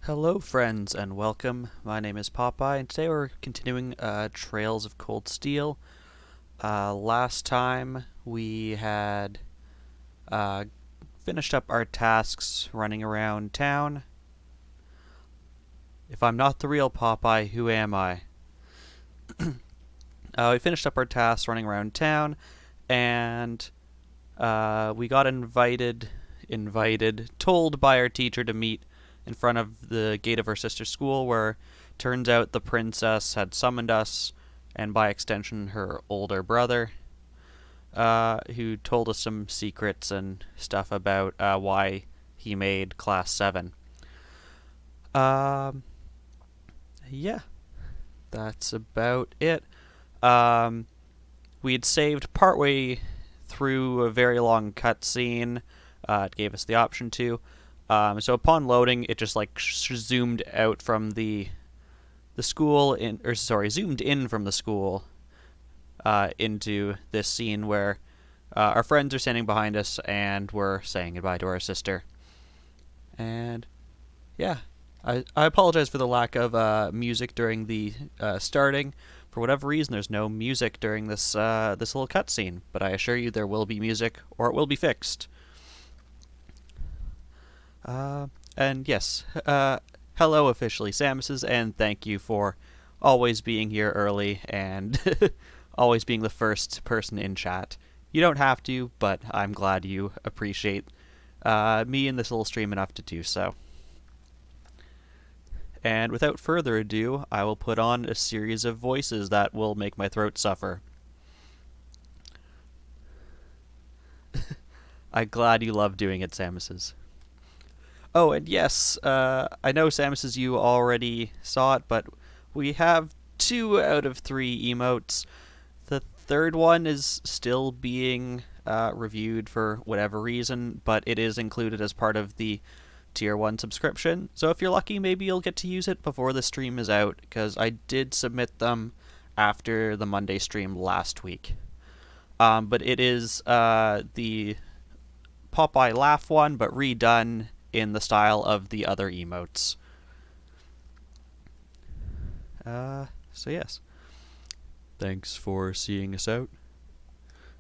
Hello, friends, and welcome. My name is Popeye, and today we're continuing Trails of Cold Steel. Last time we had uh, finished up our tasks running around town. If I'm not the real Popeye, who am I? We finished up our tasks running around town, and we got told by our teacher to meet in front of the gate of her sister's school, where turns out the princess had summoned us, and by extension her older brother, who told us some secrets and stuff about why he made Class 7. Um, yeah, that's about it. Um, we had saved partway through a very long cutscene. It gave us the option to. So upon loading, it just like zoomed out from the school zoomed in from the school into this scene where our friends are standing behind us and we're saying goodbye to our sister. And yeah, I apologize for the lack of music during the starting. For whatever reason, there's no music during this little cutscene, but I assure you there will be music, or it will be fixed. And yes, hello officially, Samuses, and thank you for always being here early and always being the first person in chat. You don't have to, but I'm glad you appreciate me in this little stream enough to do so. And without further ado, I will put on a series of voices that will make my throat suffer. I'm glad you love doing it, Samuses. Oh, and yes, I know, Samus, you already saw it, but we have 2 out of 3 emotes. The third one is still being reviewed for whatever reason, but it is included as part of the Tier 1 subscription. So if you're lucky, maybe you'll get to use it before the stream is out, because I did submit them after the Monday stream last week. But it is the Popeye laugh one, but redone in the style of the other emotes. So yes. Thanks for seeing us out.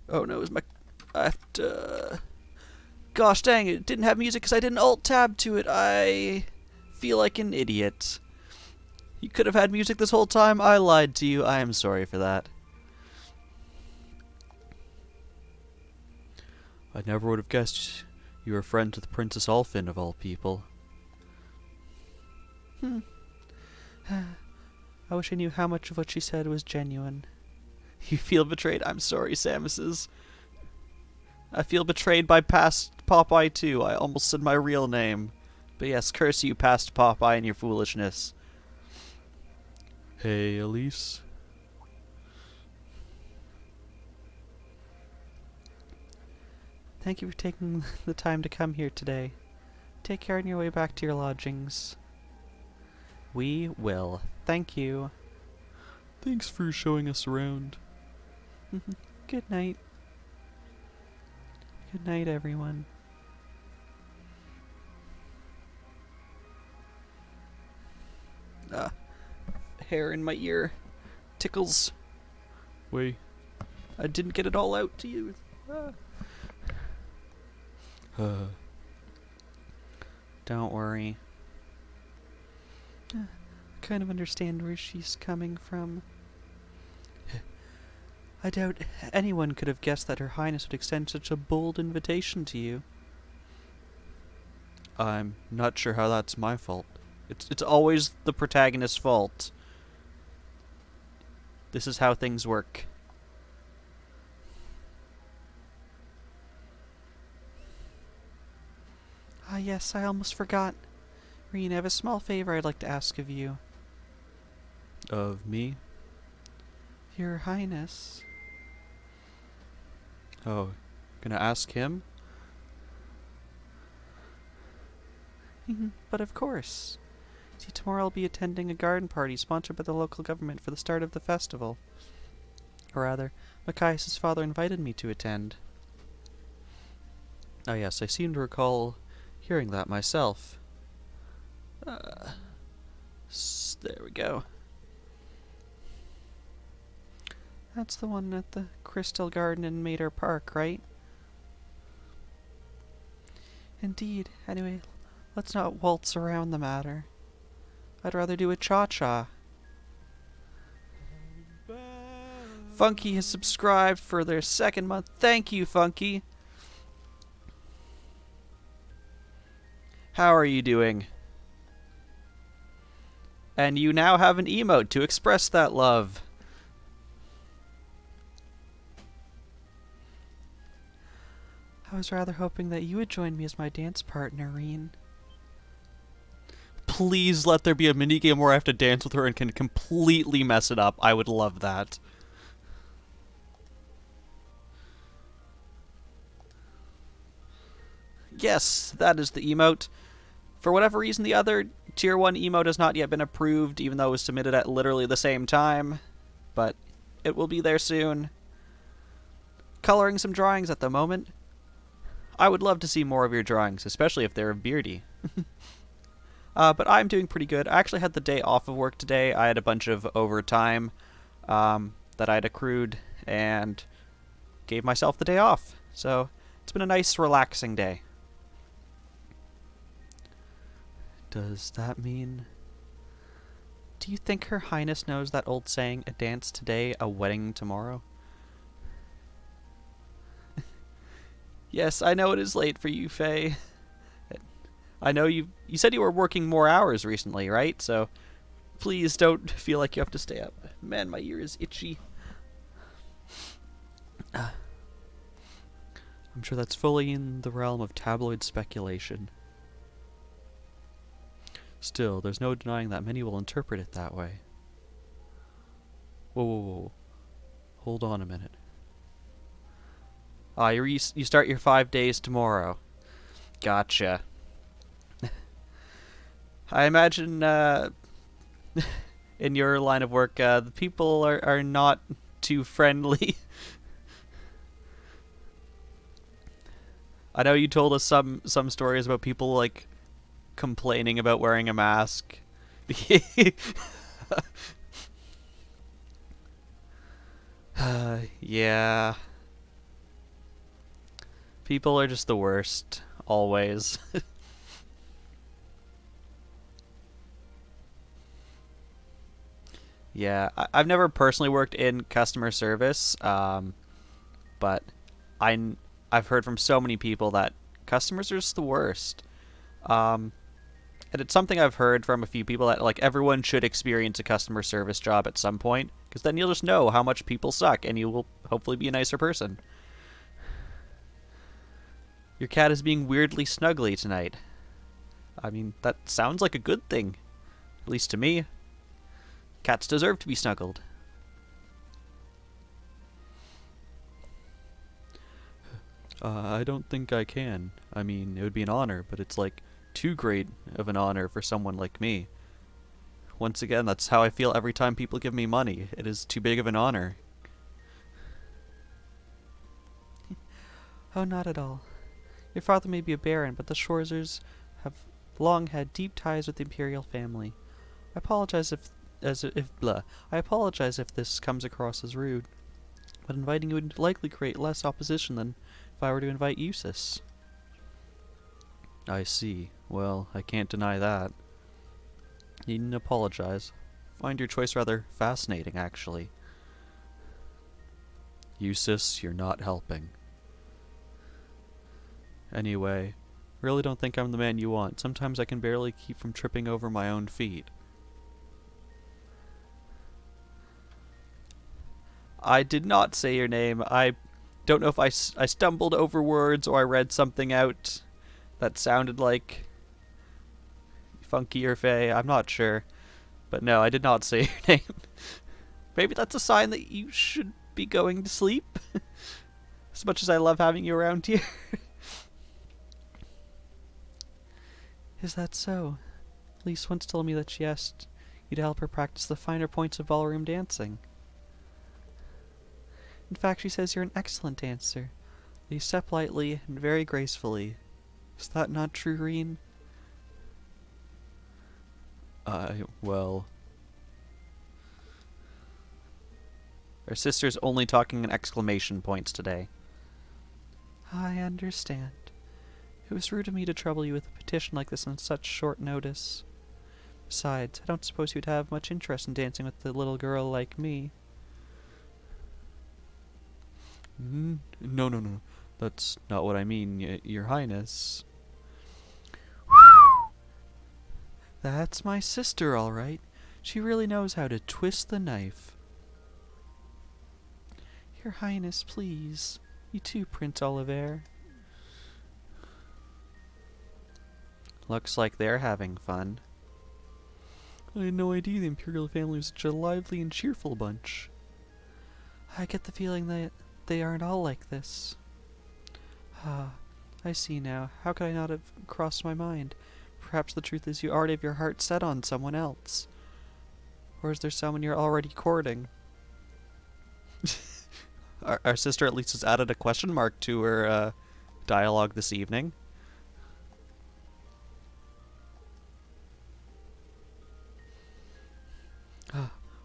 Oh no, is my... I have to... Gosh dang, it didn't have music because I didn't alt-tab to it. I feel like an idiot. You could have had music this whole time. I lied to you. I am sorry for that. I never would have guessed you were friends with Princess Alphin, of all people. I wish I knew how much of what she said was genuine. You feel betrayed? I'm sorry, Samuses. I feel betrayed by past Popeye, too. I almost said my real name. But yes, curse you, past Popeye, and your foolishness. Hey, Elise. Thank you for taking the time to come here today. Take care on your way back to your lodgings. We will. Thank you. Thanks for showing us around. Good night. Good night, everyone. Hair in my ear. Tickles. Wait. I didn't get it all out to you. Don't worry. I kind of understand where she's coming from. I doubt anyone could have guessed that Her Highness would extend such a bold invitation to you. I'm not sure how that's my fault. It's always the protagonist's fault. This is how things work. Ah, yes, I almost forgot. Reen, I have a small favor I'd like to ask of you. Of me? Your Highness. Oh, gonna ask him? But of course. See, tomorrow I'll be attending a garden party sponsored by the local government for the start of the festival. Or rather, Machias' father invited me to attend. Oh yes, I seem to recall hearing that myself. go. That's the one at the Crystal Garden in Mater Park, right? Indeed. Anyway, let's not waltz around the matter. I'd rather do a cha-cha. Funky has subscribed for their 2nd month. Thank you, Funky. How are you doing? And you now have an emote to express that love. I was rather hoping that you would join me as my dance partner, Reen. Please let there be a minigame where I have to dance with her and can completely mess it up. I would love that. Yes, that is the emote. For whatever reason, the other Tier 1 emote has not yet been approved, even though it was submitted at literally the same time. But it will be there soon. Coloring some drawings at the moment. I would love to see more of your drawings, especially if they're of Beardy. But I'm doing pretty good. I actually had the day off of work today. I had a bunch of overtime that I'd accrued and gave myself the day off. So it's been a nice, relaxing day. Does that mean... Do you think Her Highness knows that old saying, a dance today, a wedding tomorrow? Yes, I know it is late for you, Faye. I know you said you were working more hours recently, right? So please don't feel like you have to stay up. Man, my ear is itchy. I'm sure that's fully in the realm of tabloid speculation. Still, there's no denying that many will interpret it that way. Whoa, whoa, whoa. Hold on a minute. You start your 5 days tomorrow. Gotcha. I imagine in your line of work, the people are not too friendly. I know you told us some stories about people like complaining about wearing a mask. Yeah. People are just the worst, always. Yeah, I've never personally worked in customer service, but I've heard from so many people that customers are just the worst. And it's something I've heard from a few people that like everyone should experience a customer service job at some point, because then you'll just know how much people suck, and you will hopefully be a nicer person. Your cat is being weirdly snuggly tonight. I mean, that sounds like a good thing, at least to me. Cats deserve to be snuggled. I don't think I can. I mean, it would be an honor, but it's like too great of an honor for someone like me. Once again, that's how I feel every time people give me money. It is too big of an honor. Oh, not at all. Your father may be a baron, but the Schwarzers have long had deep ties with the imperial family. I apologize if this comes across as rude, but inviting you would likely create less opposition than if I were to invite Eustace. I see. Well, I can't deny that. Needn't apologize. Find your choice rather fascinating, actually. Eustace, you're not helping. Anyway, really don't think I'm the man you want. Sometimes I can barely keep from tripping over my own feet. I did not say your name. I don't know if I stumbled over words or I read something out that sounded like Funky or Faye. I'm not sure. But no, I did not say your name. Maybe that's a sign that you should be going to sleep. As much as I love having you around here. Is that so? Lise once told me that she asked you to help her practice the finer points of ballroom dancing. In fact, she says you're an excellent dancer. You step lightly and very gracefully. Is that not true, Reen? Well, Our sister's only talking in exclamation points today. I understand. It was rude of me to trouble you with a petition like this on such short notice. Besides, I don't suppose you'd have much interest in dancing with a little girl like me. No. That's not what I mean, Your Highness. That's my sister, all right. She really knows how to twist the knife. Your Highness, please. You too, Prince Oliver. Looks like they're having fun. I had no idea the Imperial family was such a lively and cheerful bunch. I get the feeling that they aren't all like this. Ah, I see now. How could I not have crossed my mind? Perhaps the truth is you already have your heart set on someone else. Or is there someone you're already courting? Our sister at least has added a question mark to her dialogue this evening.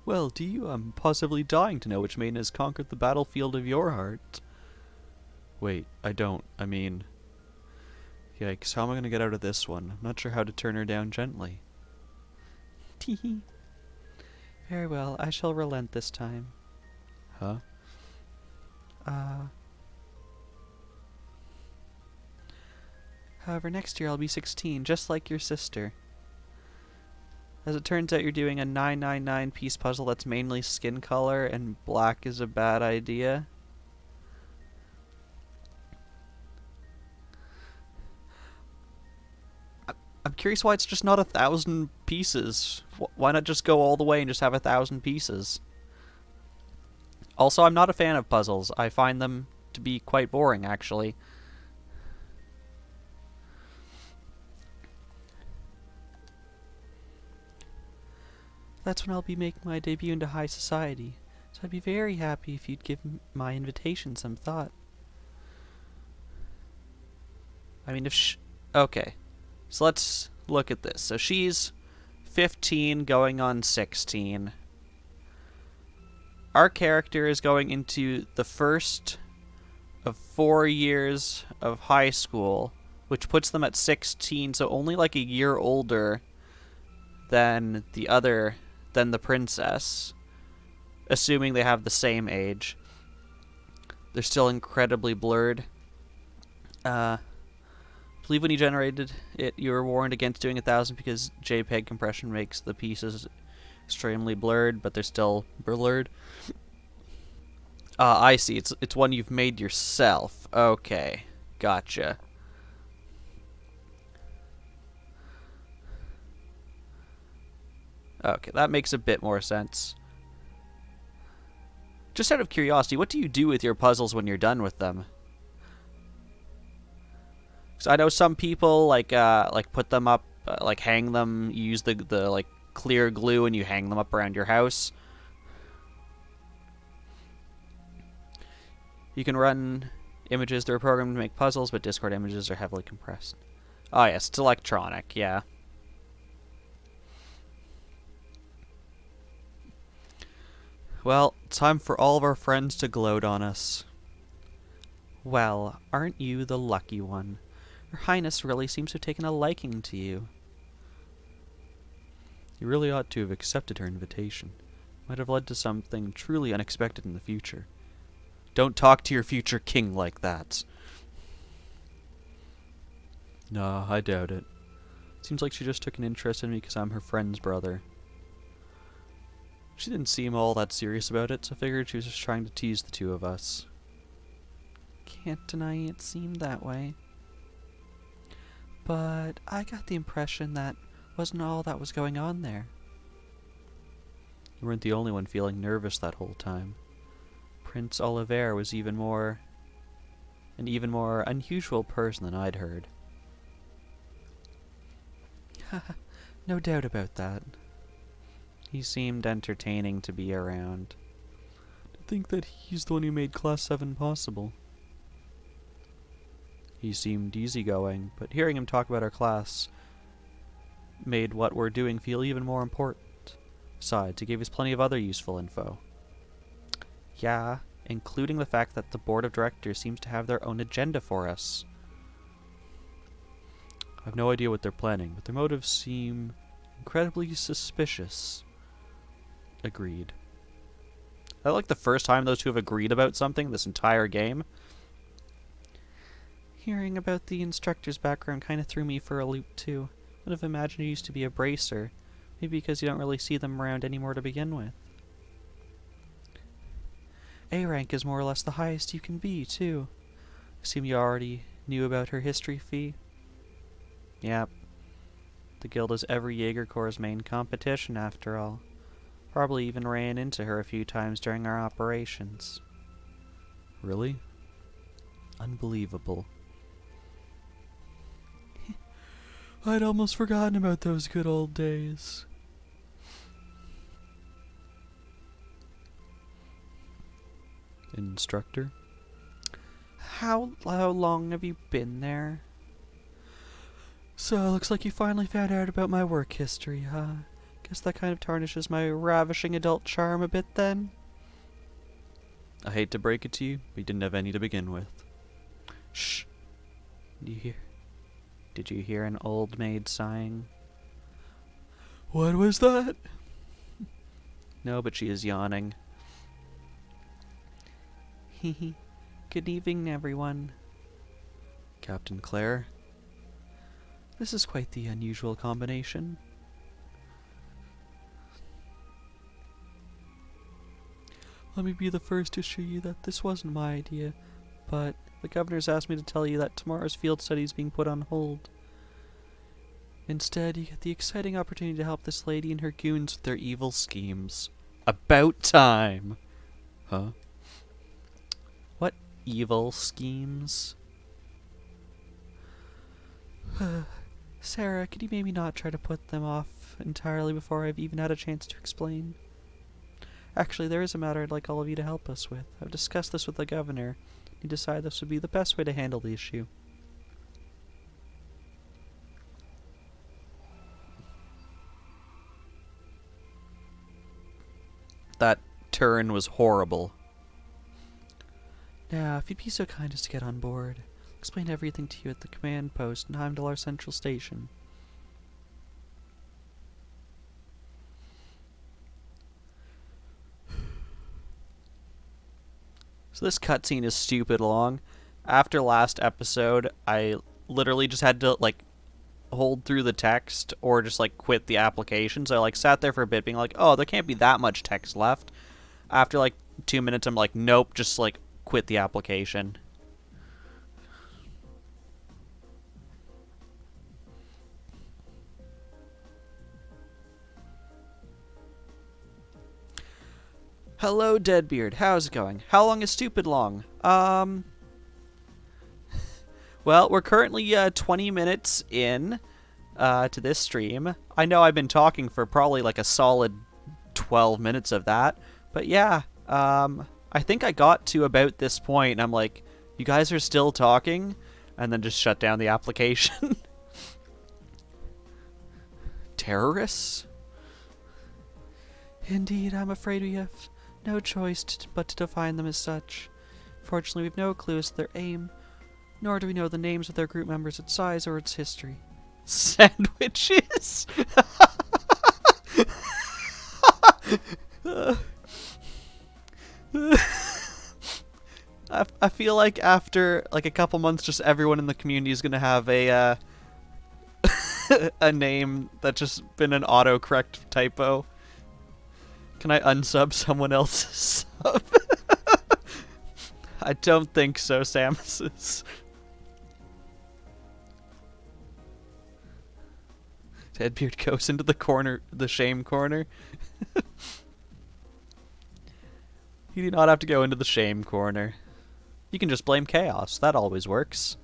Well, do you? I'm positively dying to know which maiden has conquered the battlefield of your heart. Wait, I don't. I mean... Yikes, how am I going to get out of this one? I'm not sure how to turn her down gently. Teehee. Very well, I shall relent this time. Huh? However, next year I'll be 16, just like your sister. As it turns out, you're doing a 999 piece puzzle that's mainly skin color, and black is a bad idea. I'm curious why it's just not 1,000 pieces. Why not just go all the way and just have 1,000 pieces? Also, I'm not a fan of puzzles. I find them to be quite boring, actually. That's when I'll be making my debut into high society, so I'd be very happy if you'd give my invitation some thought. I mean, okay. So let's look at this. So she's 15 going on 16. Our character is going into the first of 4 years of high school, which puts them at 16, so only like a year older than the princess, assuming they have the same age. They're still incredibly blurred. I believe when you generated it, you were warned against doing 1,000 because JPEG compression makes the pieces extremely blurred, but they're still blurred. I see. It's one you've made yourself. Okay, gotcha. Okay, that makes a bit more sense. Just out of curiosity, what do you do with your puzzles when you're done with them? So I know some people like put them up, like hang them. You use the like clear glue and you hang them up around your house. You can run images through a program to make puzzles, but Discord images are heavily compressed. Oh yes, it's electronic. Yeah. Well, time for all of our friends to gloat on us. Well, aren't you the lucky one? Your Highness really seems to have taken a liking to you. You really ought to have accepted her invitation. It might have led to something truly unexpected in the future. Don't talk to your future king like that. Nah, I doubt it. Seems like she just took an interest in me because I'm her friend's brother. She didn't seem all that serious about it, so I figured she was just trying to tease the two of us. Can't deny it seemed that way. But I got the impression that wasn't all that was going on there. You weren't the only one feeling nervous that whole time. Prince Oliver was an even more unusual person than I'd heard. No doubt about that. He seemed entertaining to be around. To think that he's the one who made Class 7 possible. He seemed easygoing, but hearing him talk about our class made what we're doing feel even more important. Besides, he gave us plenty of other useful info. Yeah, including the fact that the board of directors seems to have their own agenda for us. I have no idea what they're planning, but their motives seem incredibly suspicious. Agreed. I like the first time those two have agreed about something this entire game. Hearing about the instructor's background kind of threw me for a loop too. Would have imagined he used to be a bracer. Maybe because you don't really see them around anymore to begin with. A rank is more or less the highest you can be, too. Assume you already knew about her history fee? Yep. The guild is every Jaeger Corps' main competition, after all. Probably even ran into her a few times during our operations. Really? Unbelievable. I'd almost forgotten about those good old days. Instructor? How long have you been there? So, looks like you finally found out about my work history, huh? Guess that kind of tarnishes my ravishing adult charm a bit, then? I hate to break it to you, but you didn't have any to begin with. Shh. Did you hear an old maid sighing? What was that? No, but she is yawning. Hehe. Good evening, everyone. Captain Claire. This is quite the unusual combination. Let me be the first to assure you that this wasn't my idea, but the governor's asked me to tell you that tomorrow's field study is being put on hold. Instead, you get the exciting opportunity to help this lady and her goons with their evil schemes. About time! Huh? What evil schemes? Sarah, could you maybe not try to put them off entirely before I've even had a chance to explain? Actually, there is a matter I'd like all of you to help us with. I've discussed this with the governor. He decided this would be the best way to handle the issue. That turn was horrible. Now, if you'd be so kind as to get on board, I'll explain everything to you at the command post in Heimdall Central Station. So this cutscene is stupid long. After last episode, I literally just had to, like, hold through the text or just, like, quit the application. So I, like, sat there for a bit being like, oh, there can't be that much text left. After, like, 2 minutes, I'm like, nope, just, like, quit the application. Hello, Deadbeard. How's it going? How long is stupid long? Well, we're currently 20 minutes in to this stream. I know I've been talking for probably like a solid 12 minutes of that. But yeah, I think I got to about this point, and I'm like, you guys are still talking? And then just shut down the application. Terrorists? Indeed, I'm afraid we have no choice but to define them as such. Fortunately, we've no clue as to their aim, nor do we know the names of their group members, its size, or its history. Sandwiches? I feel like after like a couple months, just everyone in the community is gonna have a a name that's just been an autocorrect typo. Can I unsub someone else's sub? I don't think so, Samus. Deadbeard goes into the corner, the shame corner. You do not have to go into the shame corner. You can just blame Chaos. That always works.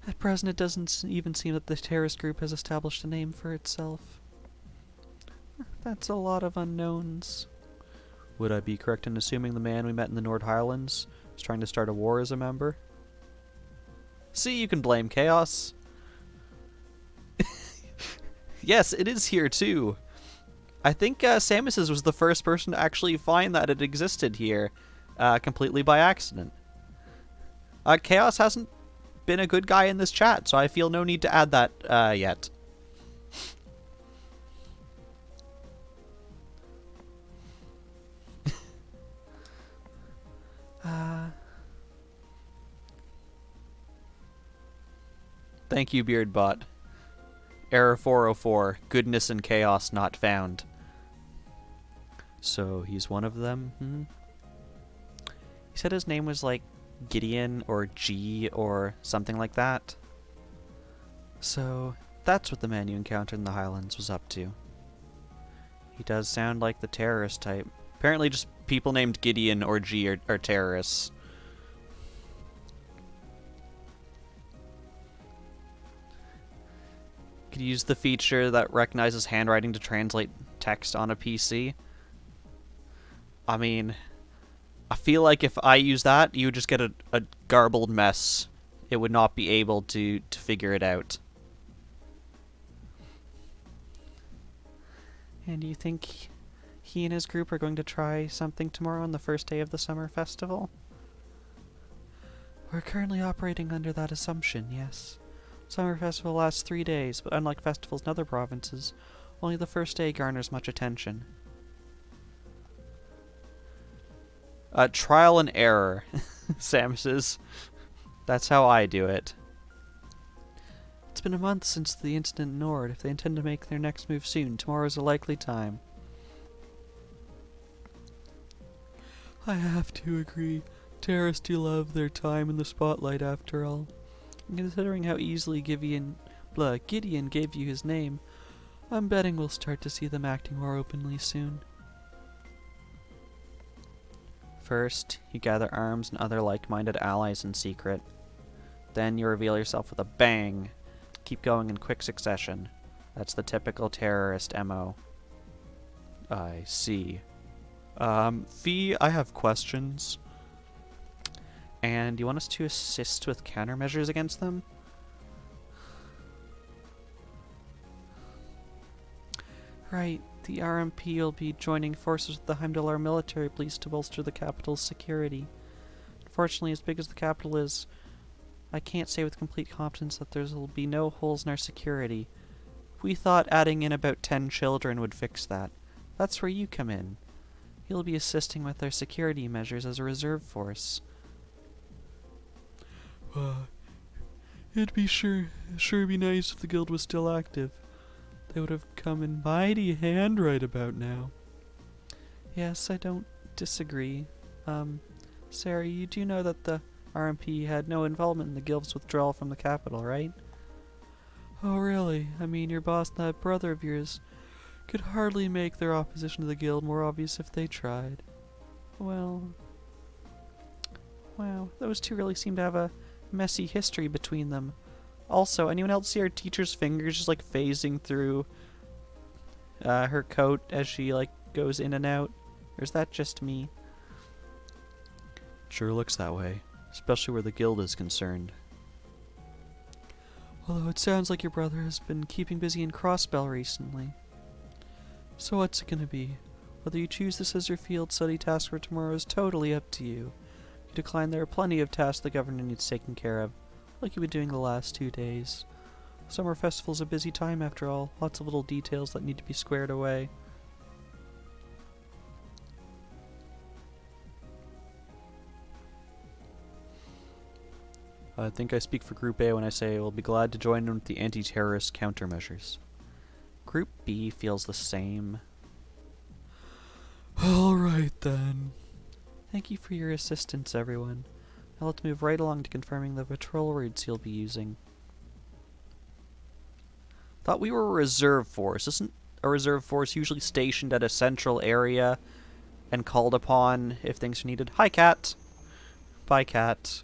At present, it doesn't even seem that the terrorist group has established a name for itself. That's a lot of unknowns. Would I be correct in assuming the man we met in the Nord Highlands was trying to start a war as a member? See, you can blame Chaos. Yes, it is here too. I think Samus's was the first person to actually find that it existed here, completely by accident. Chaos hasn't been a good guy in this chat, so I feel no need to add that yet. Thank you, Beardbot. Error 404, goodness and chaos not found. So he's one of them? He said his name was like Gideon or G or something like that. So that's what the man you encountered in the Highlands was up to. He does sound like the terrorist type. Apparently just people named Gideon or G are terrorists. Could use the feature that recognizes handwriting to translate text on a PC. I mean, I feel like if I use that, you would just get a garbled mess. It would not be able to figure it out. And do you think he and his group are going to try something tomorrow on the first day of the summer festival? We're currently operating under that assumption, yes. Summer festival lasts 3 days, but unlike festivals in other provinces, only the first day garners much attention. Trial and error, Sam says. That's how I do it. It's been a month since the incident in Nord. If they intend to make their next move soon, tomorrow is a likely time. I have to agree. Terrorists do love their time in the spotlight after all. Considering how easily Gideon gave you his name, I'm betting we'll start to see them acting more openly soon. First, you gather arms and other like-minded allies in secret. Then you reveal yourself with a bang. Keep going in quick succession. That's the typical terrorist MO. I see. Fee, I have questions. And you want us to assist with countermeasures against them? Right. The RMP will be joining forces with the Heimdallar military police to bolster the capital's security. Unfortunately, as big as the capital is, I can't say with complete confidence that there will be no holes in our security. We thought adding in about 10 children would fix that. That's where you come in. You'll be assisting with our security measures as a reserve force. It'd be sure be nice if the guild was still active. They would have come in mighty hand right about now. Yes, I don't disagree. Sarah, you do know that the RMP had no involvement in the guild's withdrawal from the capital, right? Oh, really? I mean, your boss and that brother of yours could hardly make their opposition to the guild more obvious if they tried. Well, wow, those two really seem to have a messy history between them. Also, anyone else see our teacher's fingers just like phasing through her coat as she like goes in and out? Or is that just me? Sure looks that way, especially where the guild is concerned. Although it sounds like your brother has been keeping busy in Crossbell recently. So what's it gonna be? Whether you choose this as your field study task for tomorrow is totally up to you. If you decline, there are plenty of tasks the governor needs taken care of, like you've been doing the last 2 days. Summer festival's a busy time after all, lots of little details that need to be squared away. I think I speak for Group A when I say we'll be glad to join in with the anti-terrorist countermeasures. Group B feels the same. Alright then. Thank you for your assistance, everyone. Now let's move right along to confirming the patrol routes you'll be using. Thought we were a reserve force. Isn't a reserve force usually stationed at a central area and called upon if things are needed? Hi, Cat. Bye, Cat.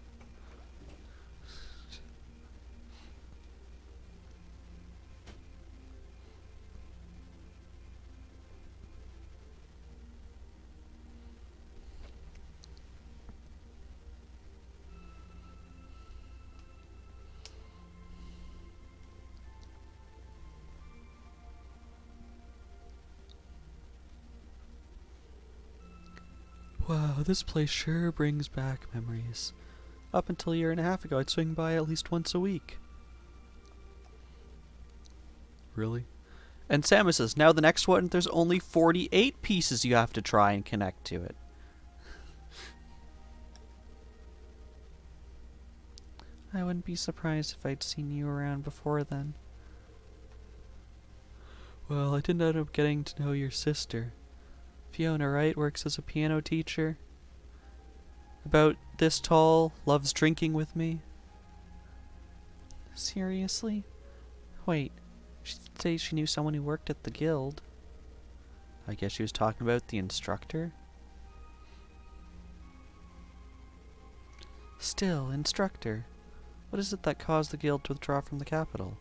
Wow, this place sure brings back memories. Up until a year and a half ago, I'd swing by at least once a week. Really? And Samus says, now the next one, there's only 48 pieces you have to try and connect to it. I wouldn't be surprised if I'd seen you around before then. Well, I did end up getting to know your sister. Fiona, right? Works as a piano teacher. About this tall, loves drinking with me. Seriously? Wait, she did say she knew someone who worked at the guild. I guess she was talking about the instructor? Still, instructor. What is it that caused the guild to withdraw from the capital?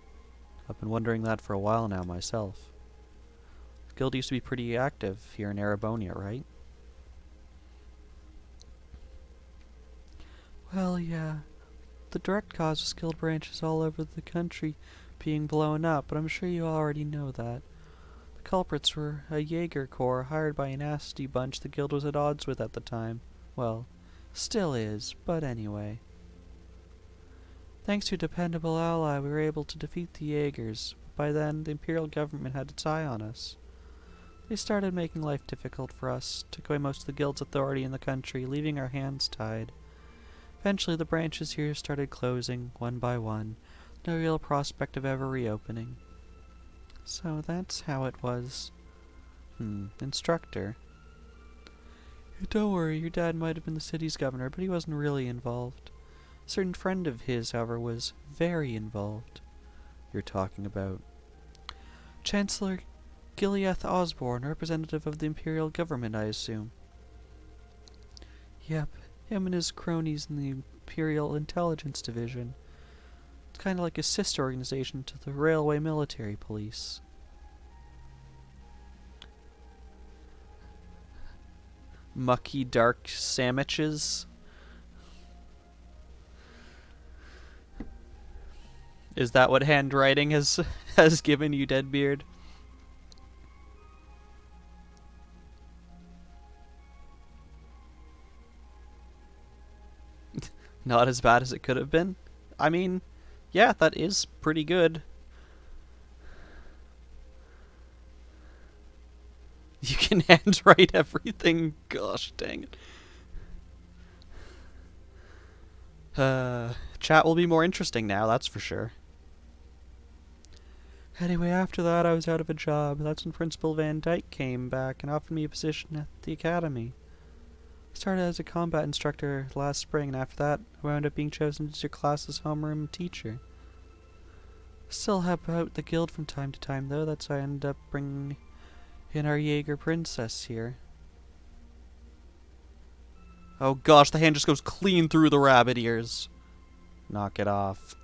I've been wondering that for a while now myself. The guild used to be pretty active here in Erebonia, right? Well, yeah. The direct cause was guild branches all over the country being blown up, but I'm sure you already know that. The culprits were a Jaeger corps hired by a nasty bunch the guild was at odds with at the time. Well, still is, but anyway. Thanks to a dependable ally, we were able to defeat the Jaegers. By then, the Imperial government had its eye on us. They started making life difficult for us, took away most of the guild's authority in the country, leaving our hands tied. Eventually, the branches here started closing, one by one. No real prospect of ever reopening. So that's how it was. Instructor. Don't worry, your dad might have been the city's governor, but he wasn't really involved. A certain friend of his, however, was very involved. You're talking about Chancellor Gileath Osborne, representative of the Imperial government, I assume. Yep, him and his cronies in the Imperial Intelligence Division. It's kind of like a sister organization to the Railway Military Police. Mucky dark sandwiches. Is that what handwriting has given you, Deadbeard? Not as bad as it could have been? I mean, yeah, that is pretty good. You can handwrite everything. Gosh dang it. Chat will be more interesting now, that's for sure. Anyway, after that I was out of a job. That's when Principal Van Dyke came back and offered me a position at the academy. I started as a combat instructor last spring, and after that I wound up being chosen as your class's homeroom teacher. Still help out the guild from time to time, though. That's why I ended up bringing in our Jaeger princess here. Oh gosh, the hand just goes clean through the rabbit ears. Knock it off.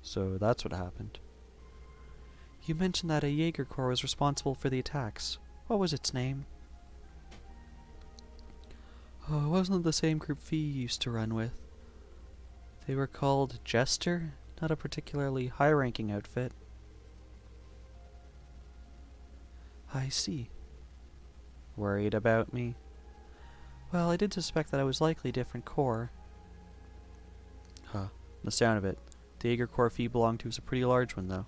So that's what happened. You mentioned that a Jaeger corps was responsible for the attacks. What was its name? Oh, it wasn't the same group V used to run with. They were called Jester, not a particularly high-ranking outfit. I see. Worried about me? Well, I did suspect that I was likely a different corps. Huh. The sound of it. The Jaeger corps Fee belonged to was a pretty large one, though.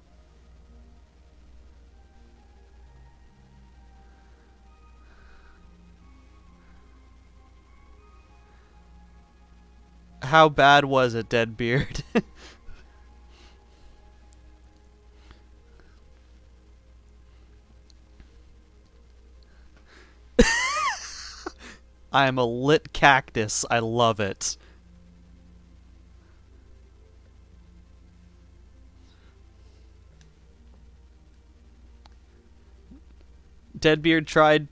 How bad was it, Deadbeard? I am a lit cactus. I love it. Deadbeard tried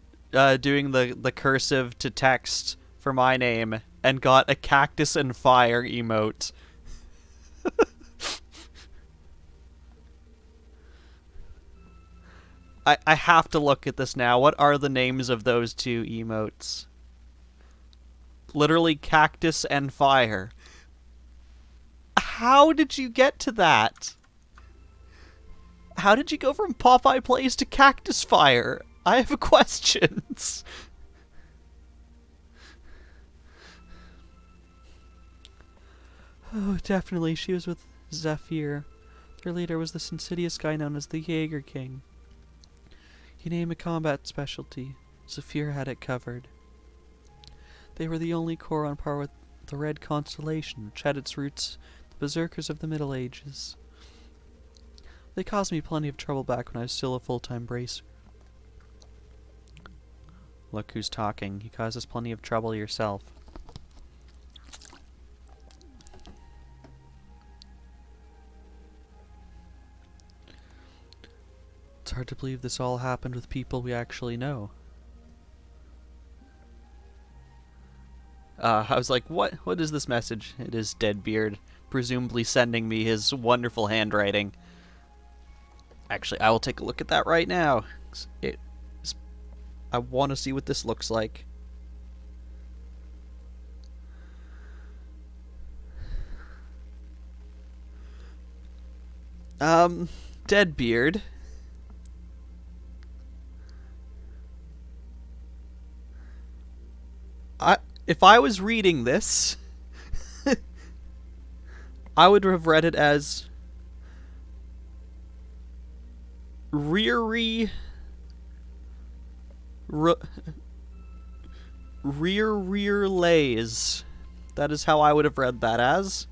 doing the cursive to text for my name and got a cactus and fire emote. I have to look at this now. What are the names of those two emotes? Literally cactus and fire. How did you get to that? How did you go from Popeye Plays to Cactus Fire? I have questions. Oh, definitely. She was with Zephyr. Their leader was this insidious guy known as the Jaeger King. He named a combat specialty. Zephyr had it covered. They were the only corps on par with the Red Constellation, which had its roots in the Berserkers of the Middle Ages. They caused me plenty of trouble back when I was still a full-time bracer. Look who's talking. You caused us plenty of trouble yourself. It's hard to believe this all happened with people we actually know. I was like, what? What is this message? It is Deadbeard, presumably sending me his wonderful handwriting. Actually, I will take a look at that right now. I want to see what this looks like. Deadbeard. If I was reading this, I would have read it as rear lays. That is how I would have read that as.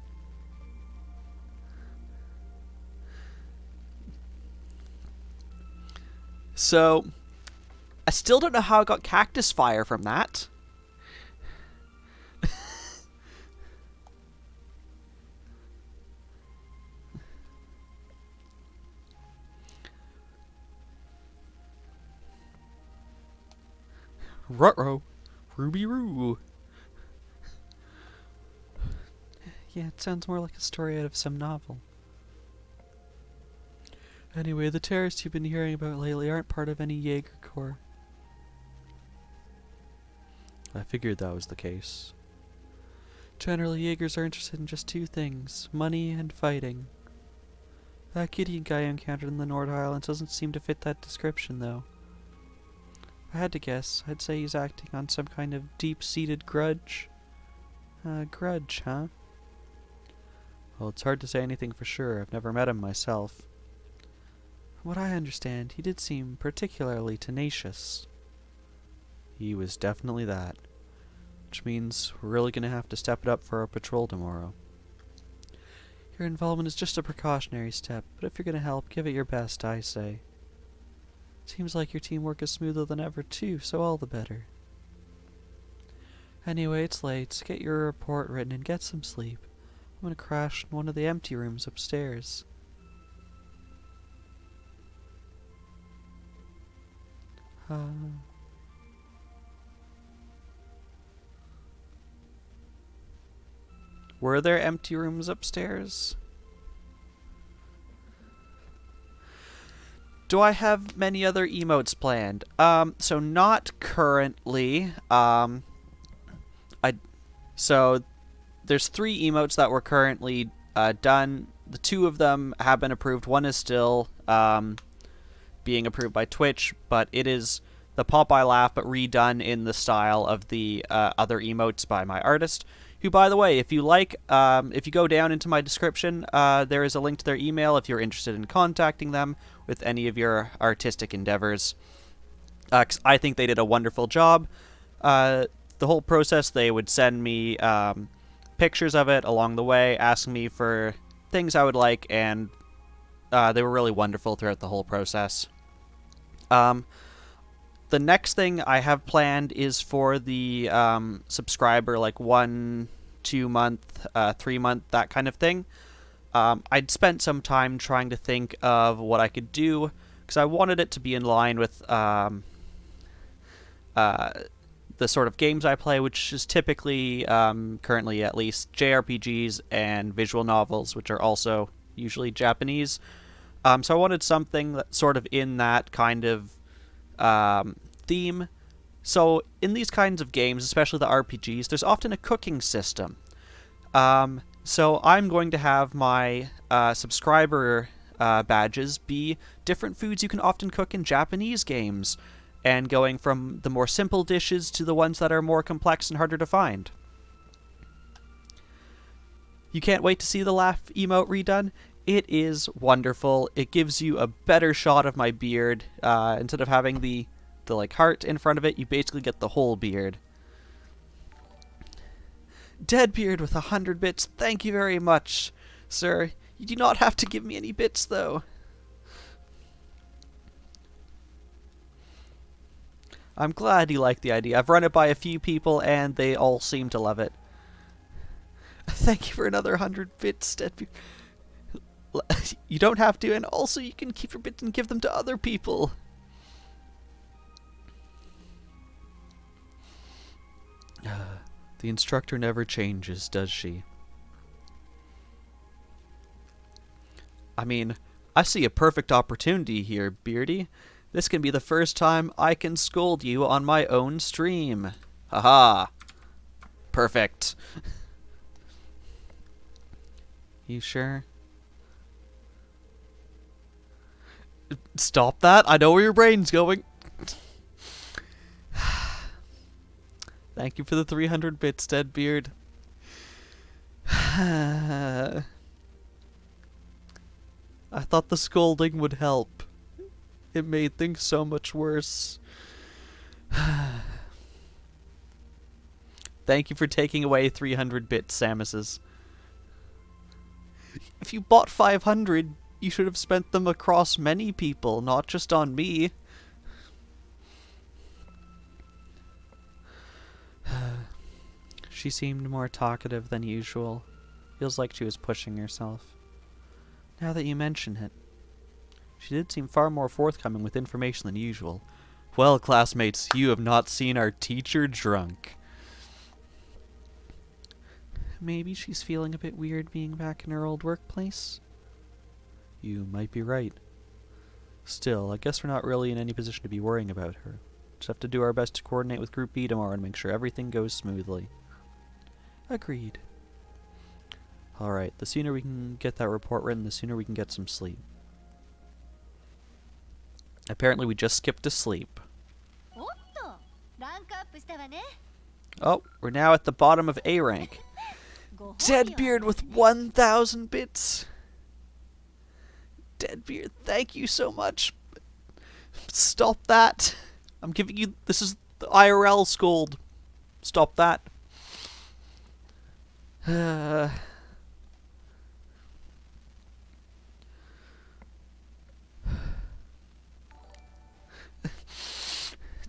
So, I still don't know how I got cactus fire from that. Ruh-roh. Ruby-roo. Yeah, it sounds more like a story out of some novel. Anyway, the terrorists you've been hearing about lately aren't part of any Jaeger Corps. I figured that was the case. Generally, Jaegers are interested in just two things, money and fighting. That Gideon guy I encountered in the North Islands doesn't seem to fit that description, though. If I had to guess, I'd say he's acting on some kind of deep-seated grudge. Grudge, huh? Well, it's hard to say anything for sure. I've never met him myself. From what I understand, he did seem particularly tenacious. He was definitely that. Which means we're really going to have to step it up for our patrol tomorrow. Your involvement is just a precautionary step, but if you're going to help, give it your best, I say. Seems like your teamwork is smoother than ever, too, so all the better. Anyway, it's late, so get your report written and get some sleep. I'm going to crash in one of the empty rooms upstairs. Were there empty rooms upstairs? Do I have many other emotes planned? So not currently. So there's 3 emotes that were currently done. The 2 of them have been approved. One is still being approved by Twitch, but it is the Pop I Laugh, but redone in the style of the other emotes by my artist. Who, by the way, if you like, if you go down into my description, there is a link to their email if you're interested in contacting them with any of your artistic endeavors. 'Cause I think they did a wonderful job. The whole process, they would send me pictures of it along the way, asking me for things I would like, and they were really wonderful throughout the whole process. The next thing I have planned is for the subscriber, like 1, 2 month, 3 month, that kind of thing. I'd spent some time trying to think of what I could do, because I wanted it to be in line with the sort of games I play, which is typically, currently at least, JRPGs and visual novels, which are also usually Japanese. So I wanted something that sort of in that kind of theme. So in these kinds of games, especially the RPGs, there's often a cooking system. So I'm going to have my subscriber badges be different foods you can often cook in Japanese games. and going from the more simple dishes to the ones that are more complex and harder to find. You can't wait to see the laugh emote redone? It is wonderful. It gives you a better shot of my beard. Instead of having the like heart in front of it, you basically get the whole beard. Deadbeard with 100 bits, thank you very much, sir. You do not have to give me any bits, though. I'm glad you like the idea. I've run it by a few people, and they all seem to love it. Thank you for another 100 bits, Deadbeard. You don't have to, and also you can keep your bits and give them to other people. The instructor never changes, does she? I mean, I see a perfect opportunity here, Beardy. This can be the first time I can scold you on my own stream. Haha. Perfect. You sure? Stop that. I know where your brain's going. Thank you for the 300 bits, Deadbeard. I thought the scolding would help. It made things so much worse. Thank you for taking away 300 bits, Samuses. If you bought 500, you should have spent them across many people, not just on me. She seemed more talkative than usual. Feels like she was pushing herself. Now that you mention it. She did seem far more forthcoming with information than usual. Well, classmates, you have not seen our teacher drunk. Maybe she's feeling a bit weird being back in her old workplace? You might be right. Still, I guess we're not really in any position to be worrying about her. Just have to do our best to coordinate with Group B tomorrow and make sure everything goes smoothly. Agreed. Alright, the sooner we can get that report written, the sooner we can get some sleep. Apparently we just skipped to sleep. Oh, we're now at the bottom of A rank. Deadbeard with 1,000 bits. Deadbeard, thank you so much. Stop that. I'm giving you... This is the IRL scold. Stop that.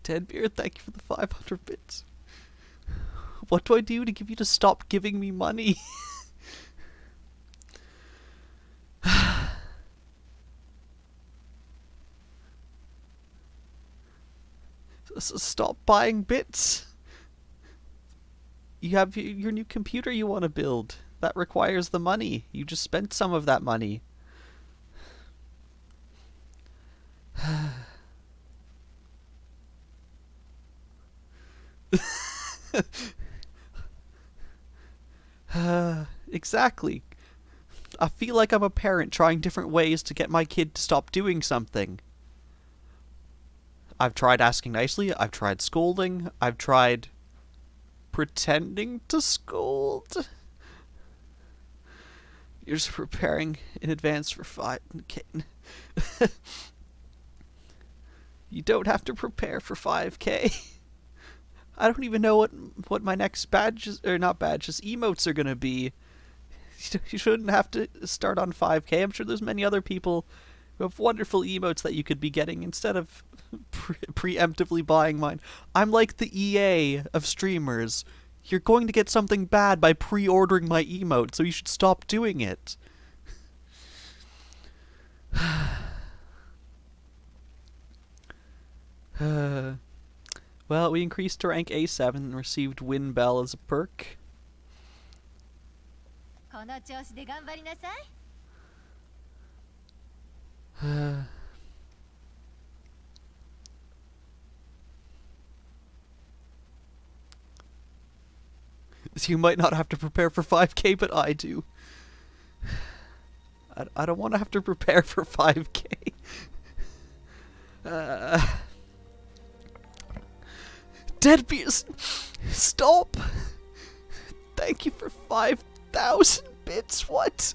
Deadbeard, thank you for the 500 bits. What do I do to give you to stop giving me money? Stop buying bits. You have your new computer you want to build. That requires the money. You just spent some of that money. Exactly. I feel like I'm a parent trying different ways to get my kid to stop doing something. I've tried asking nicely, I've tried scolding, I've tried pretending to scold. You're just preparing in advance for 5K. You don't have to prepare for 5K. I don't even know what my next badges, or not badges, emotes are gonna be. You shouldn't have to start on 5K. I'm sure there's many other people who have wonderful emotes that you could be getting instead of preemptively buying mine. I'm like the EA of streamers. You're going to get something bad by pre-ordering my emote, so you should stop doing it. Well, we increased to rank A7 and received Win Bell as a perk. You might not have to prepare for 5K, but I do. I don't want to have to prepare for 5K. Deadbeard, stop! Thank you for 5,000 bits. What?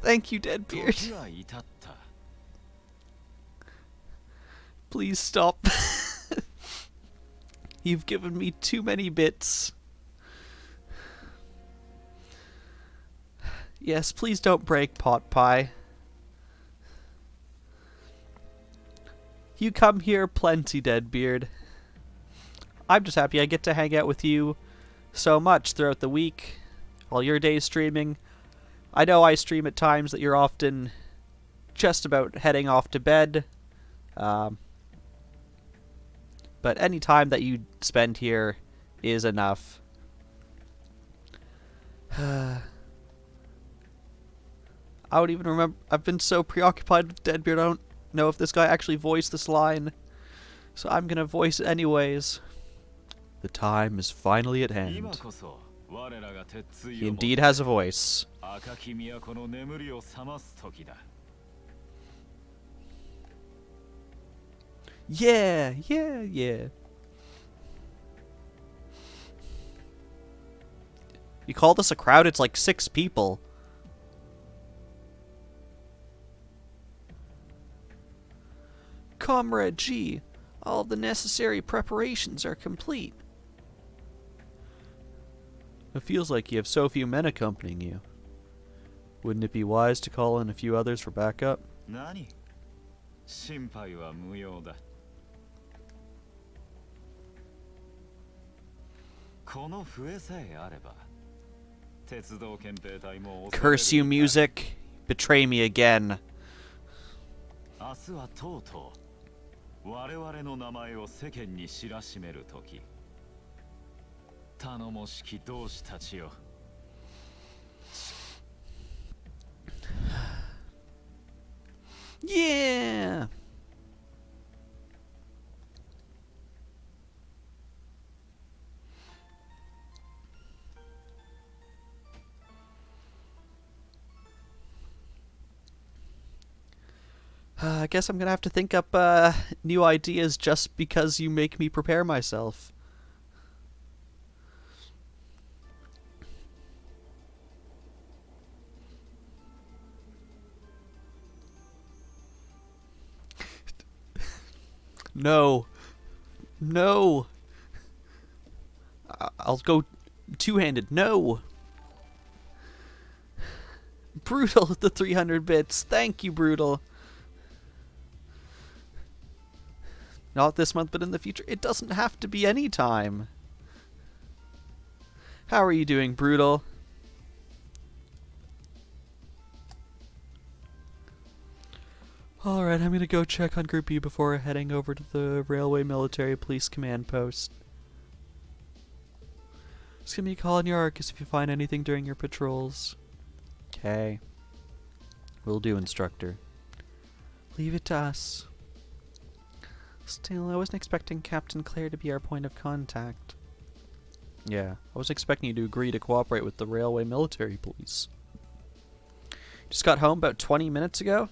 Thank you, Deadbeard. Please stop. You've given me too many bits. Yes, please don't break, Pot Pie. You come here plenty, Deadbeard. I'm just happy I get to hang out with you so much throughout the week while your day's streaming. I know I stream at times that you're often just about heading off to bed. But any time that you spend here is enough. I don't even remember. I've been so preoccupied with Deadbeard, I don't know if this guy actually voiced this line. So I'm gonna voice it anyways. The time is finally at hand. He indeed has a voice. Yeah, yeah, yeah. You call this a crowd? It's like 6 people. Comrade G, all the necessary preparations are complete. It feels like you have so few men accompanying you. Wouldn't it be wise to call in a few others for backup? Curse you, music. Betray me again. Yeah. I guess I'm gonna have to think up new ideas just because you make me prepare myself. No. No. I'll go two-handed. No. Brutal with the 300 bits. Thank you, Brutal. Not this month, but in the future. It doesn't have to be any time. How are you doing, Brutal? Alright, I'm gonna go check on Group B before heading over to the Railway Military Police Command Post. Just give me a call on your Arcus if you find anything during your patrols. Okay. Will do, Instructor. Leave it to us. Still, I wasn't expecting Captain Clare to be our point of contact. Yeah, I was expecting you to agree to cooperate with the Railway Military Police. Just got home about 20 minutes ago?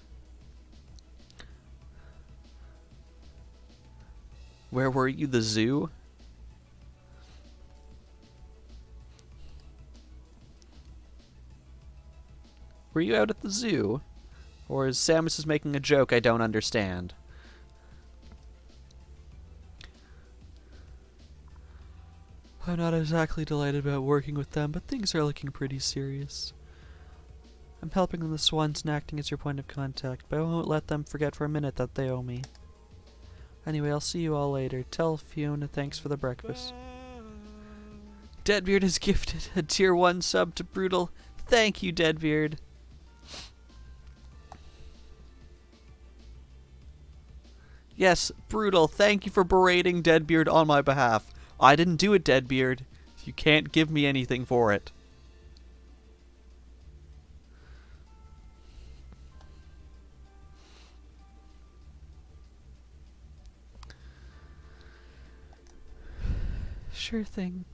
Where were you? The zoo? Were you out at the zoo? Or is Samus making a joke I don't understand? I'm not exactly delighted about working with them, but things are looking pretty serious. I'm helping them the Swans and acting as your point of contact, but I won't let them forget for a minute that they owe me. Anyway, I'll see you all later. Tell Fiona thanks for the breakfast. Deadbeard has gifted a tier 1 sub to Brutal. Thank you, Deadbeard. Yes, Brutal, thank you for berating Deadbeard on my behalf. I didn't do it, Deadbeard. You can't give me anything for it. Sure thing.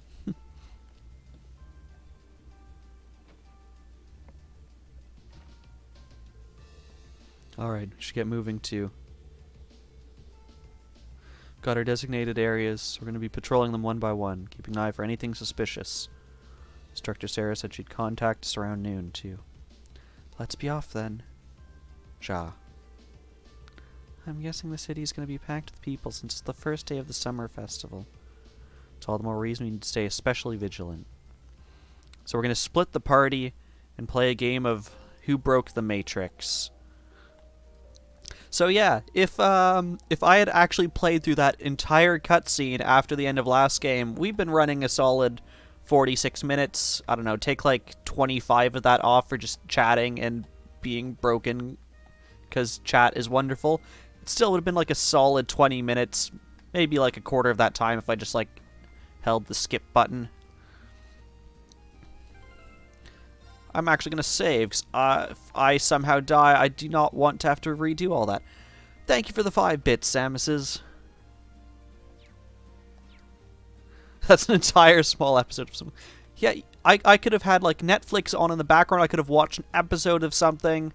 Alright, we should get moving too. Got our designated areas. We're going to be patrolling them one by one, keeping an eye for anything suspicious. Instructor Sarah said she'd contact us around noon, too. Let's be off, then. Ja. I'm guessing the city is going to be packed with people since it's the first day of the summer festival. It's all the more reason we need to stay especially vigilant. So we're going to split the party and play a game of Who Broke the Matrix. So yeah, if I had actually played through that entire cutscene after the end of last game, we've been running a solid 46 minutes. I don't know, take like 25 of that off for just chatting and being broken because chat is wonderful. It still would have been like a solid 20 minutes, maybe like a quarter of that time if I just like held the skip button. I'm actually going to save, because if I somehow die, I do not want to have to redo all that. Thank you for the 5 bits, Samuses. That's an entire small episode of some... Yeah, I could have had, like, Netflix on in the background. I could have watched an episode of something.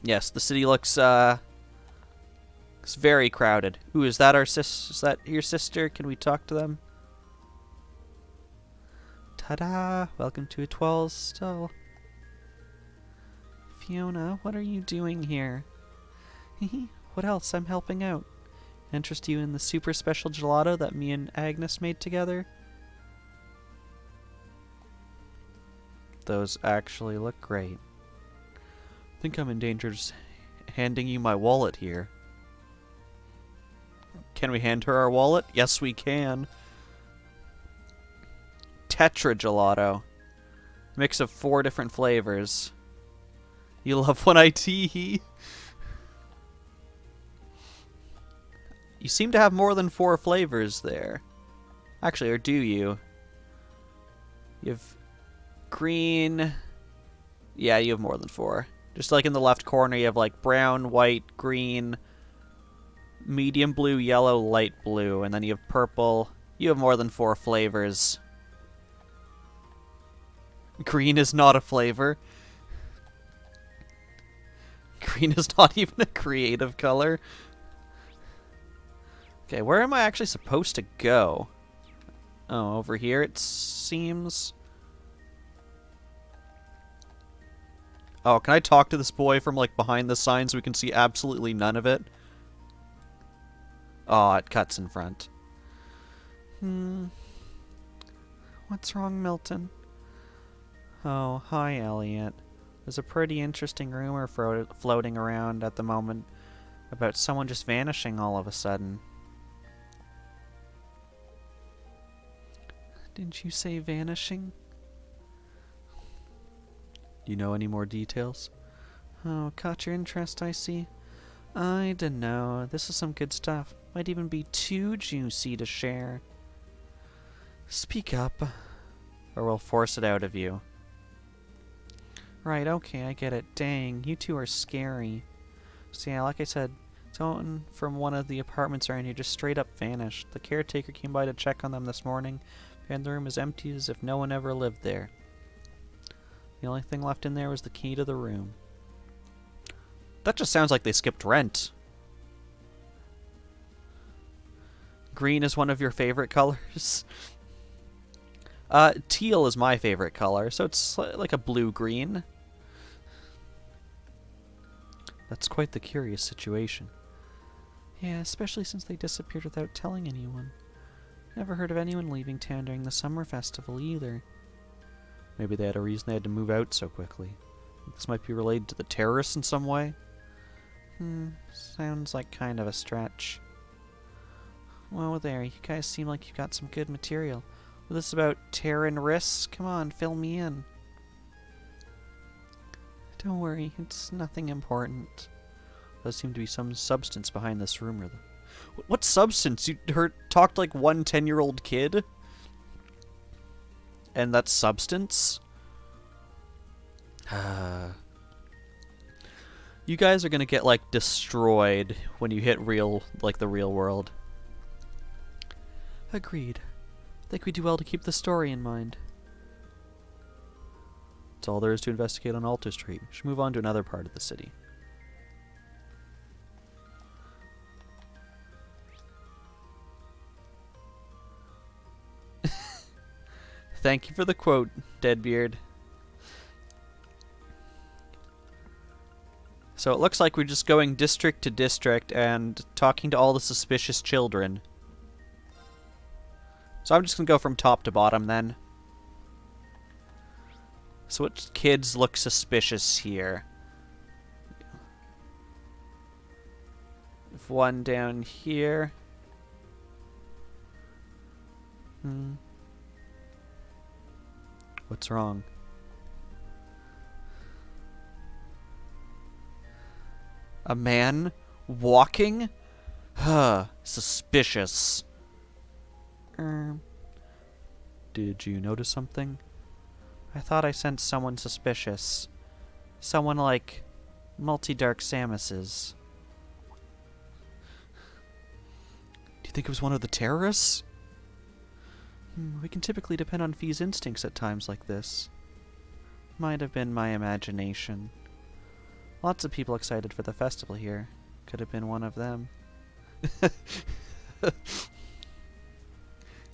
Yes, the city looks, it's very crowded. Ooh, is that is that your sister? Can we talk to them? Ta-da! Welcome to a 12 stall. Fiona, what are you doing here? What else? I'm helping out. Interest you in the super special gelato that me and Agnes made together? Those actually look great. I think I'm in danger of just handing you my wallet here. Can we hand her our wallet? Yes, we can. Tetra gelato. Mix of 4 different flavors. You love when I tee. You seem to have more than 4 flavors there. Actually, or do you? You have green. Yeah, you have more than 4. Just like in the left corner, you have like brown, white, green, medium blue, yellow, light blue, and then you have purple. You have more than 4 flavors. Green is not a flavor. Green is not even a creative color. Okay, where am I actually supposed to go? Oh, over here it seems. Oh, can I talk to this boy from like behind the sign so we can see absolutely none of it? Oh, it cuts in front. What's wrong, Milton? Oh, hi, Elliot. There's a pretty interesting rumor floating around at the moment about someone just vanishing all of a sudden. Didn't you say vanishing? Do you know any more details? Oh, caught your interest, I see. I dunno. This is some good stuff. Might even be too juicy to share. Speak up, or we'll force it out of you. Right, okay, I get it. Dang, you two are scary. So yeah, like I said, someone from one of the apartments around here just straight up vanished. The caretaker came by to check on them this morning, and the room is empty as if no one ever lived there. The only thing left in there was the key to the room. That just sounds like they skipped rent. Green is one of your favorite colors? Teal is my favorite color, so it's like a blue-green. That's quite the curious situation. Yeah, especially since they disappeared without telling anyone. Never heard of anyone leaving town during the summer festival either. Maybe they had a reason they had to move out so quickly. This might be related to the terrorists in some way? Sounds like kind of a stretch. Well, there, you guys seem like you've got some good material. Well, this is about Terran risks? Come on, fill me in. Don't worry, it's nothing important. There does seem to be some substance behind this rumor, though. What substance? You talked like one 10-year-old kid? And that's substance? You guys are gonna get, like, destroyed when you hit the real world. Agreed. Think we do well to keep the story in mind. That's all there is to investigate on Alta Street. We should move on to another part of the city. Thank you for the quote, Deadbeard. So it looks like we're just going district to district and talking to all the suspicious children. So I'm just going to go from top to bottom then. So what kids look suspicious here? If one down here. What's wrong? A man walking? Huh, suspicious. Did you notice something? I thought I sensed someone suspicious. Someone like Multi-Dark Samus's. Do you think it was one of the terrorists? We can typically depend on Fee's instincts at times like this. Might have been my imagination. Lots of people excited for the festival here. Could have been one of them.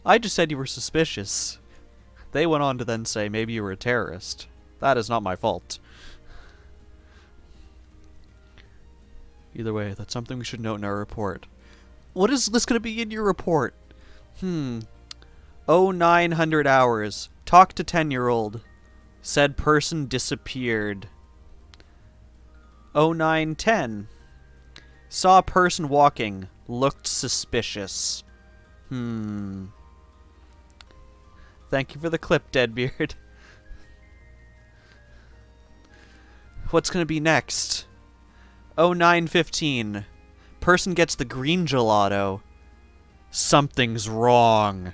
I just said you were suspicious. They went on to then say maybe you were a terrorist. That is not my fault. Either way, that's something we should note in our report. What is this going to be in your report? 900 hours. Talk to 10-year-old. Said person disappeared. 0910. Saw a person walking. Looked suspicious. Thank you for the clip, Deadbeard. What's gonna be next? 0915. Person gets the green gelato. Something's wrong.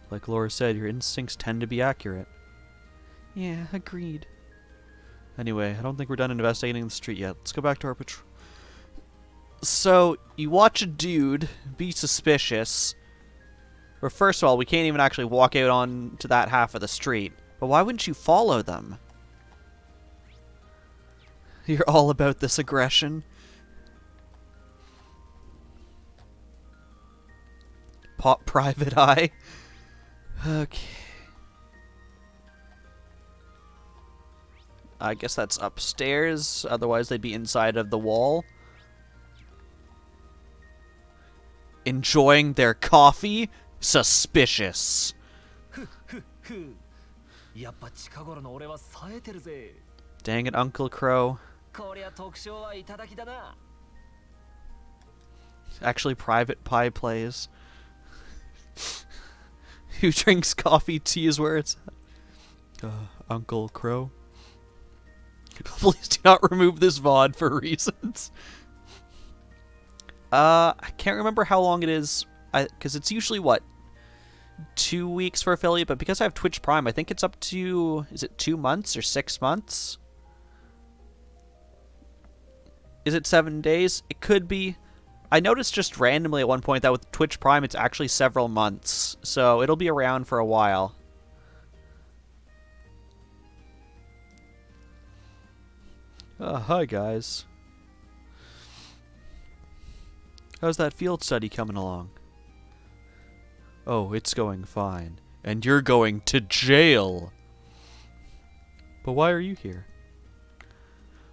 Like Laura said, your instincts tend to be accurate. Yeah, agreed. Anyway, I don't think we're done investigating the street yet. Let's go back to our patrol. So, you watch a dude be suspicious. Or first of all, we can't even actually walk out on to that half of the street. But why wouldn't you follow them? You're all about this aggression. Pop private eye. Okay. I guess that's upstairs. Otherwise, they'd be inside of the wall. Enjoying their coffee? Suspicious. Dang it, Uncle Crow. Actually, Private Pie plays. Who drinks coffee? Tea is where it's at. Uncle Crow. Please do not remove this VOD for reasons. I can't remember how long it is, because it's usually, what, 2 weeks for affiliate, but because I have Twitch Prime, I think it's up to, is it 2 months or 6 months? Is it 7 days? It could be. I noticed just randomly at one point that with Twitch Prime, it's actually several months, so it'll be around for a while. Hi guys. How's that field study coming along? Oh, it's going fine. And you're going to jail! But why are you here?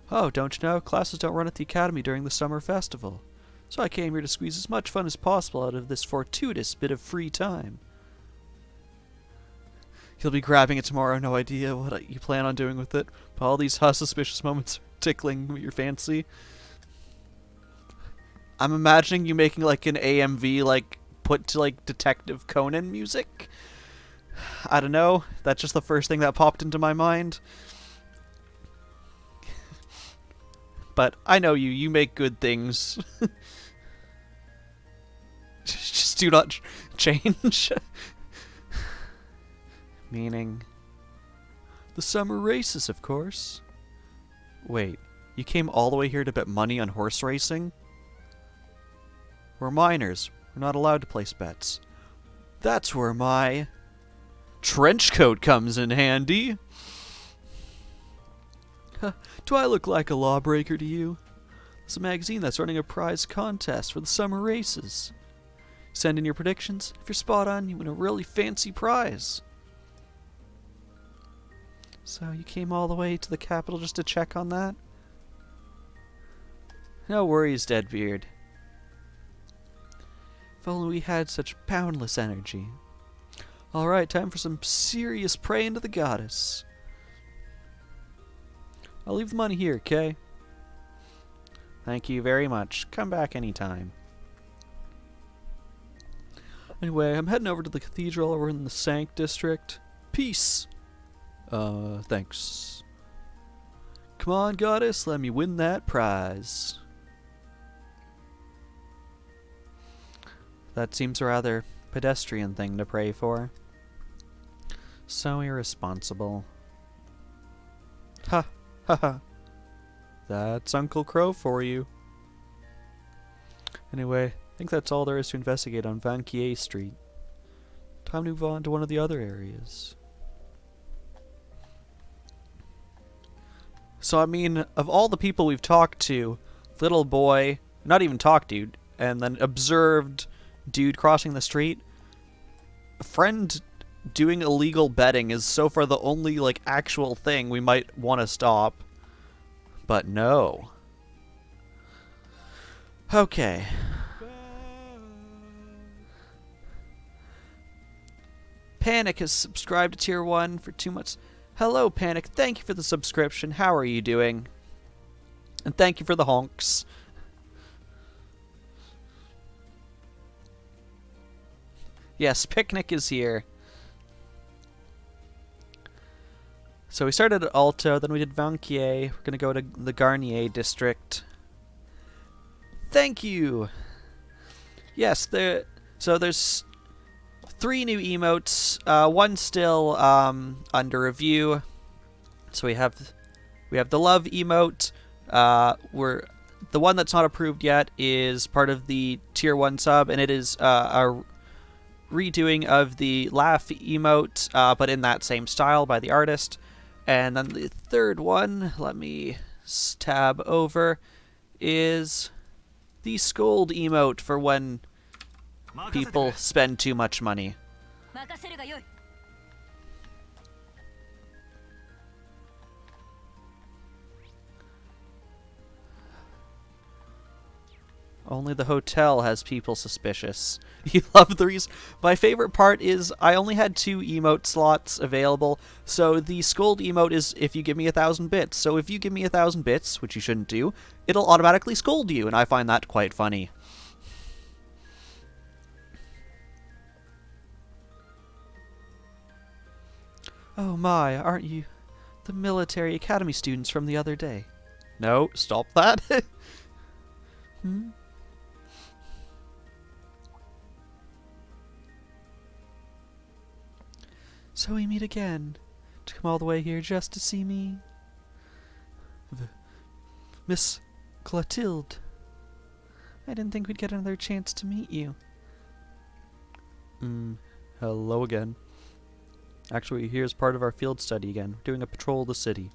Oh, don't you know? Classes don't run at the academy during the summer festival. So I came here to squeeze as much fun as possible out of this fortuitous bit of free time. You'll be grabbing it tomorrow, no idea what you plan on doing with it. But all these suspicious moments are tickling your fancy. I'm imagining you making like an AMV, like, put to like Detective Conan music. I don't know. That's just the first thing that popped into my mind. But I know you. You make good things. Just do not change. Meaning... the summer races, of course. Wait, you came all the way here to bet money on horse racing? We're minors. We're not allowed to place bets. That's where my trench coat comes in handy. Do I look like a lawbreaker to you? It's a magazine that's running a prize contest for the summer races. Send in your predictions. If you're spot on, you win a really fancy prize. So you came all the way to the capital just to check on that? No worries, Deadbeard. If only we had such boundless energy. Alright, time for some serious praying to the goddess. I'll leave the money here, okay? Thank you very much. Come back anytime. Anyway, I'm heading over to the cathedral over in the Sank district. Peace! Thanks. Come on, goddess, let me win that prize. That seems a rather pedestrian thing to pray for. So irresponsible. Ha! Ha ha! That's Uncle Crow for you. Anyway, I think that's all there is to investigate on Vanquier Street. Time to move on to one of the other areas. So, I mean, of all the people we've talked to, little boy, not even talked to, and then observed dude crossing the street, a friend doing illegal betting is so far the only, like, actual thing we might want to stop. But no. Okay. Panic has subscribed to Tier 1 for 2 months. Hello, Panic. Thank you for the subscription. How are you doing? And thank you for the honks. Yes, Picnic is here. So we started at Alto, then we did Vanquier. We're going to go to the Garnier district. Thank you! Yes, so there's 3 new emotes. One still under review. So we have the love emote. The one that's not approved yet is part of the Tier 1 sub, and it is a redoing of the laugh emote, but in that same style by the artist. And then the third one, let me tab over, is the scold emote for when people spend too much money. Only the hotel has people suspicious. You love the reason. My favorite part is I only had 2 emote slots available, so the scold emote is if you give me 1,000 bits. So if you give me 1,000 bits, which you shouldn't do, it'll automatically scold you, and I find that quite funny. Oh my, aren't you the military academy students from the other day? No, stop that. Hmm? So we meet again, to come all the way here just to see me. Miss Clotilde. I didn't think we'd get another chance to meet you. Hello again. Actually, here's part of our field study again. We're doing a patrol of the city.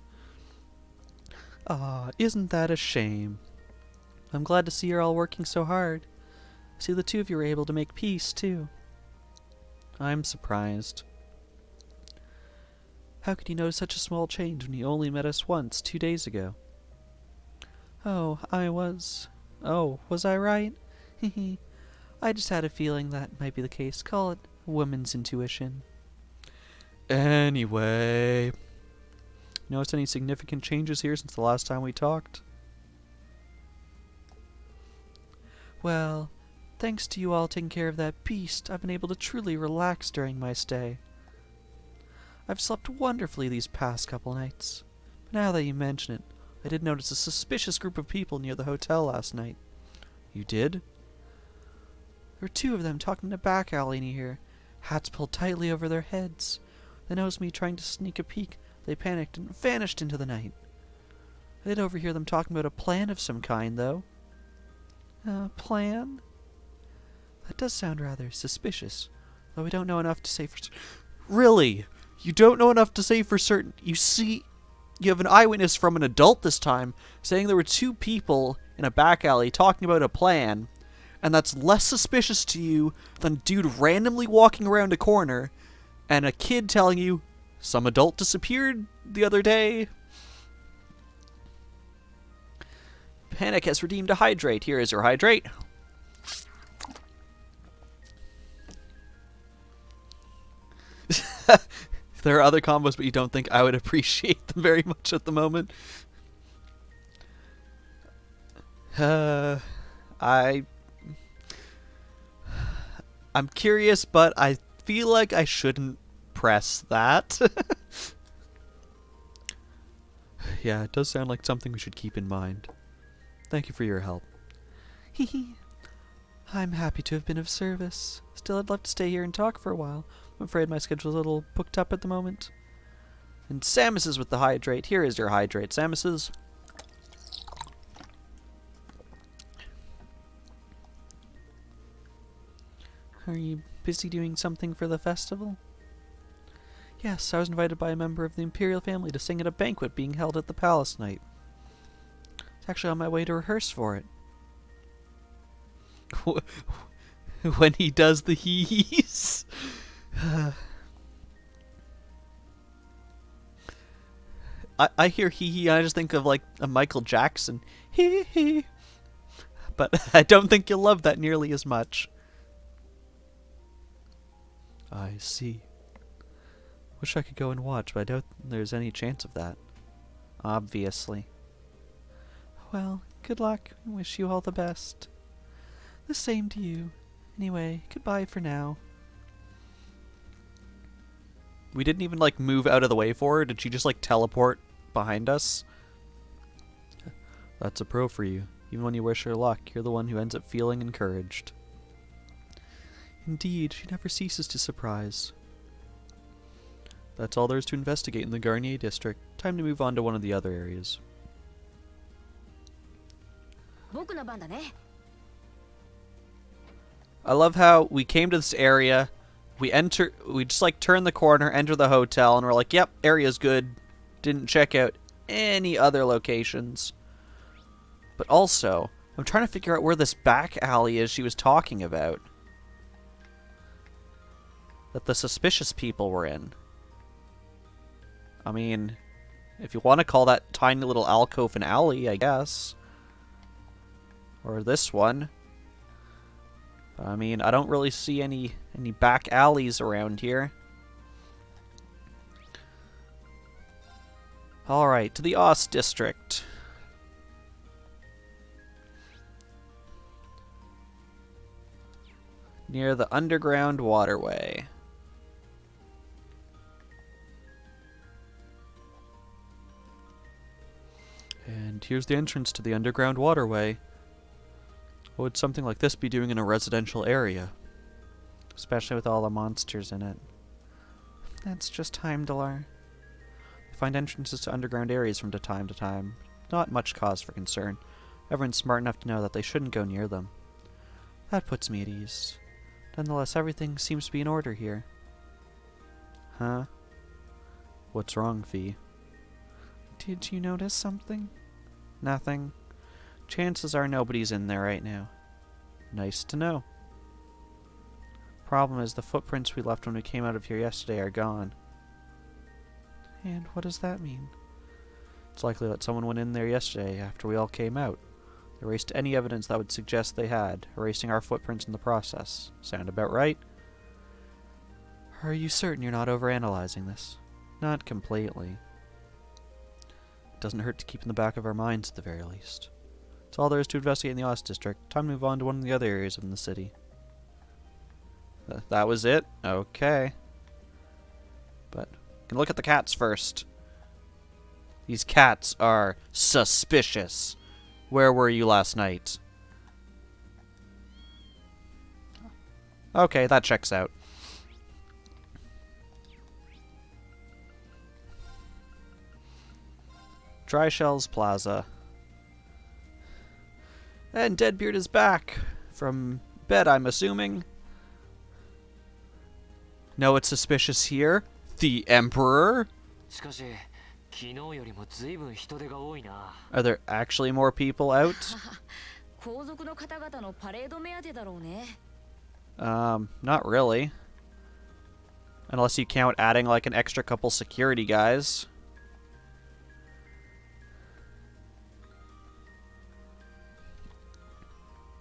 Ah, isn't that a shame? I'm glad to see you're all working so hard. See, the 2 of you were able to make peace, too. I'm surprised. How could you notice such a small change when you only met us once 2 days ago? Oh, was I right? Hehe. I just had a feeling that might be the case. Call it woman's intuition. Anyway. Noticed any significant changes here since the last time we talked? Well, thanks to you all taking care of that beast, I've been able to truly relax during my stay. I've slept wonderfully these past couple nights. But now that you mention it, I did notice a suspicious group of people near the hotel last night. You did? There were 2 of them talking in a back alley near here, hats pulled tightly over their heads. They noticed me trying to sneak a peek. They panicked and vanished into the night. I did overhear them talking about a plan of some kind, though. Plan? That does sound rather suspicious, though we don't know enough to say for certain. Really? You don't know enough to say for certain? You see, you have an eyewitness from an adult this time, saying there were 2 people in a back alley talking about a plan, and that's less suspicious to you than a dude randomly walking around a corner and a kid telling you some adult disappeared the other day. Panic has redeemed a hydrate. Here is your hydrate. There are other combos, but you don't think I would appreciate them very much at the moment. I'm curious, but I feel like I shouldn't press that. Yeah, it does sound like something we should keep in mind. Thank you for your help. Hehe. I'm happy to have been of service. Still, I'd love to stay here and talk for a while. I'm afraid my schedule's a little booked up at the moment. And Samus is with the hydrate. Here is your hydrate, Samus's. Are you busy doing something for the festival? Yes, I was invited by a member of the Imperial family to sing at a banquet being held at the palace tonight. I was actually on my way to rehearse for it. When he does the hees. I hear hee and I just think of like a Michael Jackson hee hee. But I don't think you'll love that nearly as much. I see. Wish I could go and watch, but I doubt there's any chance of that. Obviously. Well, good luck. I wish you all the best. The same to you. Anyway, goodbye for now. We didn't even, like, move out of the way for her. Did she just, like, teleport behind us? That's a pro for you. Even when you wish her luck, you're the one who ends up feeling encouraged. Indeed, she never ceases to surprise. That's all there is to investigate in the Garnier district. Time to move on to one of the other areas. I love how we came to this area, we just like turn the corner, enter the hotel, and we're like, yep, area's good. Didn't check out any other locations. But also, I'm trying to figure out where this back alley is she was talking about. That the suspicious people were in. I mean, if you want to call that tiny little alcove an alley, I guess. Or this one. I mean, I don't really see any back alleys around here. Alright, to the Ost District. Near the underground waterway. And here's the entrance to the underground waterway. What would something like this be doing in a residential area? Especially with all the monsters in it. That's just time to learn. We find entrances to underground areas from time to time. Not much cause for concern. Everyone's smart enough to know that they shouldn't go near them. That puts me at ease. Nonetheless, everything seems to be in order here. Huh? What's wrong, Fee? Did you notice something? Nothing. Chances are nobody's in there right now. Nice to know. Problem is, the footprints we left when we came out of here yesterday are gone. And what does that mean? It's likely that someone went in there yesterday after we all came out. They erased any evidence that would suggest they had, erasing our footprints in the process. Sound about right? Are you certain you're not overanalyzing this? Not completely. It doesn't hurt to keep in the back of our minds at the very least. That's all there is to investigate in the Ost District. Time to move on to one of the other areas of the city. That was it? Okay. But, we can look at the cats first. These cats are suspicious. Where were you last night? Okay, that checks out. Dry Shells Plaza. And Deadbeard is back. From bed, I'm assuming. Know what's suspicious here? The Emperor? Are there actually more people out? Not really. Unless you count adding like an extra couple security guys.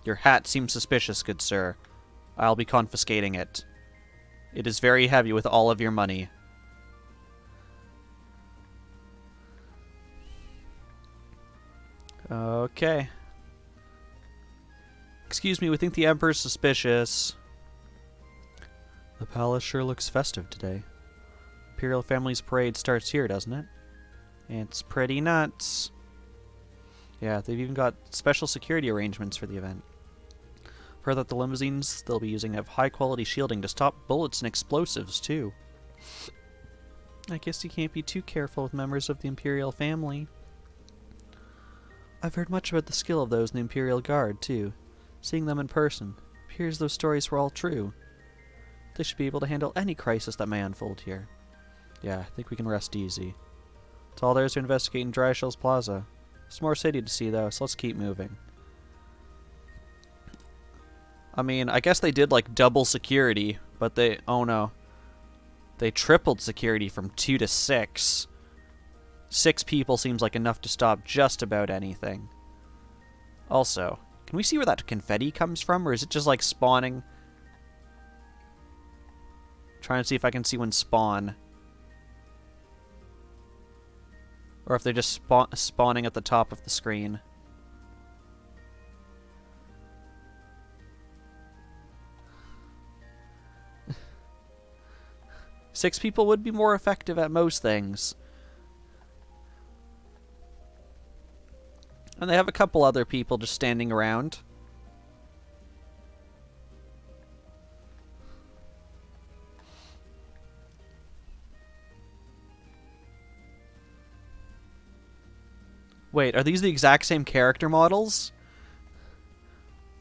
Your hat seems suspicious, good sir. I'll be confiscating it. It is very heavy with all of your money. Okay. Excuse me, we think the Emperor's suspicious. The palace sure looks festive today. Imperial family's parade starts here, doesn't it? It's pretty nuts. Yeah, they've even got special security arrangements for the event. I've heard that the limousines they'll be using have high-quality shielding to stop bullets and explosives, too. I guess you can't be too careful with members of the Imperial family. I've heard much about the skill of those in the Imperial Guard, too. Seeing them in person, appears those stories were all true. They should be able to handle any crisis that may unfold here. Yeah, I think we can rest easy. That's all there is to investigate in Dry Shells Plaza. There's more city to see, though, so let's keep moving. I mean, I guess they did, like, double security, but they... Oh, no. They tripled security from 2 to 6. 6 people seems like enough to stop just about anything. Also, can we see where that confetti comes from, or is it just, like, spawning? Trying to see if I can see when spawn. Or if they're just spawning at the top of the screen. Six people would be more effective at most things. And they have a couple other people just standing around. Wait, are these the exact same character models?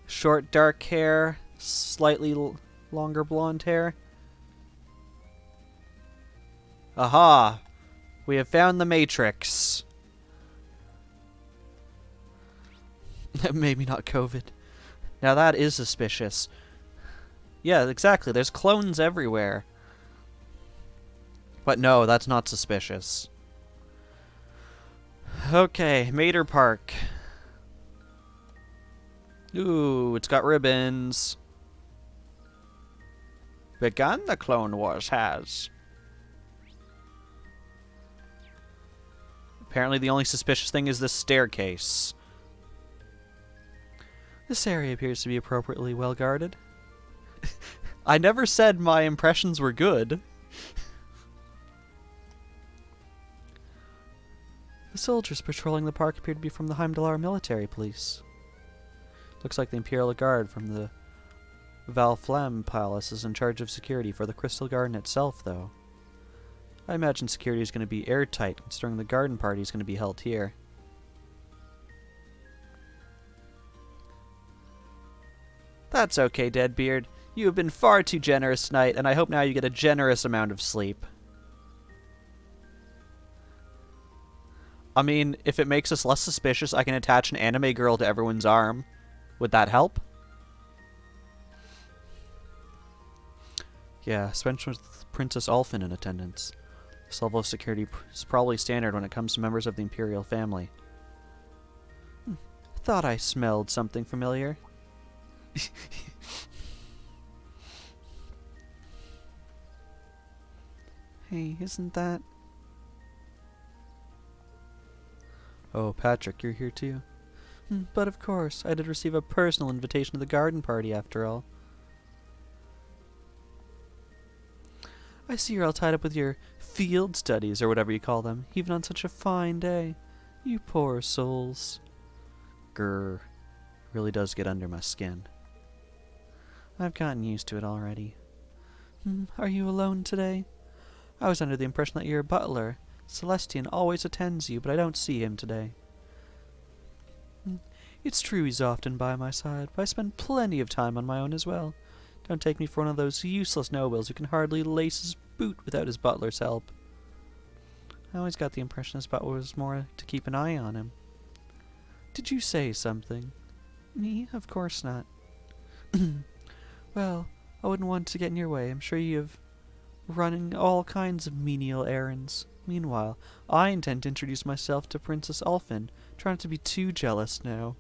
Short, dark hair, slightly longer blonde hair. Aha! We have found the Matrix. Maybe not COVID. Now that is suspicious. Yeah, exactly. There's clones everywhere. But no, that's not suspicious. Okay, Mater Park. Ooh, it's got ribbons. Begun the Clone Wars has. Apparently the only suspicious thing is this staircase. This area appears to be appropriately well guarded. I never said my impressions were good. The soldiers patrolling the park appear to be from the Heimdallar military police. Looks like the Imperial Guard from the Valflem Palace is in charge of security for the Crystal Garden itself, though. I imagine security is going to be airtight, considering the garden party is going to be held here. That's okay, Deadbeard. You have been far too generous tonight, and I hope now you get a generous amount of sleep. I mean, if it makes us less suspicious, I can attach an anime girl to everyone's arm. Would that help? Yeah, especially with Princess Ulfin in attendance. This level of security is probably standard when it comes to members of the Imperial family. Thought I smelled something familiar. Hey, isn't that... Oh, Patrick, you're here too? But of course, I did receive a personal invitation to the garden party after all. I see you're all tied up with your field studies, or whatever you call them, even on such a fine day. You poor souls. Grr. Really does get under my skin. I've gotten used to it already. Are you alone today? I was under the impression that your butler, Celestian, always attends you, but I don't see him today. It's true he's often by my side, but I spend plenty of time on my own as well. Don't take me for one of those useless nobles who can hardly lace his boot without his butler's help. I always got the impression his butler was more to keep an eye on him. Did you say something? Me? Of course not. Well, I wouldn't want to get in your way. I'm sure you have running all kinds of menial errands. Meanwhile, I intend to introduce myself to Princess Elfin. Try not to be too jealous now.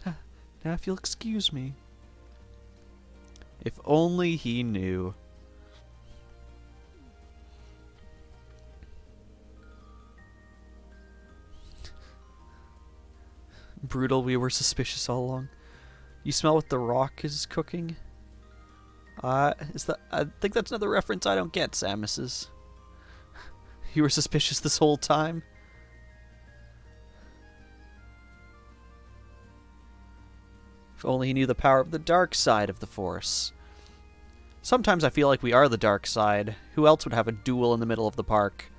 Now, if you'll excuse me. If only he knew. Brutal, we were suspicious all along. You smell what the rock is cooking? Is that? I think that's another reference I don't get, Samus's. You were suspicious this whole time? If only he knew the power of the dark side of the Force. Sometimes I feel like we are the dark side. Who else would have a duel in the middle of the park?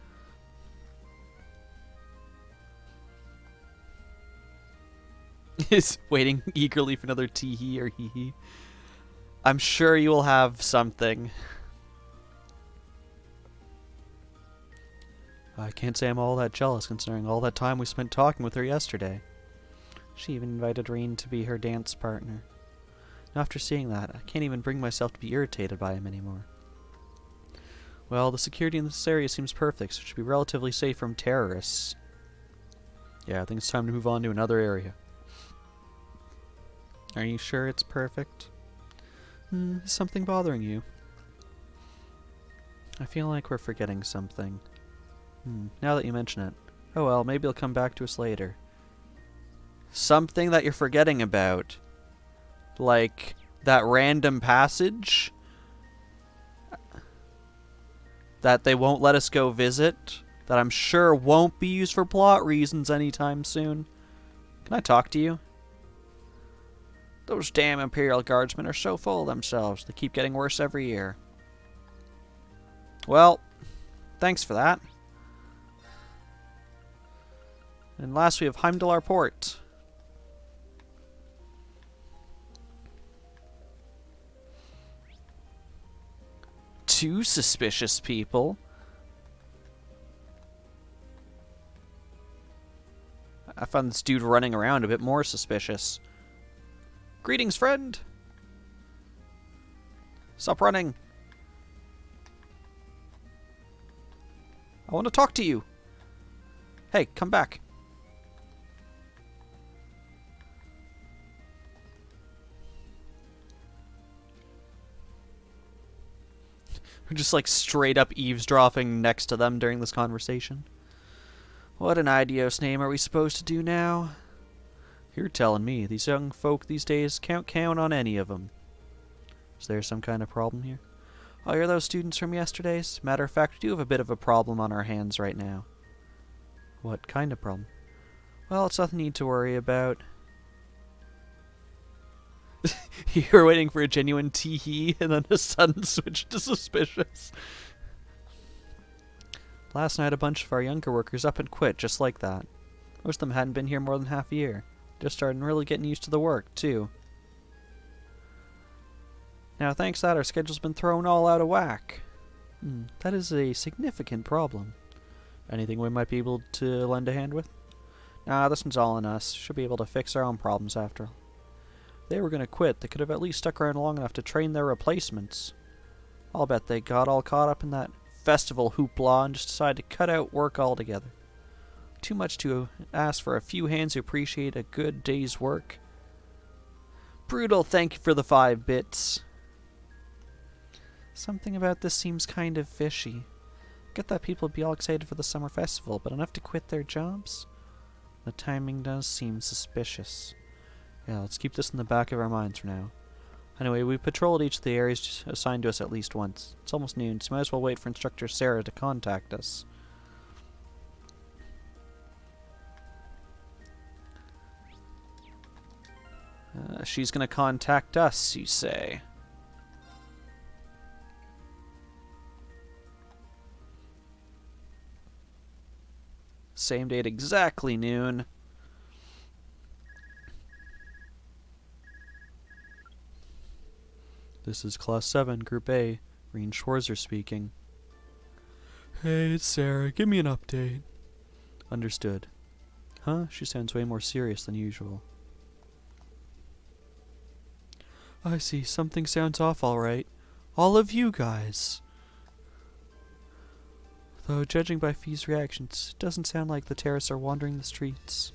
Is waiting eagerly for another tee-hee or hee-hee. I'm sure you will have something. I can't say I'm all that jealous considering all that time we spent talking with her yesterday. She even invited Rean to be her dance partner. And after seeing that, I can't even bring myself to be irritated by him anymore. Well, the security in this area seems perfect, so it should be relatively safe from terrorists. Yeah, I think it's time to move on to another area. Are you sure it's perfect? Is something bothering you? I feel like we're forgetting something. Now that you mention it. Oh well, maybe it'll come back to us later. Something that you're forgetting about. Like that random passage that they won't let us go visit, that I'm sure won't be used for plot reasons anytime soon. Can I talk to you? Those damn Imperial Guardsmen are so full of themselves. They keep getting worse every year. Well, thanks for that. And last we have Heimdallar Port. Two suspicious people. I found this dude running around a bit more suspicious. Greetings, friend. Stop running. I want to talk to you. Hey, come back. We're just like straight up eavesdropping next to them during this conversation. What an idiot's name are we supposed to do now? You're telling me. These young folk these days can't count on any of them. Is there some kind of problem here? Oh, you're those students from yesterday's? Matter of fact, we do have a bit of a problem on our hands right now. What kind of problem? Well, it's nothing you need to worry about. You were waiting for a genuine tee-hee, and then the sudden switch to suspicious. Last night, a bunch of our younger workers up and quit, just like that. Most of them hadn't been here more than half a year. Just started really getting used to the work, too. Now, thanks to that, our schedule's been thrown all out of whack. That is a significant problem. Anything we might be able to lend a hand with? Nah, this one's all on us. Should be able to fix our own problems after. If they were going to quit, they could have at least stuck around long enough to train their replacements. I'll bet they got all caught up in that festival hoopla and just decided to cut out work altogether. Too much to ask for a few hands who appreciate a good day's work. Brutal, thank you for the 5 bits. Something about this seems kind of fishy. Get that people would be all excited for the summer festival, but enough to quit their jobs? The timing does seem suspicious. Yeah, let's keep this in the back of our minds for now. Anyway, we patrolled each of the areas assigned to us at least once. It's almost noon, so might as well wait for Instructor Sarah to contact us. She's gonna contact us, you say? Same date, exactly noon. This is Class 7, Group A. Rean Schwarzer speaking. Hey, it's Sarah. Give me an update. Understood. Huh? She sounds way more serious than usual. I see. Something sounds off all right. All of you guys. Though, judging by Fee's reactions, it doesn't sound like the terrorists are wandering the streets.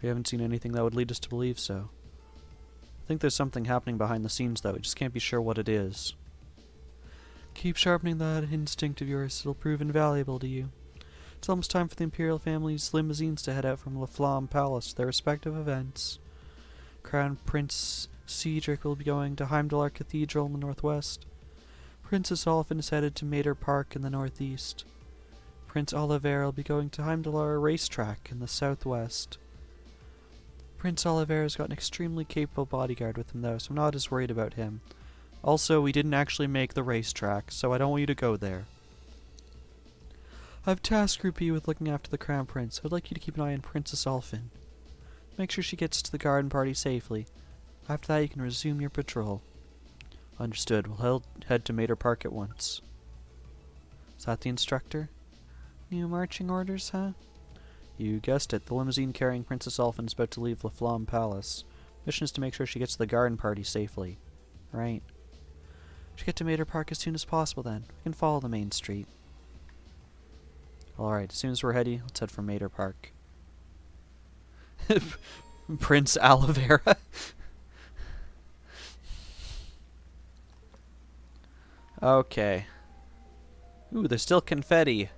We haven't seen anything that would lead us to believe so. I think there's something happening behind the scenes, though. We just can't be sure what it is. Keep sharpening that instinct of yours. It'll prove invaluable to you. It's almost time for the Imperial family's limousines to head out from La Flamme Palace to their respective events. Crown Prince Cedric will be going to Heimdallr Cathedral in the northwest. Princess Olafin is headed to Mater Park in the northeast. Prince Oliver will be going to Heimdallr Racetrack in the southwest. Prince Oliver's got an extremely capable bodyguard with him, though, so I'm not as worried about him. Also, we didn't actually make the racetrack, so I don't want you to go there. I've tasked Group E with looking after the Crown Prince. I'd like you to keep an eye on Princess Olafin. Make sure she gets to the garden party safely. After that, you can resume your patrol. Understood. We'll head to Mater Park at once. Is that the instructor? New marching orders, huh? You guessed it. The limousine carrying Princess Olafin is about to leave La Flamme Palace. Mission is to make sure she gets to the garden party safely. Right. Should get to Mater Park as soon as possible then. We can follow the main street. Alright, as soon as we're ready, let's head for Mater Park. Prince Olivera. Okay. Ooh, there's still confetti.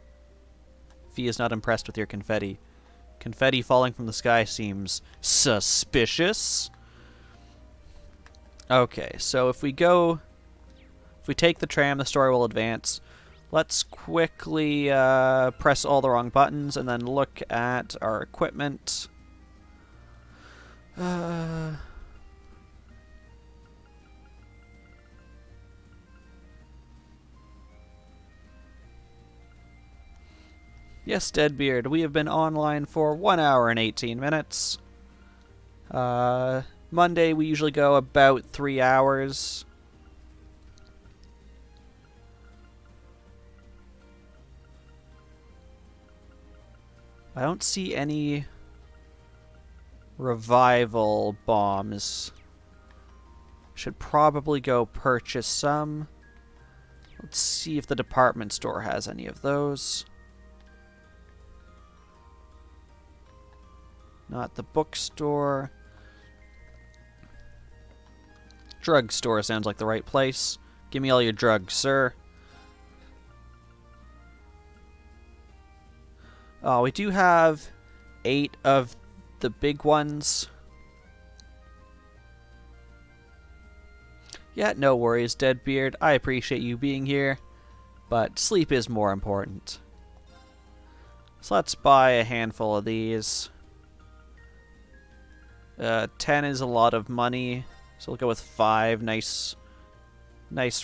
Fee is not impressed with your confetti. Confetti falling from the sky seems suspicious. Okay, so if we take the tram, the story will advance. Let's quickly press all the wrong buttons and then look at our equipment. Yes, Deadbeard, we have been online for 1 hour and 18 minutes. Monday we usually go about 3 hours. I don't see any revival bombs. Should probably go purchase some. Let's see if the department store has any of those. Not the bookstore. Drugstore sounds like the right place. Give me all your drugs, sir. Oh, we do have 8 of the big ones. Yeah, no worries, Deadbeard. I appreciate you being here, but sleep is more important. So let's buy a handful of these. 10 is a lot of money, so we'll go with 5. Nice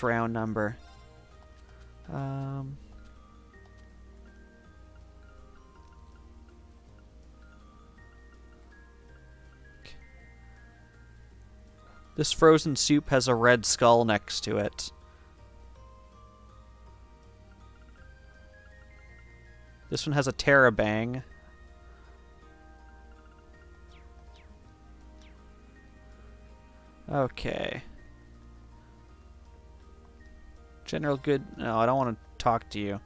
round number. This frozen soup has a red skull next to it. This one has a Terabang. Okay. General good... No, I don't want to talk to you.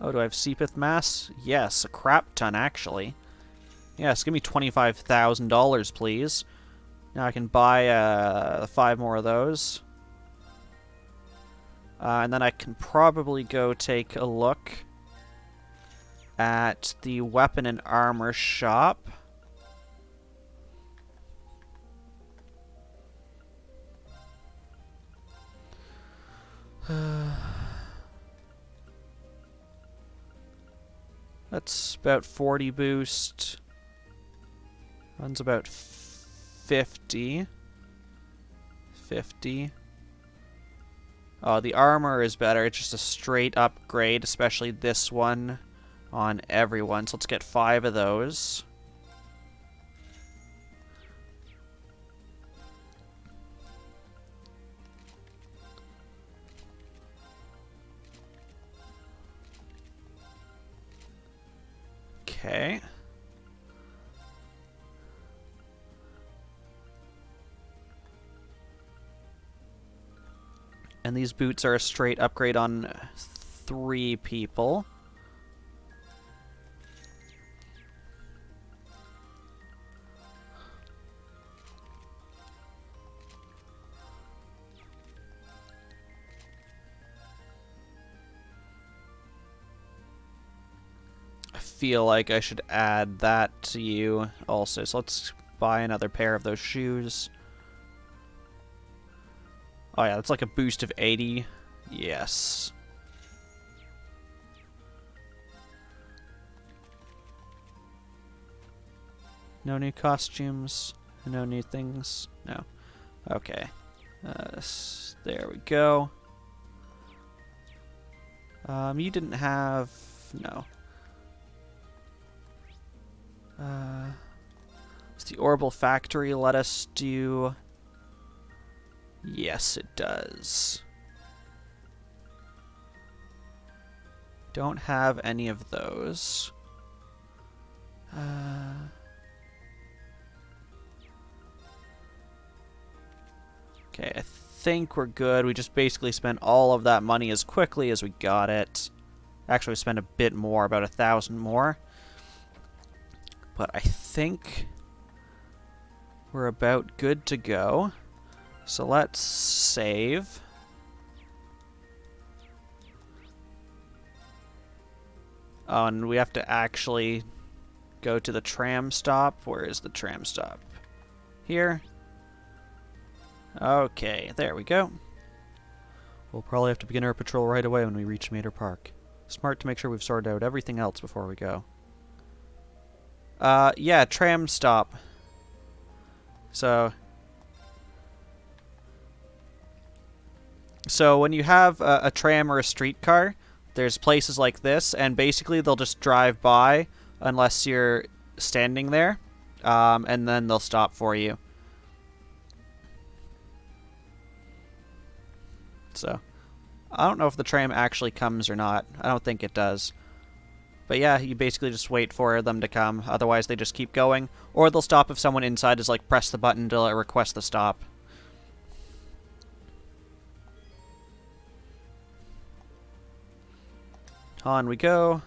Oh, do I have Seepith Mass? Yes, a crap ton, actually. Yes, give me $25,000, please. Now I can buy 5 more of those. And then I can probably go take a look at the weapon and armor shop. That's about 40 boost. Runs about 50. 50. Oh, the armor is better. It's just a straight upgrade, especially this one on everyone. So let's get 5 of those. Okay. And these boots are a straight upgrade on 3 people. I feel like I should add that to you also. So let's buy another pair of those shoes. Oh yeah, that's like a boost of 80. Yes. No new costumes. No new things. No. Okay. There we go. You didn't have... No. Does the Orbital Factory let us do... Yes, it does. Don't have any of those. Okay, I think we're good. We just basically spent all of that money as quickly as we got it. Actually, we spent a bit more, about 1,000 more. But I think we're about good to go. So let's save. Oh, and we have to actually go to the tram stop. Where is the tram stop? Here. Okay, there we go. We'll probably have to begin our patrol right away when we reach Mater Park. Smart to make sure we've sorted out everything else before we go. Yeah, tram stop. So when you have a tram or a streetcar, there's places like this, and basically they'll just drive by unless you're standing there, and then they'll stop for you. So, I don't know if the tram actually comes or not. I don't think it does. But yeah, you basically just wait for them to come. Otherwise, they just keep going. Or they'll stop if someone inside is like, press the button to request the stop. On we go.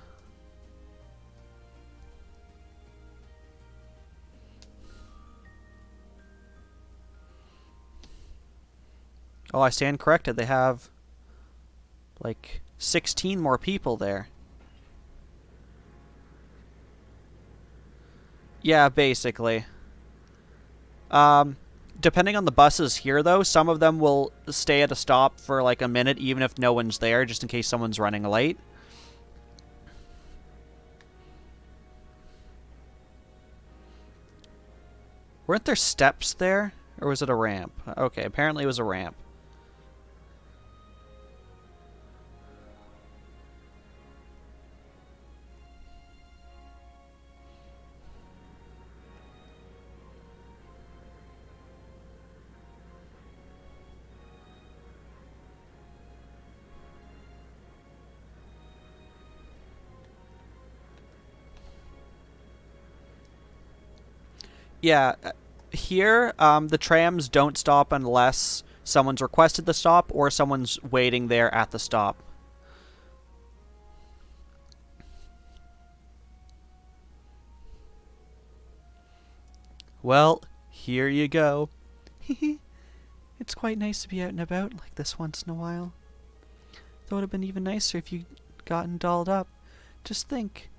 Oh, I stand corrected. They have like 16 more people there. Yeah, basically. Depending on the buses here, though, some of them will stay at a stop for like a minute, even if no one's there, just in case someone's running late. Weren't there steps there? Or was it a ramp? Okay, apparently it was a ramp. Yeah, here, the trams don't stop unless someone's requested the stop or someone's waiting there at the stop. Well, here you go. It's quite nice to be out and about like this once in a while. Though it would have been even nicer if you'd gotten dolled up. Just think.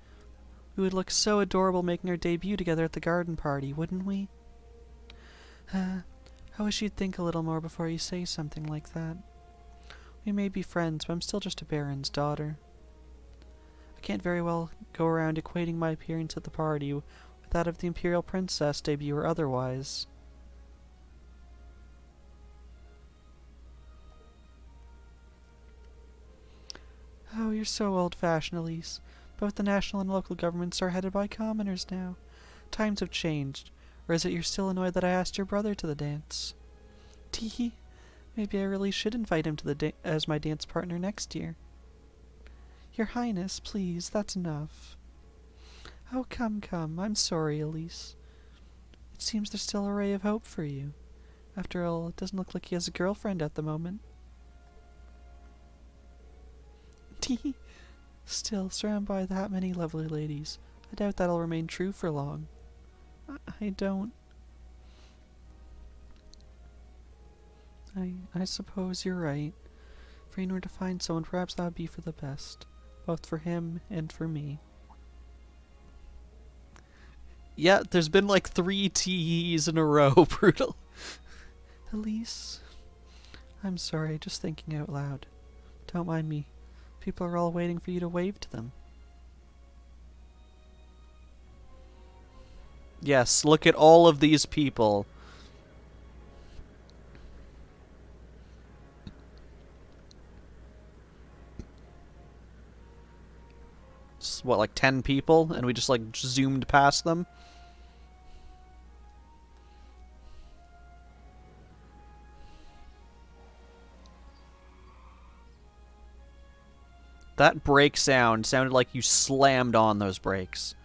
We would look so adorable making our debut together at the garden party, wouldn't we? I wish you'd think a little more before you say something like that. We may be friends, but I'm still just a baron's daughter. I can't very well go around equating my appearance at the party with that of the imperial princess, debut or otherwise. Oh, you're so old-fashioned, Elise. Both the national and local governments are headed by commoners now. Times have changed. Or is it you're still annoyed that I asked your brother to the dance? Teehee. Maybe I really should invite him to the as my dance partner next year. Your Highness, please, that's enough. Oh, come, come. I'm sorry, Elise. It seems there's still a ray of hope for you. After all, it doesn't look like he has a girlfriend at the moment. Tee. Still, surrounded by that many lovely ladies, I doubt that'll remain true for long. I don't... I suppose you're right. If Rain were to find someone, perhaps that would be for the best. Both for him and for me. Yeah, there's been like 3 T's in a row. Brutal. Elise, I'm sorry, just thinking out loud. Don't mind me. People are all waiting for you to wave to them. Yes, look at all of these people. It's, what, like 10 people? And we just like zoomed past them? That brake sound sounded like you slammed on those brakes.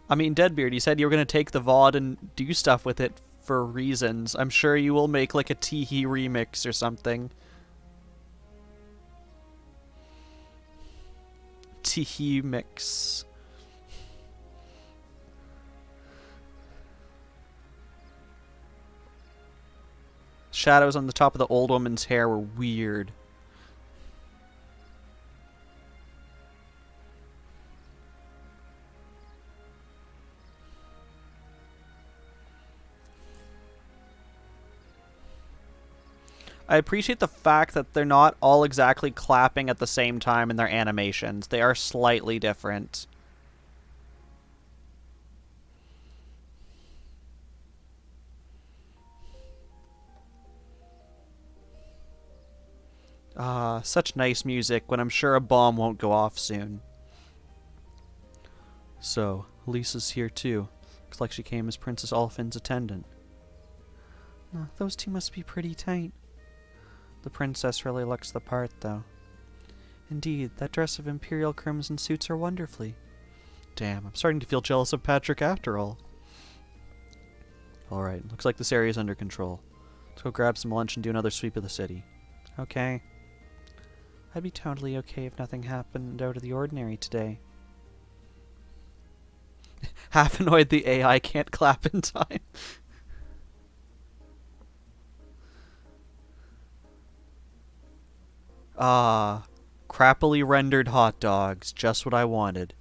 I mean, Deadbeard, you said you were going to take the VOD and do stuff with it for reasons. I'm sure you will make like a Teehee remix or something. Teehee mix. Shadows on the top of the old woman's hair were weird. I appreciate the fact that they're not all exactly clapping at the same time in their animations. They are slightly different. Ah, such nice music when I'm sure a bomb won't go off soon. So, Lisa's here too. Looks like she came as Princess Olfin's attendant. Those two must be pretty tight. The princess really looks the part, though. Indeed, that dress of imperial crimson suits her wonderfully. Damn, I'm starting to feel jealous of Patrick after all. Alright, looks like this area's under control. Let's go grab some lunch and do another sweep of the city. Okay. I'd be totally okay if nothing happened out of the ordinary today. Half annoyed the AI can't clap in time. Ah, crappily rendered hot dogs. Just what I wanted.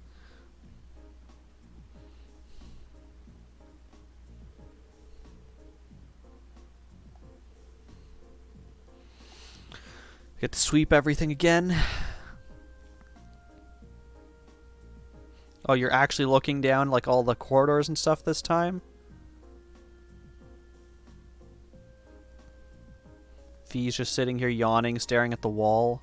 Get to sweep everything again. Oh, you're actually looking down like all the corridors and stuff this time? Fee's just sitting here yawning, staring at the wall.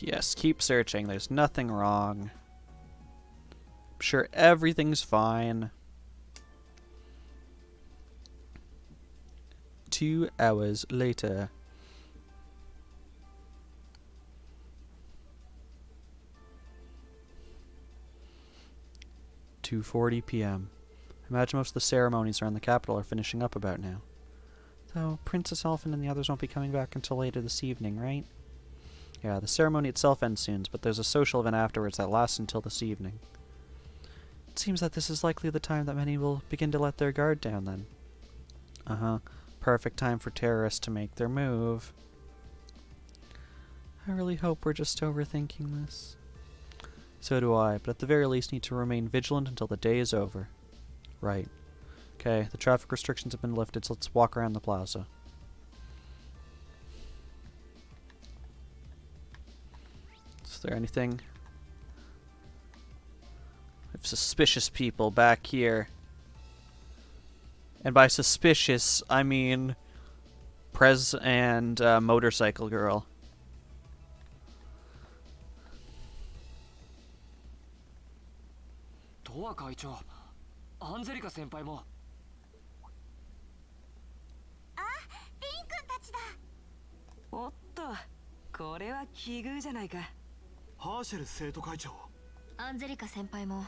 Yes, keep searching. There's nothing wrong. I'm sure everything's fine. 2 hours later. "2:40 p.m. I imagine most of the ceremonies around the capital are finishing up about now. Though Princess Elfin and the others won't be coming back until later this evening, right? Yeah, the ceremony itself ends soon, but there's a social event afterwards that lasts until this evening. It seems that this is likely the time that many will begin to let their guard down then. Uh-huh. Perfect time for terrorists to make their move. I really hope we're just overthinking this. So do I, but at the very least need to remain vigilant until the day is over. Right. Okay, the traffic restrictions have been lifted, so let's walk around the plaza. Is there anything? We have suspicious people back here. And by suspicious, I mean Prez and Motorcycle Girl. とわ会長、アンジェリカ先輩も。あ、リン君たちだ。おっと、これは奇遇じゃないか。ハーシェル生徒会長。アンジェリカ先輩も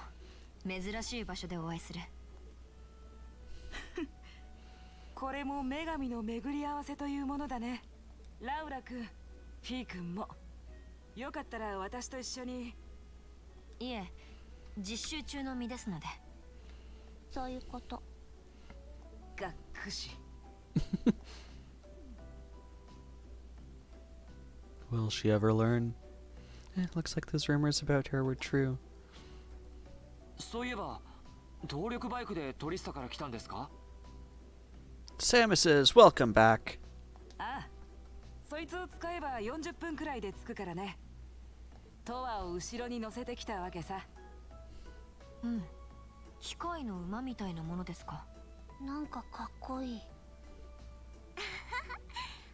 珍しい場所でお会いする。これも女神の巡り合わせというものだね。ラウラ君、フィー君もよかったら私と一緒に。いえ、実習中の身ですので。そういうこと。がっくし。Will she ever learn? It looks like those rumors about her were true. そういえば、動力バイクでトリスタから来たんですか？ Samuses, welcome back. ああ、そいつを使えば40分くらいで着くからね。トワを後ろに乗せてきたわけさ。うん。機械の馬みたいなものですか。なんかかっこいい。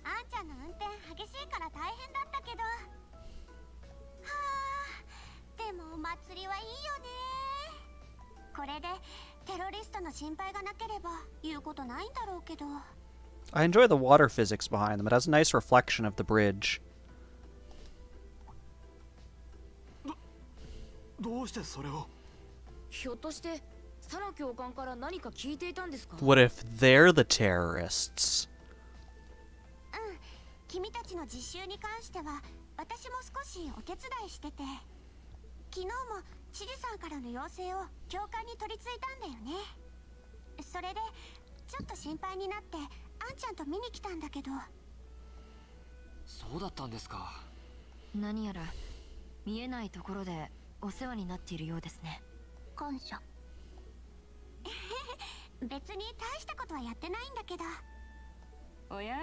あんちゃんの運転激しいから大変だったけど。はあ、でもお祭りはいいよね。これでテロリストの心配がなければ言うことないんだろうけど。I enjoy the water physics behind them. It has a nice reflection of the bridge. どうしてそれを？ひょっとしてサラ教官から何か聞いていたんですか？ What if they're the terrorists? うん、君たちの実習に関しては私も少しお手伝いしてて、昨日も知事さんからの要請を教官に取り付いたんだよね。それでちょっと心配になってあんちゃんと見に来たんだけど。そうだったんですか。何やら見えないところでお世話になっているようですね。感謝。別に大したことはやってないんだけど。おや、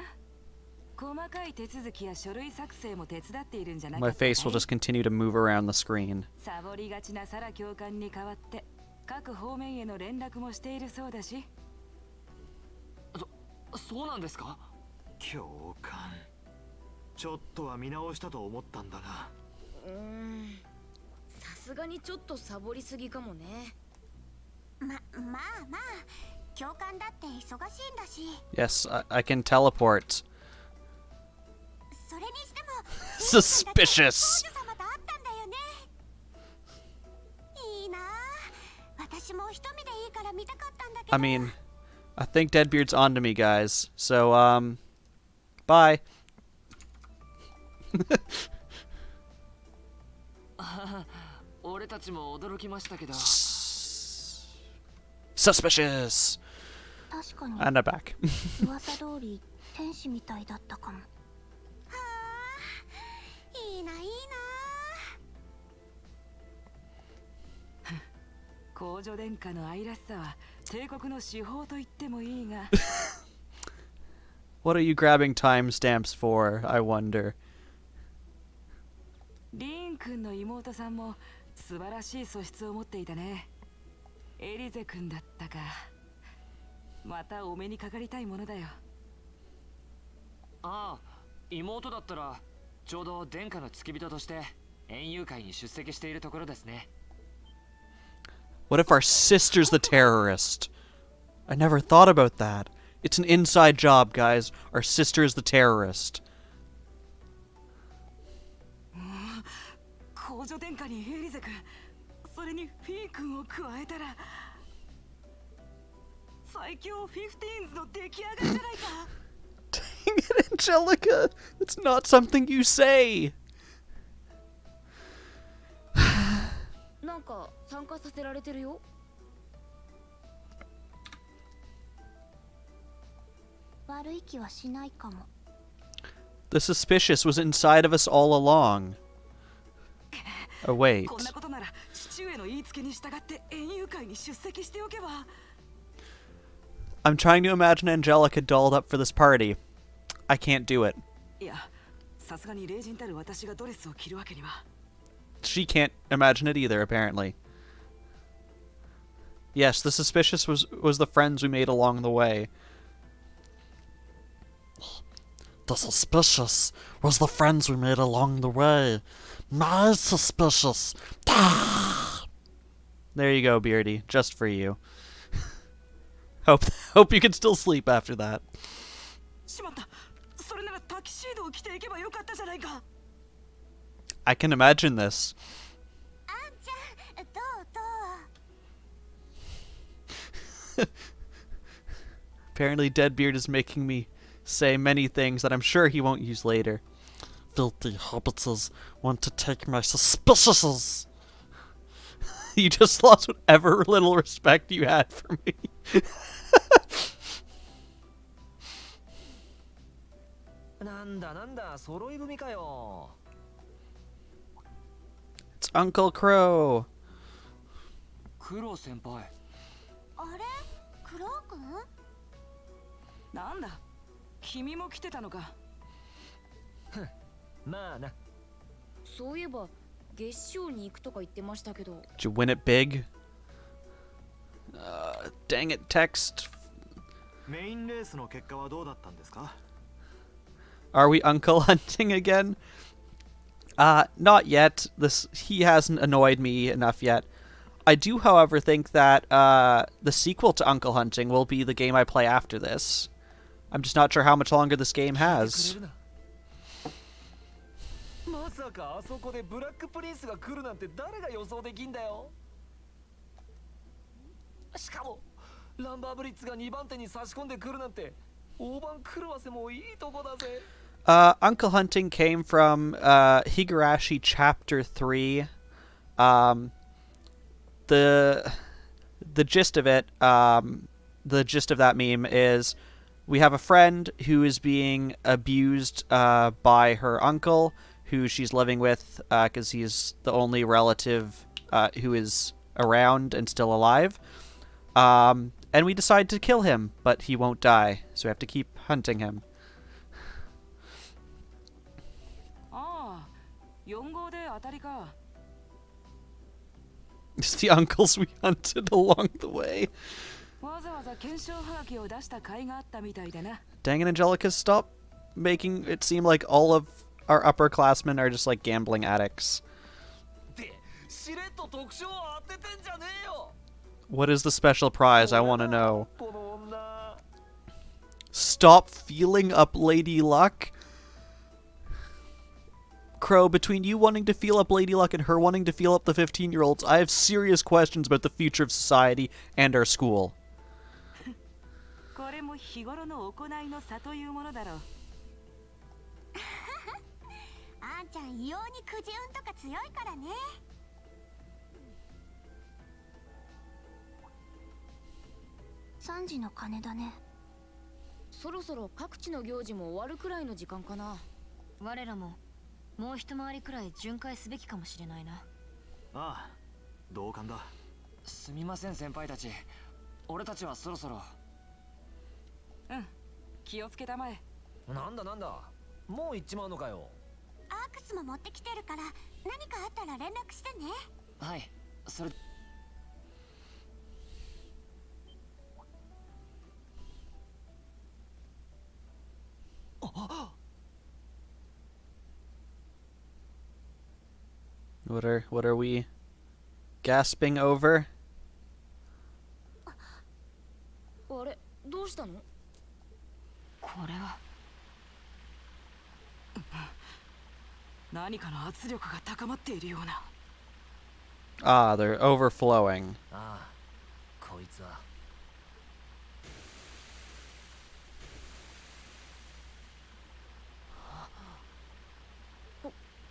細かい手続きや書類作成も手伝っているんじゃない My かったかい？ face will just continue to move around the screen. サボりがちなサラ教官に代わって各方面への連絡もしているそうだし。そうなんですか？教官。ちょっとは見直したと思ったんだが。さすがにちょっとサボりすぎかもね。まあ教官だって忙しいんだし。 Yes, I can teleport. それにしても Suspicious. 王女様と会ったんだよね。いいなあ。私も一目でいいから見たかったんだけど。 I mean, I think Deadbeard's onto me, guys. So, bye. 俺たちも驚きましたけど。Suspicious. 確かに And I'm back. 噂通り天使みたいだったかも。はあ、いいないいな。公女殿下の愛らしさは帝国の至宝と言ってもいいが。What are you grabbing timestamps for, I wonder? リーン君の妹さんも素晴らしい素質を持っていたね。エリゼ君だったか。またお目にかかりたいものだよ。ああ、妹だったらちょうど殿下の付き人として園遊会に出席しているところですね。What if our sister's the terrorist? I never thought about that. It's an inside job, guys. Our sister's the terrorist. 公女殿下にエリゼ君、それにフィー君を加えたら最強フィフティーンズの出来上がりじゃないか。 Dang it, Angelica! That's not something you say! なんか参加させられてるよ。悪い気はしないかも。 The suspicious was inside of us all along. Oh, wait. こんなことなら父上の言いつけに従って園遊会に出席しておけば。 I'm trying to imagine Angelica dolled up for this party. I can't do it. いや、さすがに霊人たる私がドレスを着るわけには。 She can't imagine it either, apparently. Yes, the suspicious was the friends we made along the way. The suspicious was the friends we made along the way. My suspicious. There you go, Beardy. Just for you. Hope you can still sleep after that. しまった。それならタキシードを着ていけばよかったじゃないか。 I can imagine this. あんちゃん、どうどう。 Apparently Deadbeard is making me say many things that I'm sure he won't use later. Filthy hobbitses want to take my suspiciouses. You just lost whatever little respect you had for me. なんだなんだ、揃い踏みかよ。 It's Uncle Crow. クロ先輩。あれ、クロウ君？なんだ、君も来てたのか。まあな。そういえば月賞に行くとか言ってましたけど。 Did you win it big? Dang it, text. メインレースの結果はどうだったんですか？ Are we uncle hunting again? Not yet. He hasn't annoyed me enough yet. I do, however, think that the sequel to Uncle Hunting will be the game I play after this. I'm just not sure how much longer this game has. まさかあそこでブラックプリンスが来るなんて誰が予想できんだよ。しかもランバーブリッツが2番手に差し込んでくるなんて大番狂わせもいいとこだぜ。 Uncle Hunting came from Higurashi Chapter 3. The gist of it, the gist of that meme is we have a friend who is being abused by her uncle, who she's living with because he's the only relative who is around and still alive. And we decide to kill him, but he won't die, so we have to keep hunting him. ああ、4号で当たりか。 It's the uncles we hunted along the way. わざわざ検証はがきを出した甲斐があったみたいでな。 Dang it, Angelica, stop making it seem like all of our upperclassmen are just like gambling addicts. で、しれっと特賞を当ててんじゃねえよ。 What is the special prize? I want to know. この女。 Stop feeling up Lady Luck? Crow, between you wanting to feel up Lady Luck and her wanting to feel up the 15-year-olds, I have serious questions about the future of society and our school. これも日頃の行いの差というものだろう。あんちゃん異様にくじ運とか強いからね。3時の鐘だね。そろそろ各地の行事も終わるくらいの時間かな。我らももう一回りくらい巡回すべきかもしれないな。ああ、同感だ。すみません先輩たち。俺たちはそろそろ。うん、気をつけたまえ。なんだなんだ、もう行っちまうのかよ。アークスも持ってきてるから何かあったら連絡してね。はい、それ。 What are we gasping over? あれ、どうしたの？これは何かの圧力が高まっているような。 Ah, they're overflowing. ああ、こいつは。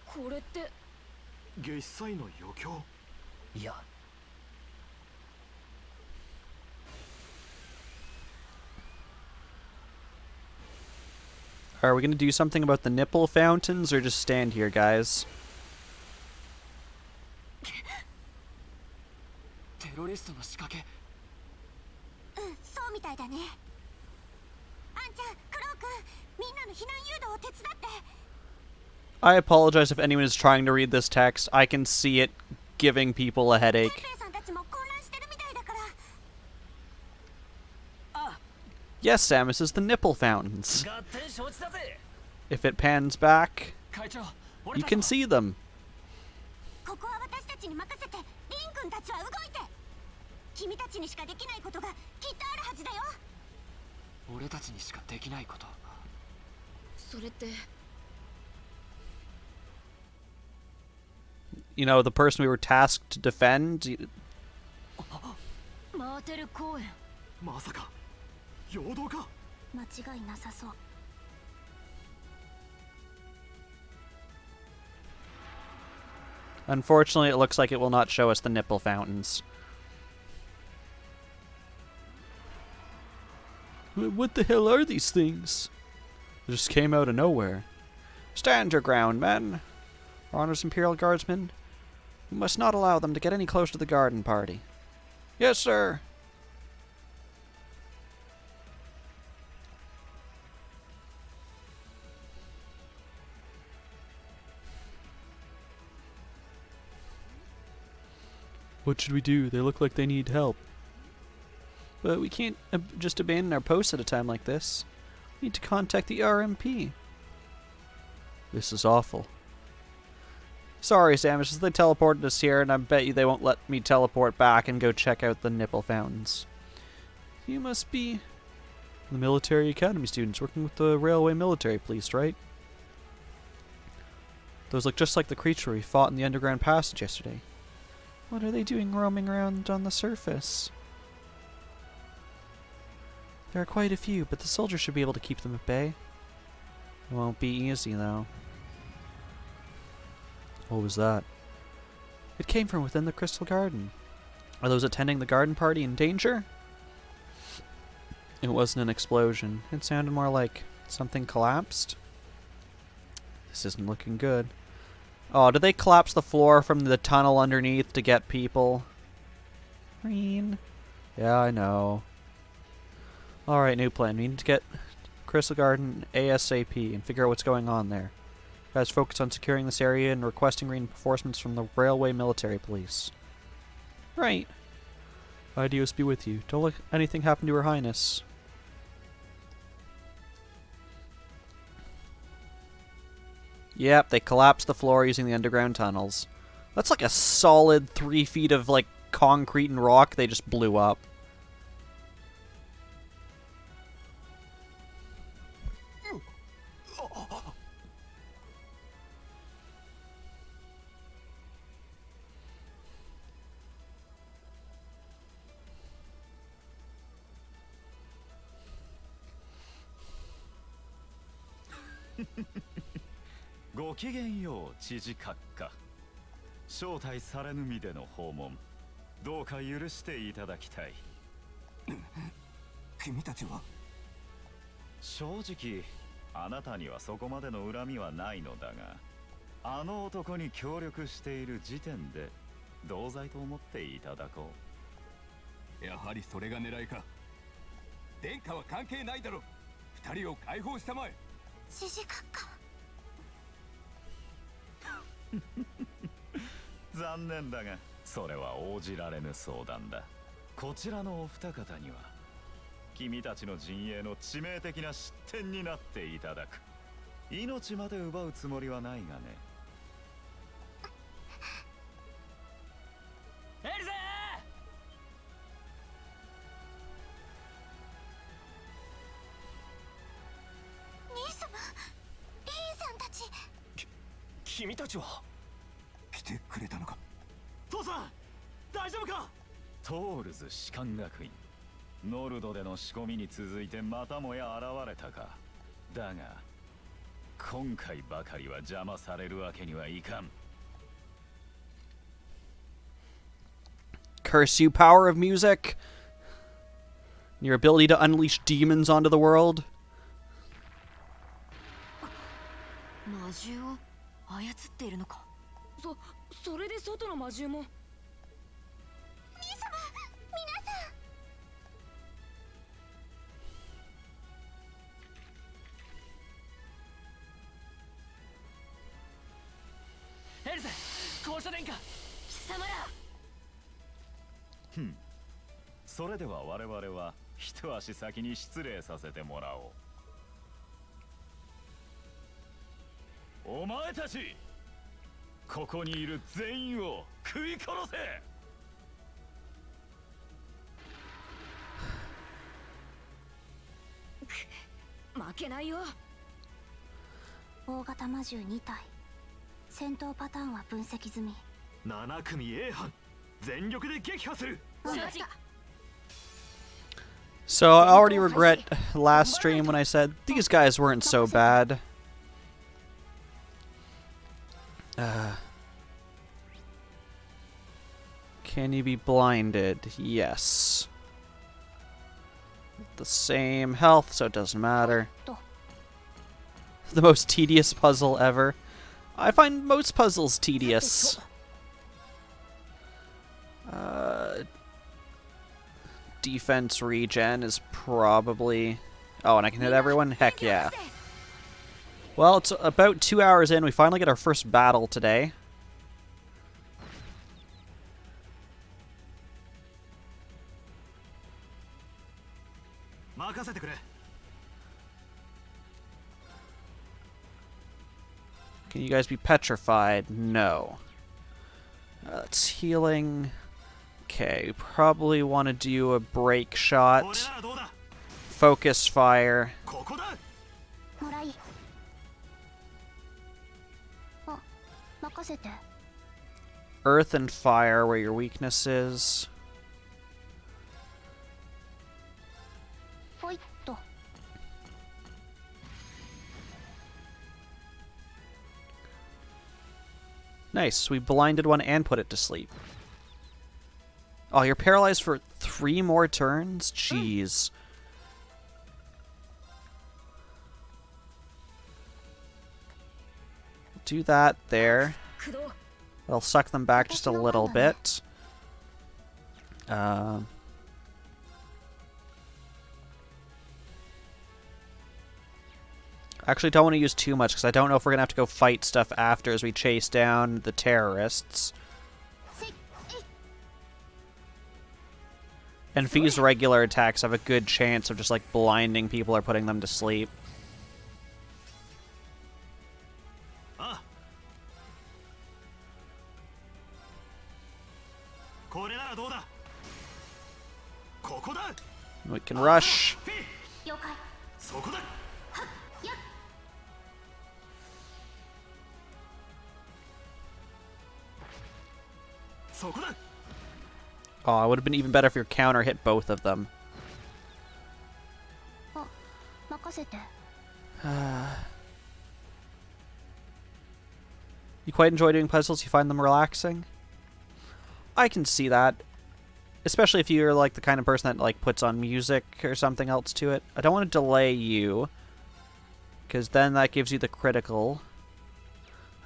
これって。月祭の余興。いや。 Are we going to do something about the nipple fountains or just stand here, guys? テロリストの仕掛け。うん、そうみたいだね。あんちゃん、クロウ君、みんなの避難誘導を手伝って。 I apologize if anyone is trying to read this text. I can see it giving people a ペ headache. ンペンさんたちも混乱してるみたいだから。 Yes, Samus, is the nipple fountains. 合点承知だぜ。 If it pans back, 会長、 you can see them. ここは私たちに任せて、リン君たちは動いて。君たちにしかできないことがきっとあるはずだよ。俺たちにしかできないこと。それって You know, the person we were tasked to defend. マーテル公園。まさか陽動か。間違いなさそう。Unfortunately, it looks like it will not show us the nipple fountains. What the hell are these things? They just came out of nowhere. Stand your ground, men. Honor's Imperial Guardsmen. You must not allow them to get any closer to the garden party. Yes, sir. What should we do? They look like they need help. But we can't just abandon our posts at a time like this. We need to contact the RMP. This is awful. Sorry, Samus, they teleported us here, and I bet you they won't let me teleport back and go check out the nipple fountains. You must be the military academy students working with the railway military police, right? Those look just like the creature we fought in the underground passage yesterday. What are they doing roaming around on the surface? There are quite a few, but the soldiers should be able to keep them at bay. It won't be easy, though. What was that? It came from within the Crystal Garden. Are those attending the garden party in danger? It wasn't an explosion. It sounded more like something collapsed. This isn't looking good. Oh, did they collapse the floor from the tunnel underneath to get people? Green. Yeah, I know. Alright, new plan. We need to get Crystal Garden ASAP and figure out what's going on there. Guys, focus on securing this area and requesting reinforcements from the railway military police. Right. Ideos be with you. Don't let anything happen to Her Highness. Yep, they collapsed the floor using the underground tunnels. That's like a solid 3 feet of, like, concrete and rock they just blew up. Go ごきげんよう知事閣下。招待されぬ身での訪問、どうか許していただきたい。君たちは？正直あなたにはそこまでの恨みはないのだが、あの男に協力している時点で同罪と思っていただこう。やはりそれが狙いか。殿下は関係ないだろう。二人を解放したまえ。知事閣下。残念だがそれは応じられぬ相談だ。こちらのお二方には君たちの陣営の致命的な失点になっていただく。命まで奪うつもりはないがね。エルゼ兄様、リーンさんたち。君たちは来てくれたのか。父さん大丈夫か。トールズ士官学院、ノルドでの仕込みに続いてまたもや現れたか。だが今回ばかりは邪魔されるわけにはいかん。 Curse you, power of music! Your ability to unleash demons onto the world. 魔獣を操っているのか。それで外の魔獣も。兄様、皆さん。エルゼ交渉殿下。貴様ら。それでは我々は一足先に失礼させてもらおう。お前たち、ここにいる全員を食い殺せ。負けないよ。大型魔獣2体。戦闘パターンは分析済み。7組 A 班全力で撃破する。わかった。 So I already regret last stream when I said these guys weren't so bad. Can you be blinded? Yes. The same health, so it doesn't matter. The most tedious puzzle ever. I find most puzzles tedious. Defense regen is probably... Oh, and I can hit everyone? Heck yeah. Well, it's about 2 hours in. We finally get our first battle today. Can you guys be petrified? No. That's healing. Okay, we probably want to do a break shot. Focus fire. もらい。あ、任せて。 Earth and fire where your weakness is. ほいっと。 Nice. We blinded one and put it to sleep. Oh, you're paralyzed for 3 more turns? Jeez. Do that there. That'll suck them back just a little bit. Actually, don't want to use too much because I don't know if we're going to have to go fight stuff after as we chase down the terrorists. And V's regular attacks have a good chance of just like blinding people or putting them to sleep. We can rush. 了解。 Oh, it would have been even better if your counter hit both of them. あ、任せて。 You quite enjoy doing puzzles? You find them relaxing? I can see that. Especially if you're like the kind of person that like puts on music or something else to it. I don't want to delay you, because then that gives you the critical.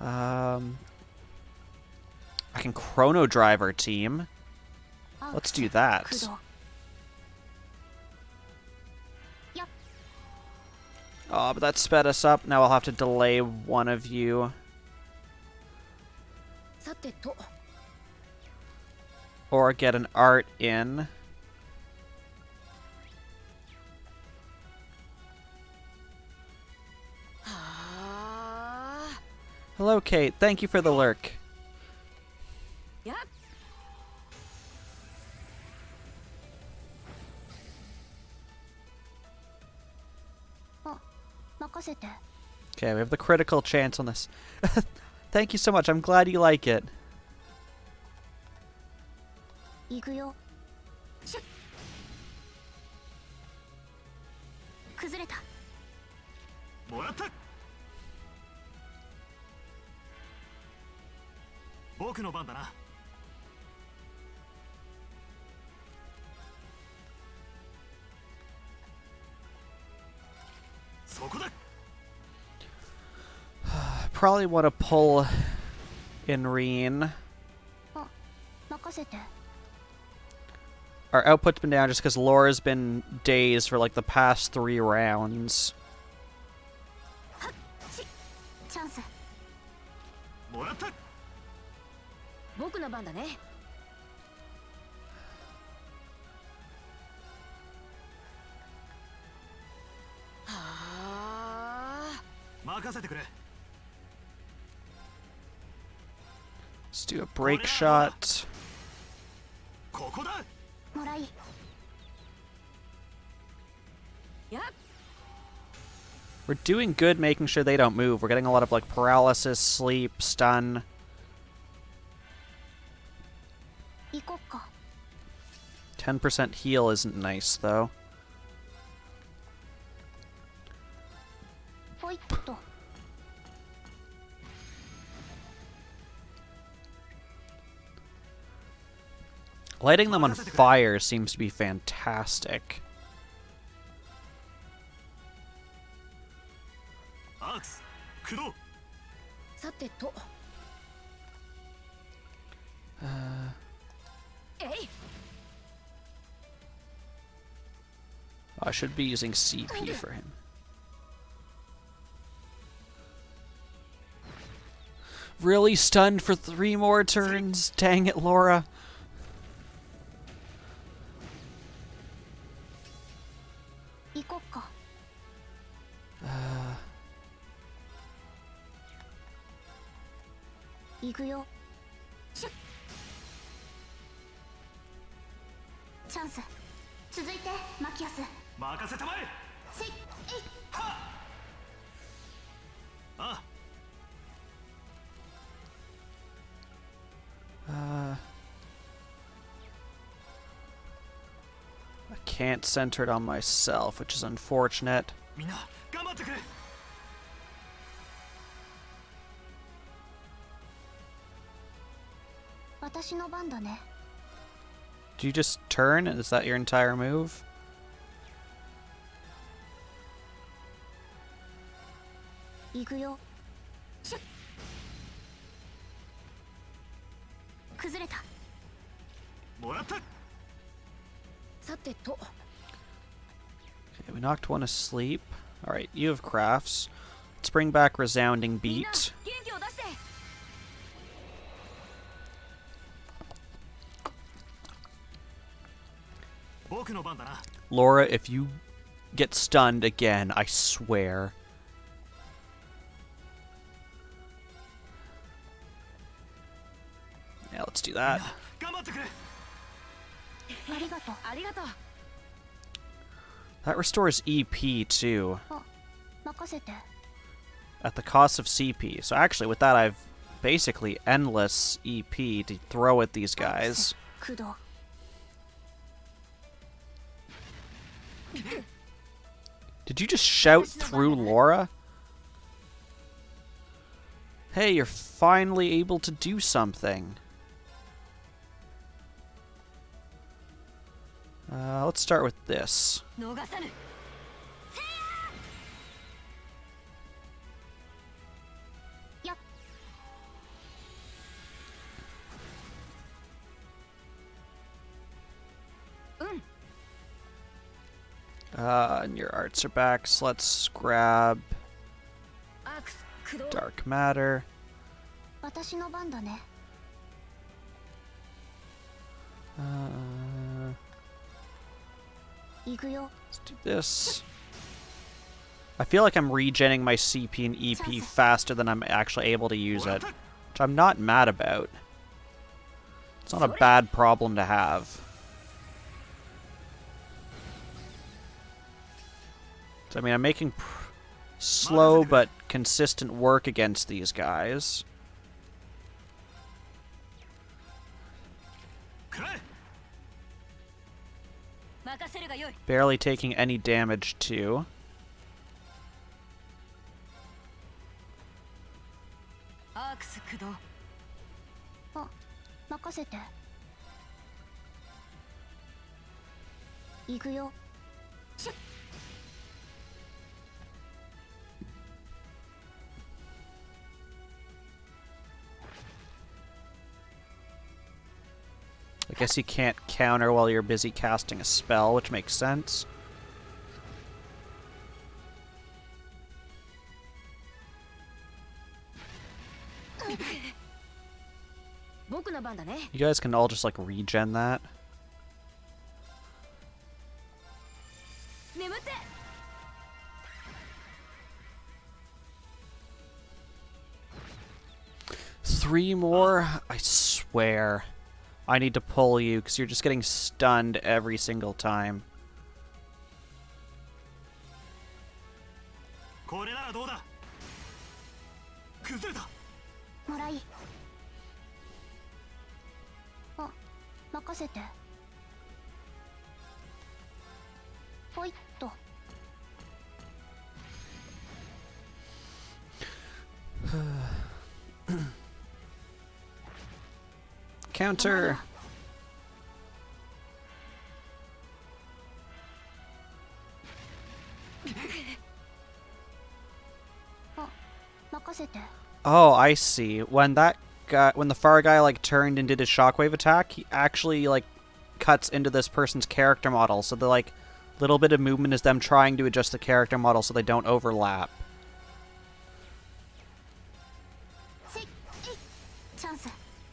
I can chrono drive our team. Let's do that. Oh, but that sped us up. Now I'll have to delay one of you. さてと。 Or get an art in. Hello, Kate. Thank you for the lurk. やっ。 あ、任せて。 Okay, we have the critical chance on this. Thank you so much. I'm glad you like it. 行くよ。シュッ。崩れた。もらった。僕の番だな。そこだ。 Probably want to pull in Reen. あ、任せて。 Our output's been down just because Laura's been dazed for like the past 3 rounds. チャンス。 もらった。 僕の番だね。 任せてくれ。 Let's do a break shot. ここだ。 もらい。やっ。We're doing good making sure they don't move. We're getting a lot of, like, paralysis, sleep, stun. 行こっか。 10% heal isn't nice, though. ほいっと。 Lighting them on fire seems to be fantastic. アークス駆動。さてと I should be using CP for him. Really stunned for 3 more turns? Dang it, Laura. 行こっか。行くよ。シュッ。チャンス。続いてマキアス。任せたまえ。せい。えい。あ I can't center it on myself, which is unfortunate. みんな頑張ってくれ。 私の番だね。 Do you just turn? Is that your entire move? 行くよ。シュッ。崩れた。もらった。 さてと Okay, we knocked one asleep. Alright, you have crafts. Let's bring back Resounding みんな Beat. 元気を出して 僕の番だな。 Laura, if you get stunned again, I swear. Yeah, let's do that. 頑張ってくれ。ありがとう。ありがとう That restores EP too, 任せて。 at the cost of CP. So actually, with that, I've basically endless EP to throw at these guys. 駆動。 Did you just shout through Laura? Hey, you're finally able to do something. Let's start with this. 逃さぬ やっ。 And your arts are back, so let's grab アークス駆動 Dark Matter. 私の番だね。 行くよ。 Let's do this. I feel like I'm regenning my CP and EP faster than I'm actually able to use it, which I'm not mad about. It's not a bad problem to have. So, I mean, I'm making slow but consistent work against these guys. くらえ。 任せるがよい Barely taking any damage too. アークス駆動任せて。行くよ。シュッ。 I guess you can't counter while you're busy casting a spell, which makes sense. 僕の番だね You guys can all just, like, regen that. 眠って 3 more? I swear. I need to pull you, because you're just getting stunned every single time. これもらい。あ、任せて。ほいっと。 Counter. あ、任せて。 Oh, I see. When that guy, when the far guy like turned and did his shockwave attack, he actually like cuts into this person's character model. So the like little bit of movement is them trying to adjust the character model so they don't overlap. せい、えい。チャンス。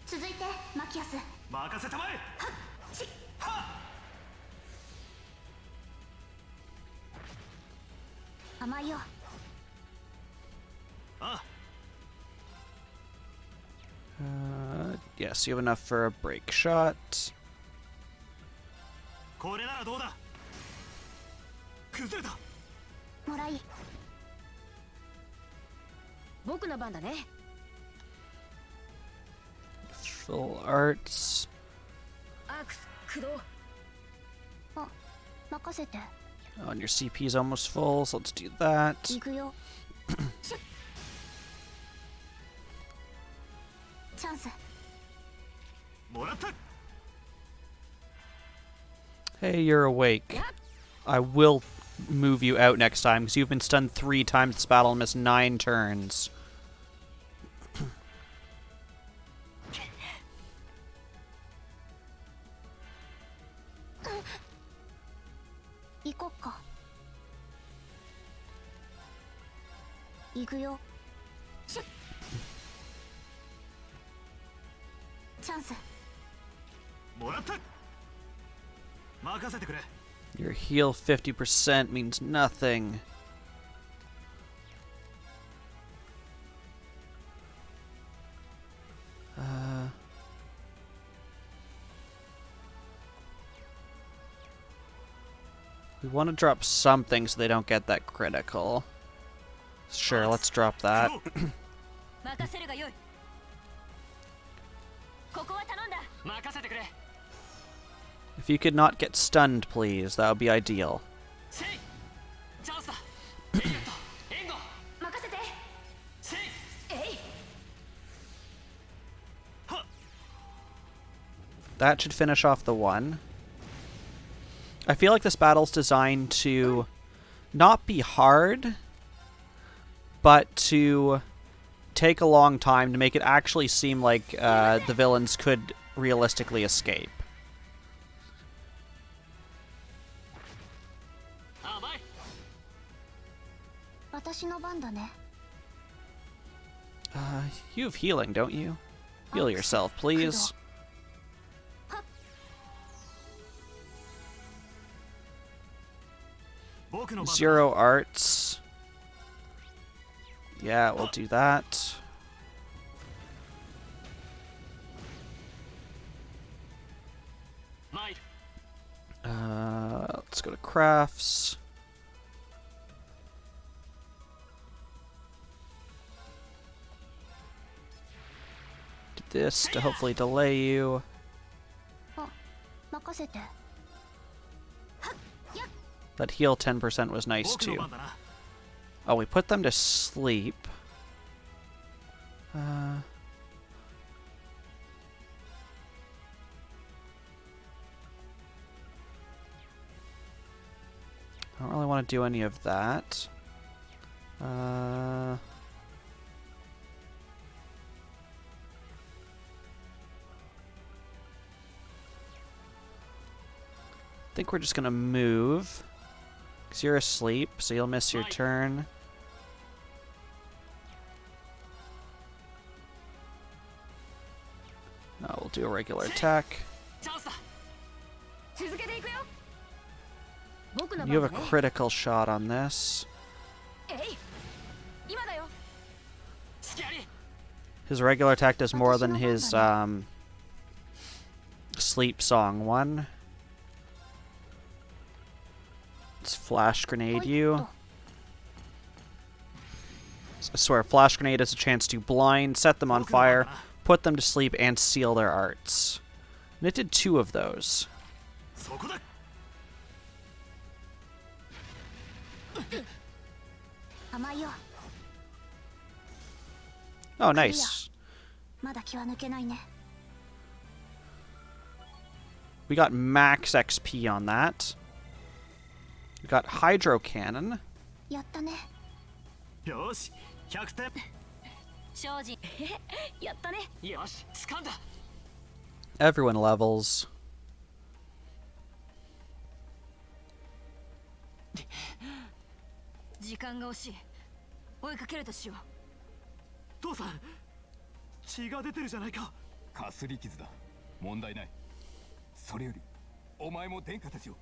続いてマキアス。任せたまえ。甘いよ。あ、 Yes, you have enough for a break shot. これならどうだ。崩れた。もらい。僕の番だね。 Full arts. アークス駆動。あ、任せて。 Oh, and your CP is almost full, so let's do that. 行くよ。シュッ。チャンス。 もらった。 Hey, you're awake. I will move you out next time because you've been stunned 3 times this battle and missed 9 turns. 行こっか。行くよ。シュッ。チャンス。 もらった。任せてくれ。 Your heal 50% means nothing. We want to drop something so they don't get that critical. Sure, let's drop that. 任せるがよい。ここは頼んだ。任せてくれ。 If you could not get stunned, please, that would be ideal. せい。チャンスだ。エリオット、援護。任せて。せい。えい。 That should finish off the one. I feel like this battle's designed to not be hard, but to take a long time to make it actually seem like the villains could realistically escape. 甘い。私の番だね。 You have healing, don't you? Heal yourself, please. 僕の番だ。 Zero arts. Yeah, we'll do that. 参る。 Let's go to crafts. Do this to hopefully delay you. あ、任せて。 That heal 10% was nice 僕の too. 番だな。 Oh, we put them to sleep. I don't really want to do any of that. I think we're just gonna move. Because you're asleep, so you'll miss your turn. No, we'll do a regular attack. チャンスだ。続けていくよ。僕の You 番 have だ a ね。 critical shot on this. えい。今だよ。隙あり。 His regular attack does more than his sleep song one. Let's flash grenade you. I swear, flash grenade is a chance to blind, set them on fire, put them to sleep, and seal their arts. And it did 2 of those. そこだ 甘いよ。 Oh, nice. まだ気は抜けないね。 We got max XP on that. We got Hydro Cannon. やったね。よし100点 精進やったね。よし掴んだ。 Everyone levels. 時間が惜しい。追いかけるとしよう。父さん血が出てるじゃないかかすり傷だ。問題ない。それよりお前も殿下たちを。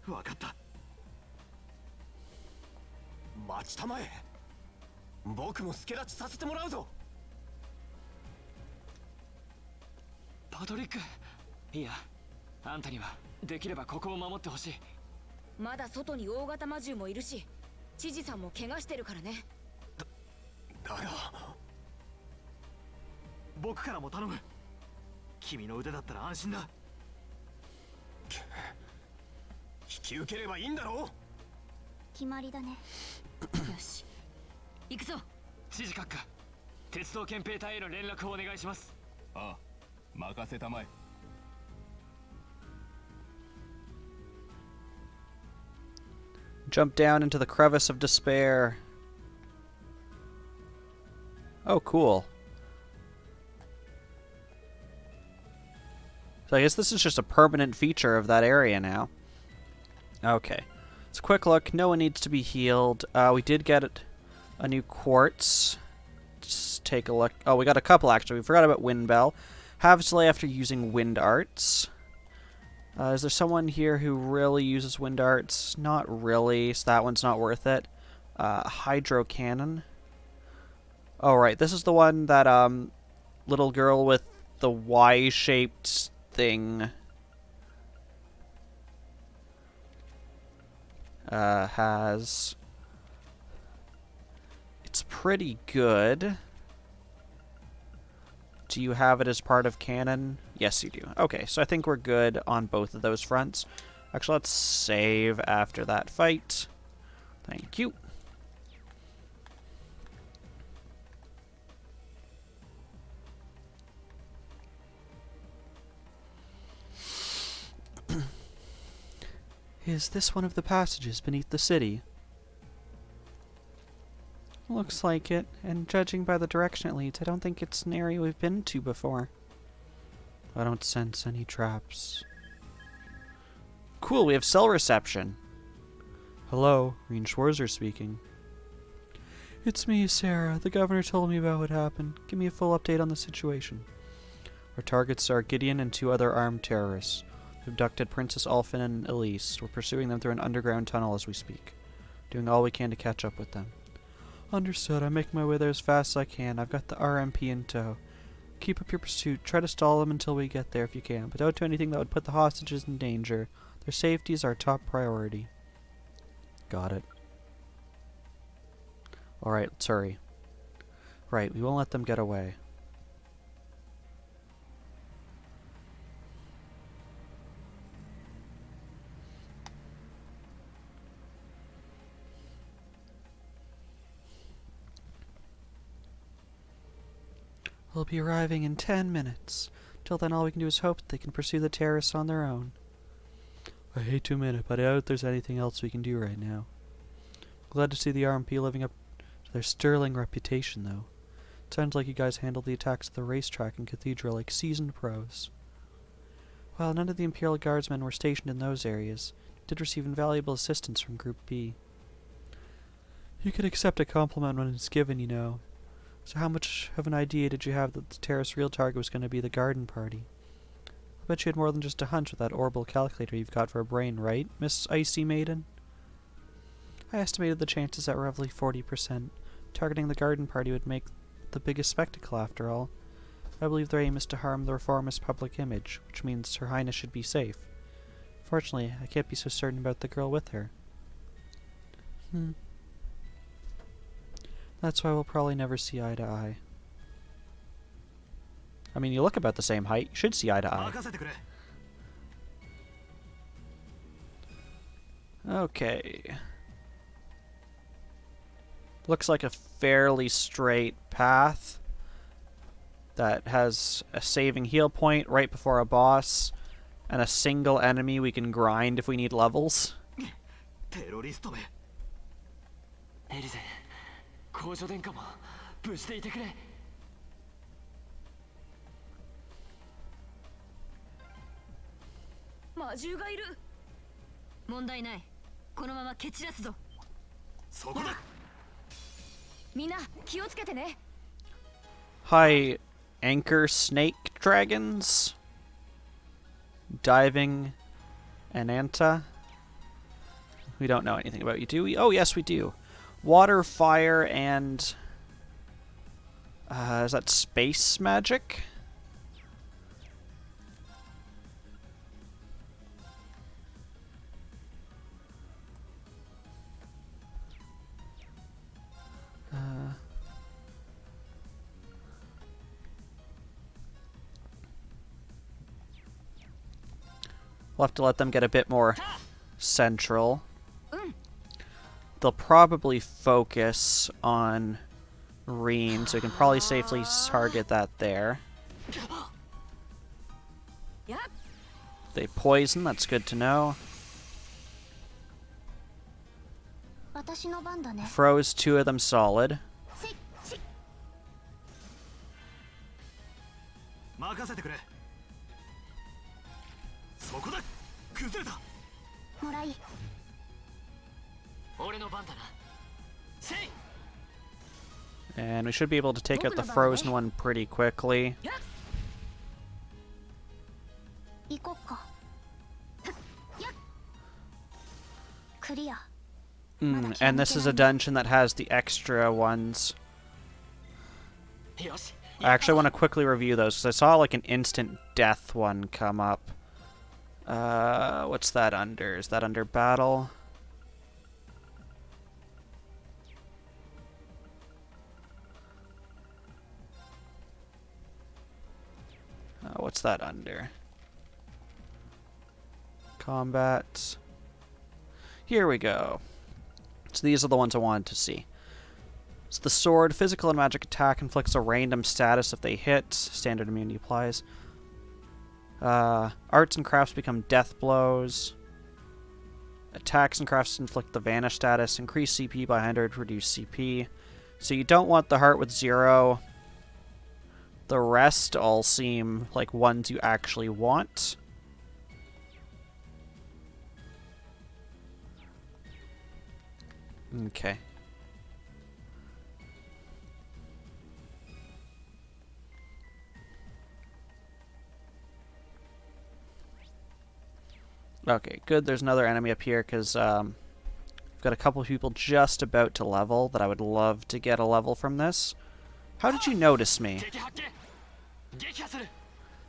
分かった待ちたまえ僕も助立ちさせてもらうぞパトリック、いやあんたにはできればここを守ってほしい。まだ外に大型魔獣もいるし、知事さんも怪我してるからね。だが僕からも頼む君の腕だったら安心だ引き受ければいいんだろう決まりだね。よし行くぞ。知事閣下、鉄道憲兵隊への連絡をお願いします。ああ、任せたまえ。 Jump down into the crevice of despair. Oh, cool. So I guess this is just a permanent feature of that area now. Okay. It's a quick look. No one needs to be healed. We did get a new quartz. Just take a look. Oh, we got a couple, actually. We forgot about Wind Bell. Halves delay after using Wind Arts. Is there someone here who really uses Wind Arts? Not really, so that one's not worth it. Hydro Cannon. Oh, right. This is the one that, little girl with the Y-shaped thing has. It's pretty good. Do you have it as part of canon? Yes, you do. Okay, so I think we're good on both of those fronts. Actually, let's save after that fight. Thank you. Is this one of the passages beneath the city? Looks like it, and judging by the direction it leads, I don't think it's an area we've been to before. I don't sense any traps. Cool, we have cell reception. Hello, Reen Schwarzer speaking. It's me, Sarah. The governor told me about what happened. Give me a full update on the situation. Our targets are Gideon and 2 other armed terrorists. We've abducted Princess Alphin and Elise. We're pursuing them through an underground tunnel as we speak. Doing all we can to catch up with them. Understood. I'm making my way there as fast as I can. I've got the RMP in tow. Keep up your pursuit. Try to stall them until we get there if you can, but don't do anything that would put the hostages in danger. Their safety is our top priority. Got it. Alright, let's hurry. Right, we won't let them get away. We'll be arriving in 10 minutes. Till then, all we can do is hope that they can pursue the terrorists on their own. I hate to admit it, but I doubt there's anything else we can do right now. Glad to see the RMP living up to their sterling reputation, though. It sounds like you guys handled the attacks at the racetrack and cathedral like seasoned pros. While none of the Imperial Guardsmen were stationed in those areas, you did receive invaluable assistance from Group B. You can accept a compliment when it's given, you know. So how much of an idea did you have that the terrorist's real target was going to be the garden party? I bet you had more than just a hunch with that orbital calculator you've got for a brain, right, Miss Icy Maiden? I estimated the chances at roughly 40%. Targeting the garden party would make the biggest spectacle, after all. I believe their aim is to harm the reformist public image, which means Her Highness should be safe. Fortunately, I can't be so certain about the girl with her. That's why we'll probably never see eye to eye. I mean, you look about the same height. You should see eye to eye. 任せてくれ。 Okay. Looks like a fairly straight path that has a saving heal point right before a boss and a single enemy we can grind if we need levels. テロリストめ。エリゼ、公女殿下も無事でいてくれ。魔獣がいる。問題ない。このまま蹴散らすぞ。そこだ。みんな気をつけてね。 Hi, anchor snake dragons. Diving Ananta. We don't know anything about you, do we? Oh, yes, we do. Water, fire, and... is that space magic? We'll have to let them get a bit more central. They'll probably focus on Reen, so we can probably safely target that there. They poison, that's good to know. 私の番だね。 Froze 2 of them solid. 任せてくれ。そこだ。崩れた。もらい。俺の番だな。せい。 And we should be able to take out the frozen one pretty quickly. 行こっか。クリア。 And this is a dungeon that has the extra ones. よし。 I actually want to quickly review those because I saw like an instant death one come up. What's that under? Is that under battle? What's that under? Combat. Here we go. So these are the ones I wanted to see. So the sword, physical and magic attack inflicts a random status if they hit. Standard immunity applies. Arts and crafts become death blows. Attacks and crafts inflict the vanish status. Increase CP by 100, reduce CP. So you don't want the heart with 0. The rest all seem like ones you actually want. Okay. Okay, good. There's another enemy up here because I've got a couple of people just about to level that I would love to get a level from this. How did you notice me? 敵発見。撃破する。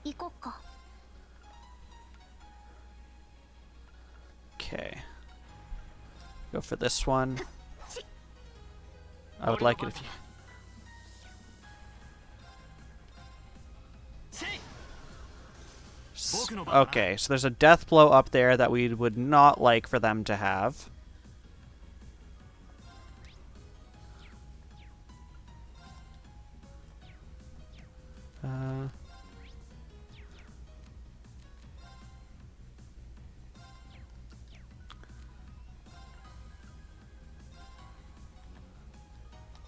行こっか。 Okay. Go for this one. I would like it if you... せい。 Okay, so there's a death blow up there that we would not like for them to have.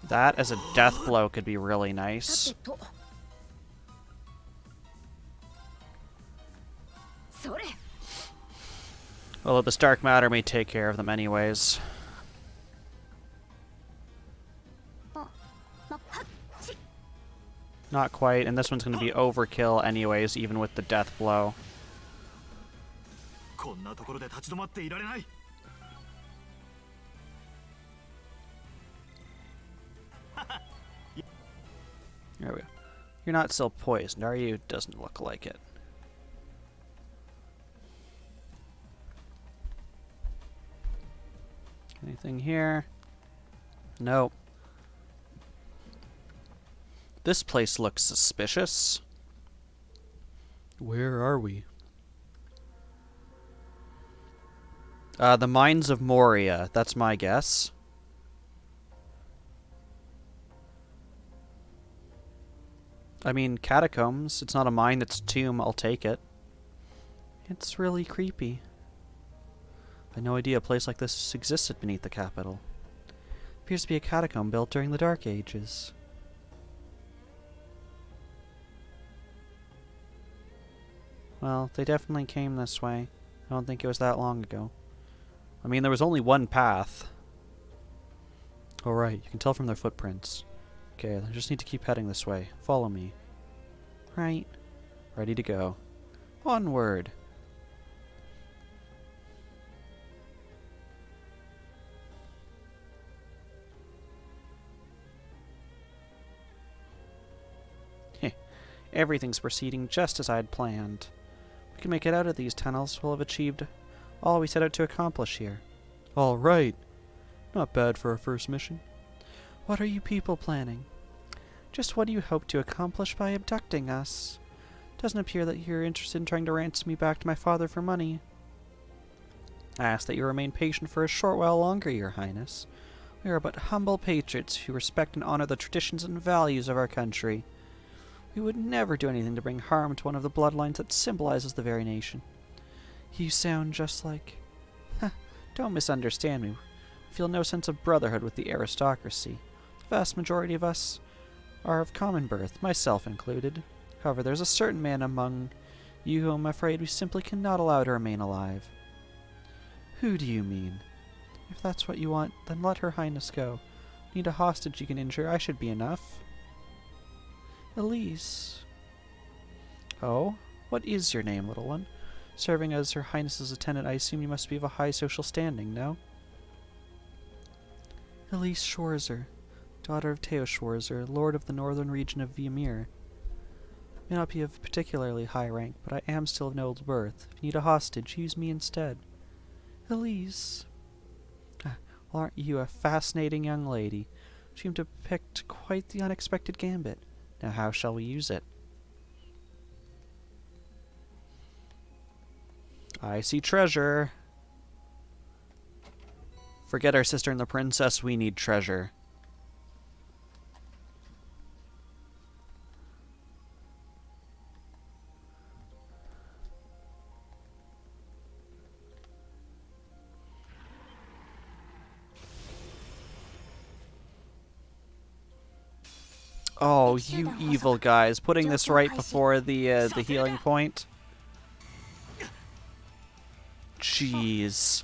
That as a death blow could be really nice. それ。 Although this dark matter may take care of them anyways. Not quite, and this one's going to be overkill anyways, even with the death blow. こんなところで立ち止まっていられない。 There we go. You're not still poisoned, are you? Doesn't look like it. Anything here? Nope. This place looks suspicious. Where are we? The Mines of Moria. That's my guess. I mean, catacombs. It's not a mine, it's a tomb. I'll take it. It's really creepy. I had no idea a place like this existed beneath the capital. Appears to be a catacomb built during the Dark Ages. Well, they definitely came this way. I don't think it was that long ago. I mean, there was only one path. Oh, right. You can tell from their footprints. Okay, I just need to keep heading this way. Follow me. Right. Ready to go. Onward. Heh. Everything's proceeding just as I had planned. We can make it out of these tunnels. We'll have achieved all we set out to accomplish here. All right. Not bad for our first mission. What are you people planning? Just what do you hope to accomplish by abducting us? Doesn't appear that you're interested in trying to ransom me back to my father for money. I ask that you remain patient for a short while longer, Your Highness. We are but humble patriots who respect and honor the traditions and values of our country. We would never do anything to bring harm to one of the bloodlines that symbolizes the very nation. You sound just like... Don't misunderstand me. We feel no sense of brotherhood with the aristocracy. The vast majority of us are of common birth, myself included. However, there's a certain man among you who I'm afraid we simply cannot allow to remain alive. Who do you mean? If that's what you want, then let Her Highness go. Need a hostage you can injure, I should be enough. Elise. Oh? What is your name, little one? Serving as Her Highness's attendant, I assume you must be of a high social standing, no? Elise Schwarzer, daughter of Theo Schwarzer, lord of the northern region of Viamir. May not be of particularly high rank, but I am still of noble birth. If you need a hostage, use me instead. Elise. Well, aren't you a fascinating young lady? You seem to have picked quite the unexpected gambit. Now how shall we use it? I see treasure. Forget our sister and the princess, we need treasure. Oh, you evil guys, putting this right before the healing point. Jeez.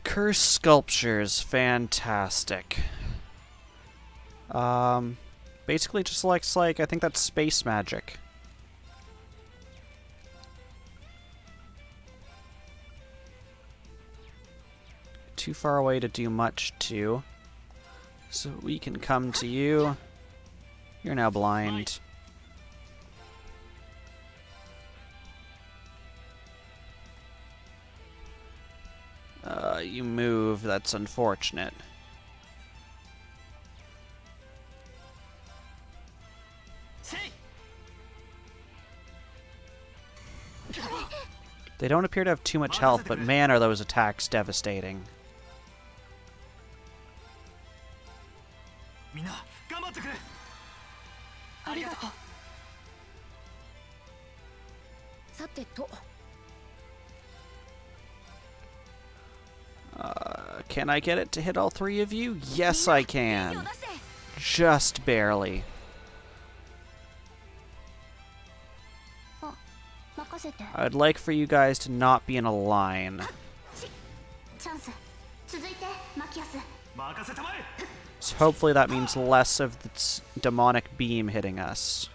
Cursed sculptures, fantastic. Basically just looks like, I think that's space magic. Too far away to do much to. So we can come to you. You're now blind. You move. That's unfortunate. They don't appear to have too much health, but man, are those attacks devastating. Can I get it to hit all three of you? Yes, I can. Just barely. I'd like for you guys to not be in a line. So hopefully that means less of the demonic beam hitting us.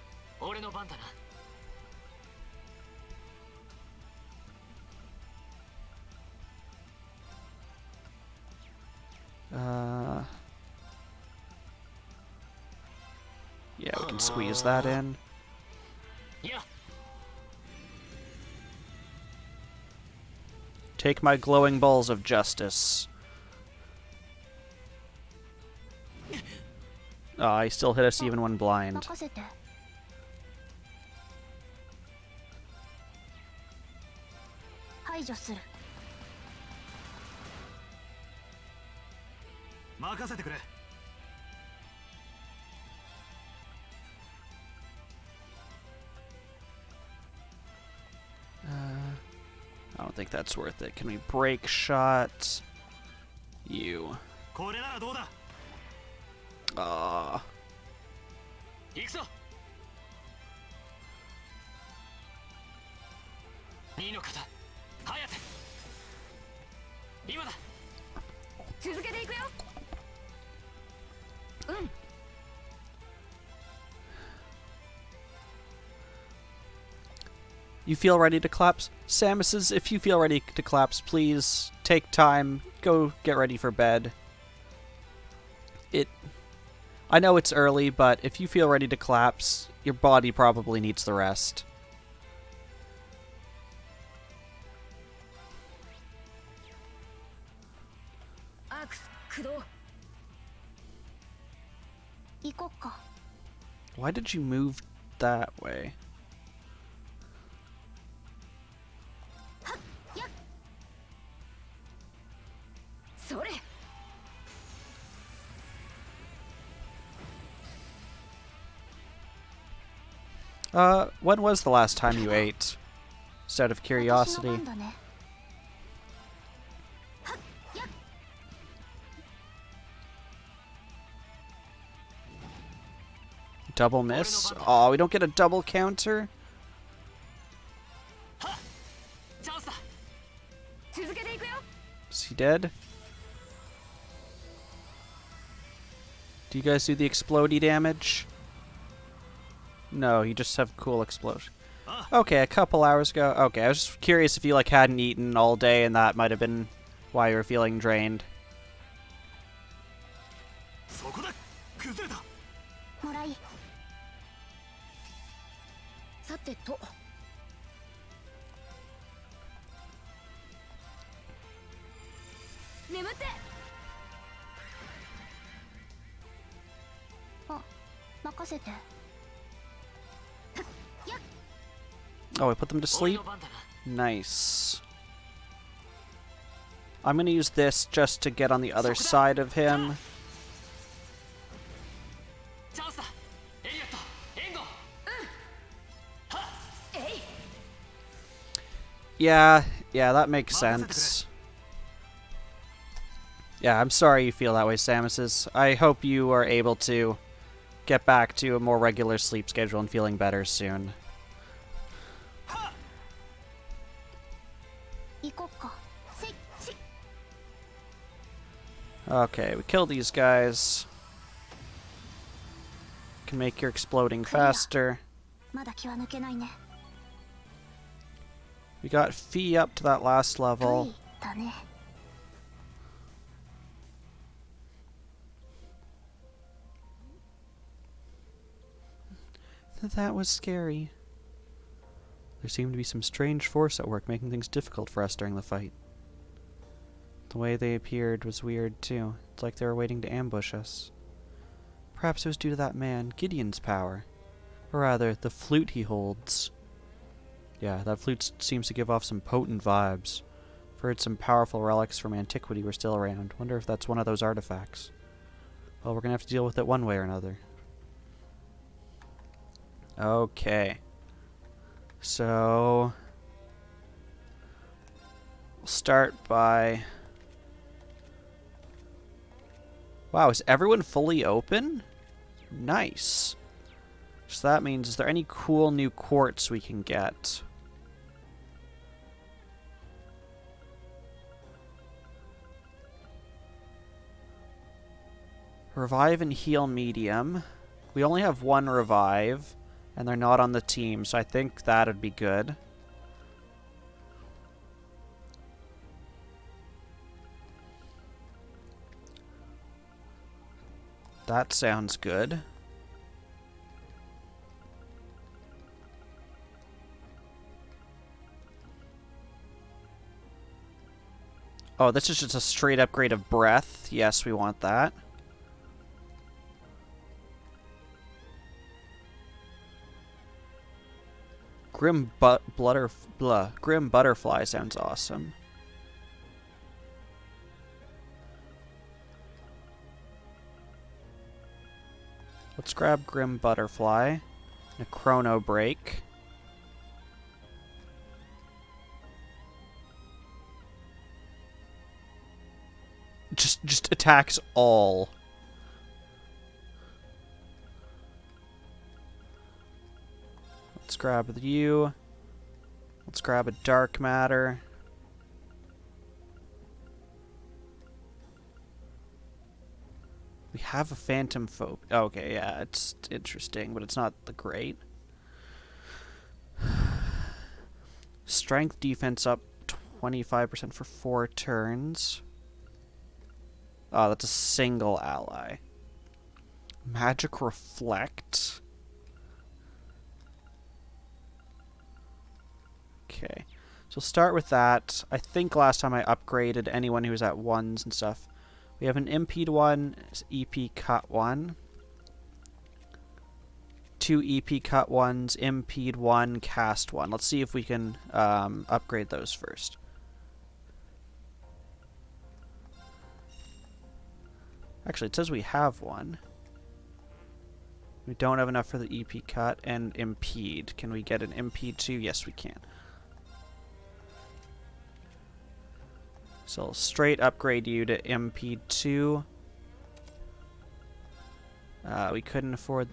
Yeah, we can squeeze that in. Take my glowing balls of justice. He still hit us even when blind. 任せて。排除する。任せてくれ。I don't think that's worth it. Can we break shot? You. これならどうだ。 Ah. 行くぞ。二の方、早手。今だ。続けていくよ。うん。 You feel ready to collapse? Samus's, if you feel ready to collapse, please take time. Go get ready for bed. I know it's early, but if you feel ready to collapse, your body probably needs the rest. アークス駆動。行こっか。 Why did you move that way? それ。 When was the last time you ate? Just out of 私の curiosity. 番だね。 Double miss? Oh, we don't get a double counter? チャンスだ。続けていくよ。 Is he dead? Do you guys do the explodey damage? No, you just have cool explosion. Okay, a couple hours ago. Okay, I was just curious if you like hadn't eaten all day and that might have been why you were feeling drained. そこだ。崩れた。もらい。さてと。眠って。あ、任せて。 Oh, we put them to 俺 sleep? の番だな。 Nice. I'm gonna use this just to get on the other side of him. チャンスだ。エリアット、援護。 Yeah, that makes sense. Yeah, I'm sorry you feel that way, Samus's. I hope you are able to get back to a more regular sleep schedule and feeling better soon. 行こっか。せいせい。 Okay, we kill these guys. Can make your exploding faster. まだ気は抜けないね。 We got Fee up to that last 無 level. 理だね。 That was scary. There seemed to be some strange force at work, making things difficult for us during the fight. The way they appeared was weird, too. It's like they were waiting to ambush us. Perhaps it was due to that man, Gideon's power. Or rather, the flute he holds. Yeah, that flute seems to give off some potent vibes. I've heard some powerful relics from antiquity were still around. Wonder if that's one of those artifacts. Well, we're gonna have to deal with it one way or another. Okay. So... we'll start by... Wow, is everyone fully open? Nice. So that means, is there any cool new quartz we can get? Revive and heal medium. We only have one revive, and they're not on the team, so I think that'd be good. That sounds good. Oh, this is just a straight upgrade of breath. Yes, we want that. Grim Butterfly sounds awesome. Let's grab Grim Butterfly and a Chrono Break. Just attacks all. Let's grab you. Let's grab a Dark Matter. We have a Phantom Phobe. Okay, yeah, it's interesting, but it's not the great. Strength defense up 25% for 4 turns. Oh, that's a single ally. Magic Reflect. Okay, so we'll start with that. I think last time I upgraded anyone who was at 1s and stuff. We have an Impede 1, EP Cut 1. 2 EP Cut 1s, Impede 1, Cast 1. Let's see if we can upgrade those first. Actually, it says we have one. We don't have enough for the EP Cut and Impede. Can we get an Impede 2? Yes, we can. So I'll straight upgrade you to Impede 2. We couldn't afford...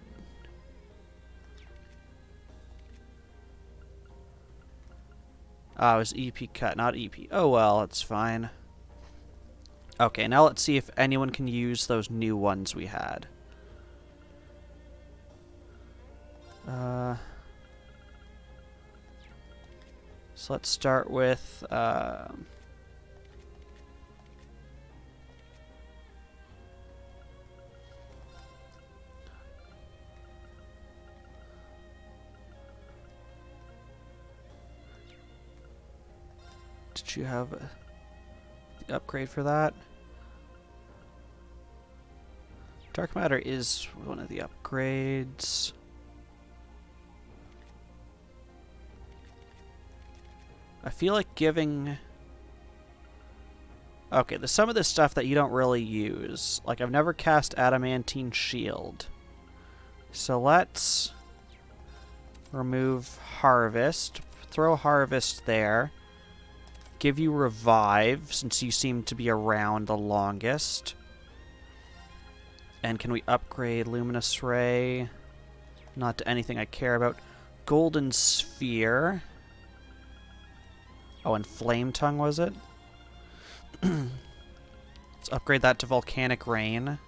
it was EP Cut, not EP. Oh well, it's fine. Okay, now let's see if anyone can use those new ones we had. So let's start with... did you have the upgrade for that? Dark Matter is one of the upgrades. I feel like giving... okay, there's some of this stuff that you don't really use. Like, I've never cast Adamantine Shield. So let's remove Harvest. Throw Harvest there. Give you Revive, since you seem to be around the longest. And can we upgrade Luminous Ray? Not to anything I care about. Golden Sphere. Oh, and Flame Tongue, was it? Let's upgrade that to Volcanic Rain.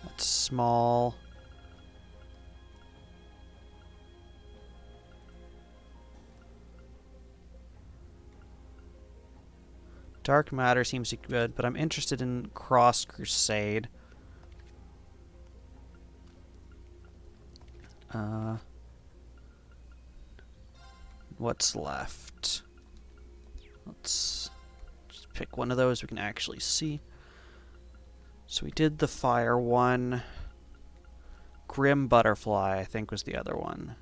That's small. Dark Matter seems good, but I'm interested in Cross Crusade. What's left? Let's just pick one of those we can actually see. So we did the fire one. Grim Butterfly, I think, was the other one.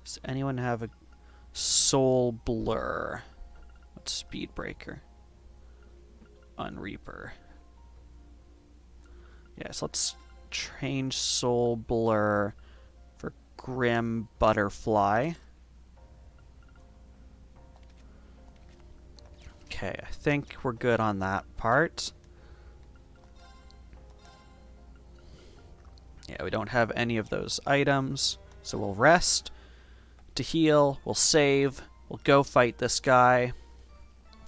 Does anyone have a Soul Blur? What's Speed Breaker? Unreaper. Yes, let's change Soul Blur for Grim Butterfly. Okay, I think we're good on that part. Yeah, we don't have any of those items, so we'll rest. To heal, we'll save, we'll go fight this guy,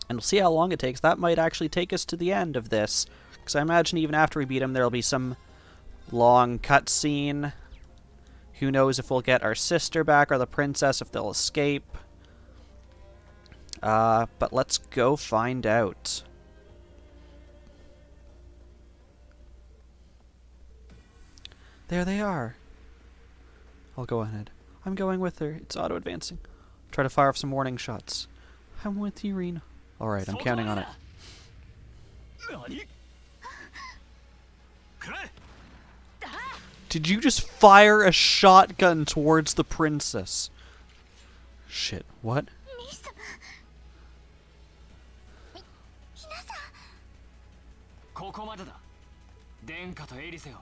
and we'll see how long it takes. That might actually take us to the end of this, because I imagine even after we beat him, there'll be some long cutscene. Who knows if we'll get our sister back or the princess, if they'll escape. But let's go find out. There they are. I'll go ahead. I'm going with her. It's auto-advancing. Try to fire off some warning shots. I'm with you, Reen. Alright, I'm counting on it. 何？くらえ。 Did you just fire a shotgun towards the princess? Shit, what? 兄さん。皆さん。ここまでだ。殿下とエリセを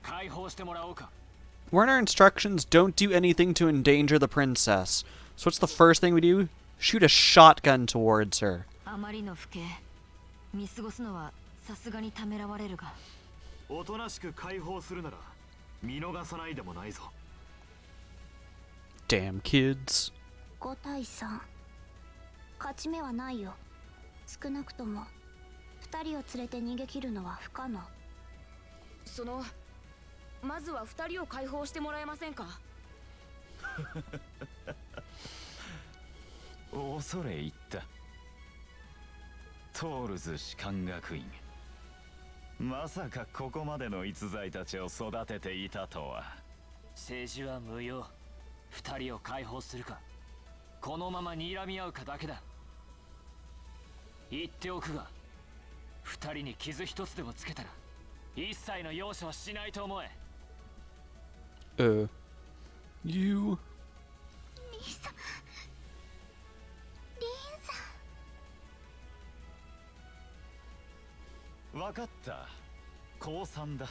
解放してもらおうか。 Weren't our instructions don't do anything to endanger the princess? So what's the first thing we do? Shoot a shotgun towards her. あまりの不敬見過ごすのはさすがにためらわれるが。おとなしく解放するなら見逃さないでもないぞ。 Damn kids. 5対3。勝ち目はないよ。少なくとも2人を連れて逃げ切るのは不可能。まずは2人を解放してもらえませんか。恐れ入った。トールズ士官学院、まさかここまでの逸材たちを育てていたとは。政治は無用。2人を解放するかこのまま睨み合うかだけだ。言っておくが2人に傷一つでもつけたら一切の容赦はしないと思え。You. 兄さん。リンさん。わかった。降参だ。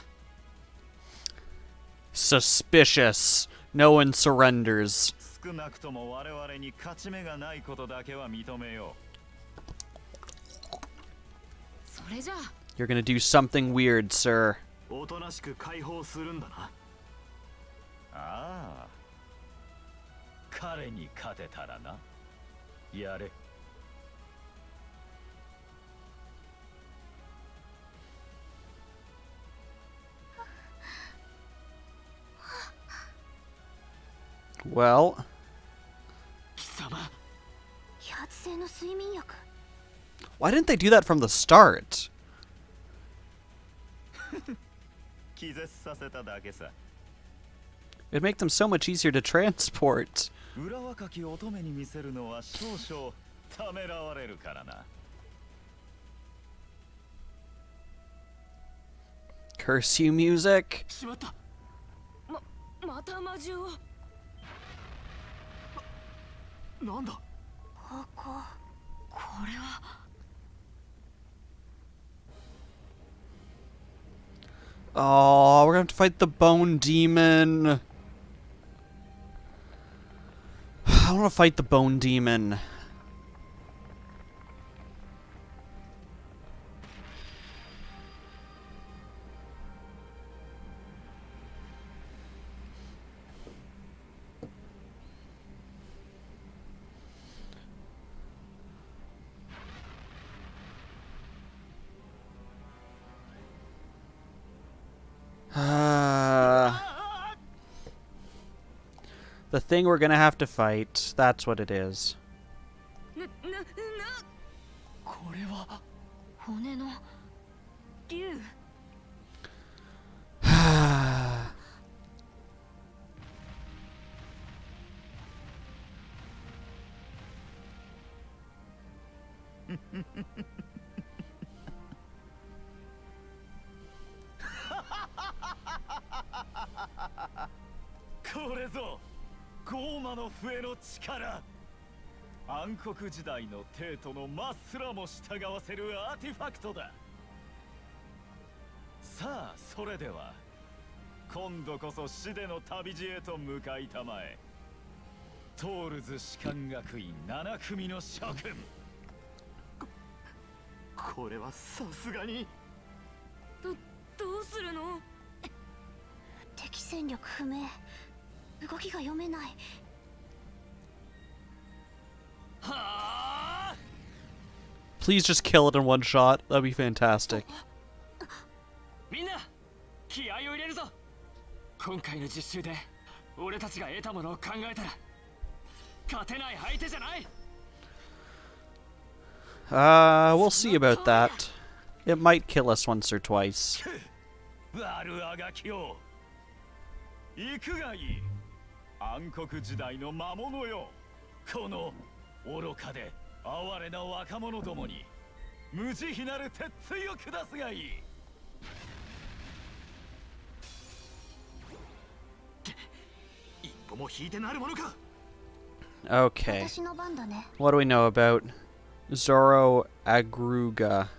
Suspicious. No one surrenders. 少なくとも我々に勝ち目がないことだけは認めよそれじゃあ You're gonna do something weird, sir. おとなしく解放するんだな。う。ああ、彼に勝てたらな。やれ。 Well, 貴様。揮発性の睡眠薬。 why didn't they do that from the start? 気絶させただけさ。 It'd make them so much easier to transport. 裏若き乙女に見せるのは少々ためらわれるからな。 Curse you, music. しまった。また魔獣を。なんだ。ここ。これは Oh, we're gonna have to fight the bone demon. I want to fight the bone demon. The thing we're gonna have to fight. That's what it is. これは。骨の竜。これぞゴーマの笛の力。暗黒時代の帝都のマすらも従わせるアーティファクトだ。さあそれでは今度こそ死での旅路へと向かいたまえ。トールズ士官学院7組の諸君。これはさすがに。どうするの。敵戦力不明。動きが読めない。 Please just kill it in one shot. That'd be fantastic. みんな気合を入れるぞ。今回の実習で俺たちが得たものを考えたら勝てない相手じゃない。 We'll see about that. It might kill us once or twice. 悪あがきを行くがいい。暗黒時代の魔物よ。この愚かで哀れな若者どもに無慈悲なる鉄槌を下すがいい。一歩も引いてなるものか。 Okay. 私の番だね。 What do we know about Zoro Agruga?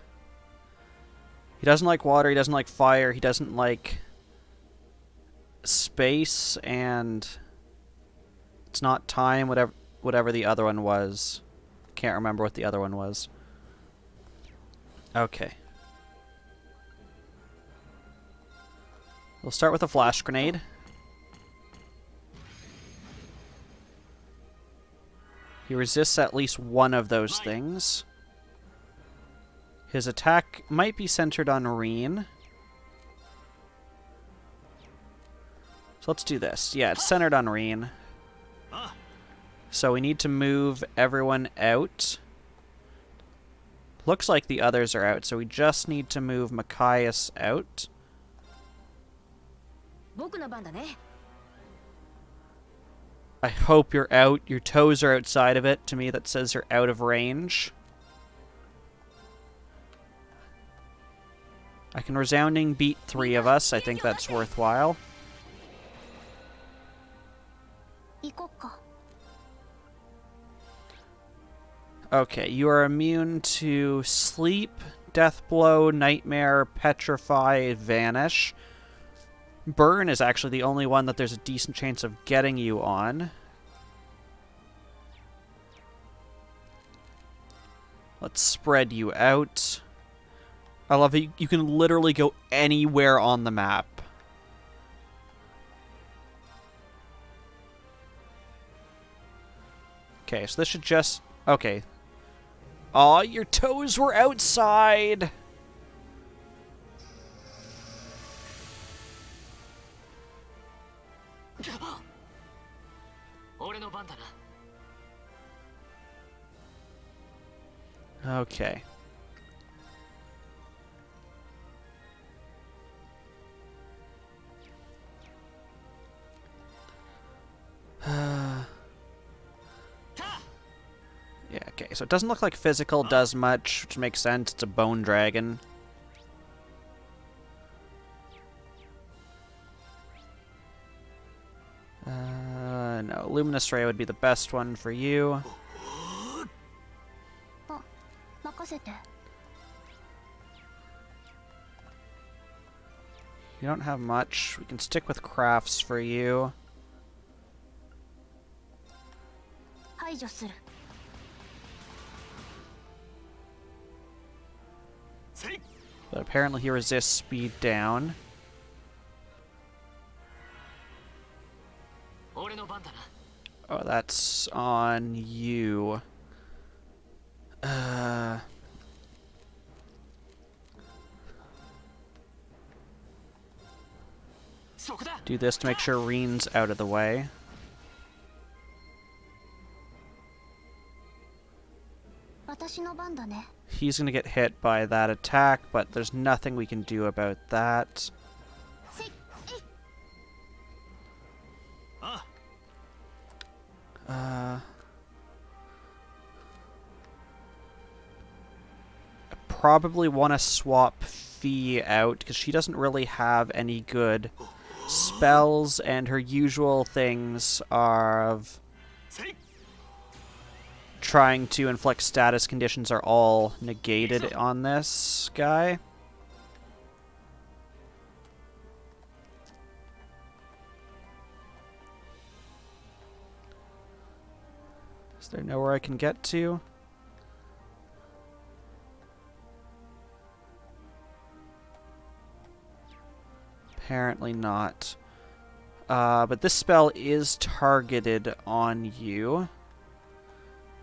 He doesn't like water, he doesn't like fire, he doesn't like space, and it's not time, whatever the other one was. Can't remember what the other one was. Okay. We'll start with a flash grenade. He resists at least one of those things. His attack might be centered on Reen. So let's do this. Yeah, it's centered on Reen. So we need to move everyone out. Looks like the others are out, so we just need to move Machias out. 僕の番だね。 I hope you're out. Your toes are outside of it. To me, that says you're out of range. I can resounding beat 3 of us. I think that's worthwhile. 行こっか。 Okay, you are immune to sleep, death blow, nightmare, petrify, vanish. Burn is actually the only one that there's a decent chance of getting you on. Let's spread you out. I love it. You can literally go anywhere on the map. Okay, so this should just... Okay. Aw, your toes were outside! 俺の番だな。 Okay. Yeah, okay, so it doesn't look like physical does much, which makes sense. It's a bone dragon. No, Luminous Ray would be the best one for you. 任せて。 You don't have much. We can stick with crafts for you. 排除する。 But apparently he resists speed down. 俺の番だな。 Oh, that's on you. Do this to make sure Reen's out of the way. 私の番だね。 He's gonna get hit by that attack, but there's nothing we can do about that. I probably want to swap Fee out, because she doesn't really have any good spells, and her usual things are of trying to inflict status conditions are all negated on this guy. Is there nowhere I can get to? Apparently not. But this spell is targeted on you.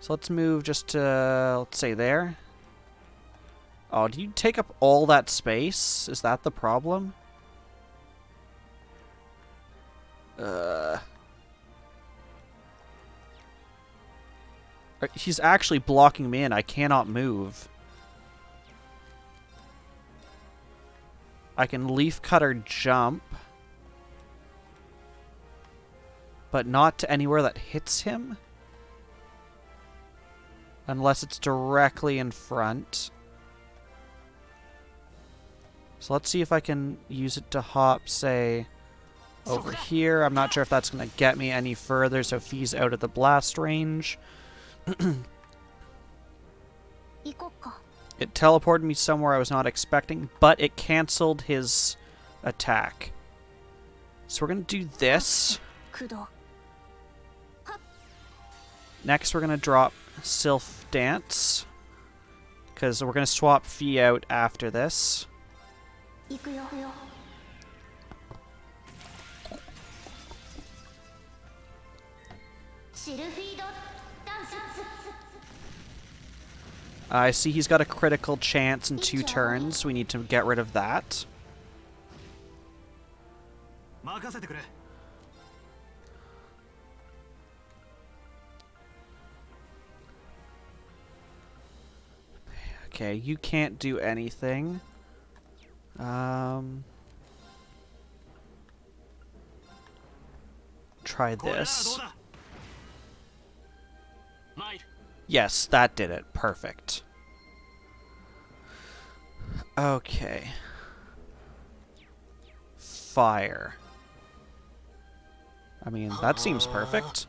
So let's move just to, let's say there. Oh, do you take up all that space? Is that the problem? He's actually blocking me in. I cannot move. I can leaf cutter jump. But not to anywhere that hits him? Unless it's directly in front. So let's see if I can use it to hop, say, over here. I'm not sure if that's going to get me any further, so if he's out of the blast range. It teleported me somewhere I was not expecting, but it canceled his attack. So we're going to do this. Next, we're going to drop Sylph Dance, because we're going to swap Fee out after this. I see he's got a critical chance in 2 turns. We need to get rid of that. Okay, you can't do anything. Try this. Yes, that did it. Perfect. Okay. Fire. I mean, that seems perfect.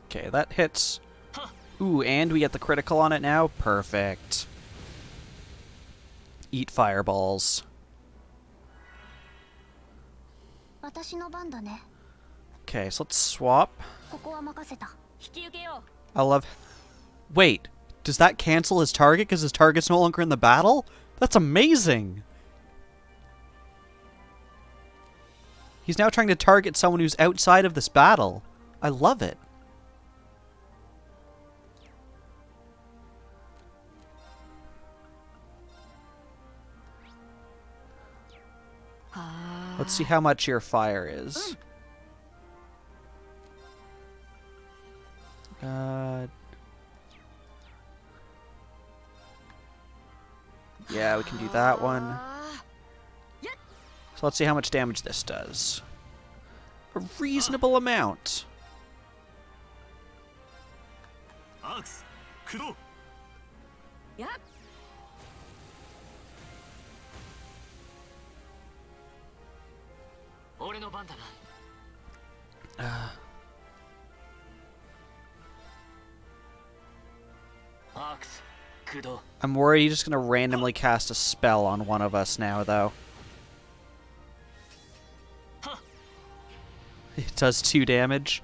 Okay, that hits. Ooh, and we get the critical on it now? Perfect. Eat fireballs. Okay, so let's swap. I love... Wait, does that cancel his target because his target's no longer in the battle? That's amazing! He's now trying to target someone who's outside of this battle. I love it. Let's see how much your fire is. Yeah, we can do that one. So let's see how much damage this does. A reasonable amount. I'm worried he's just gonna randomly cast a spell on one of us now, though. It does 2 damage.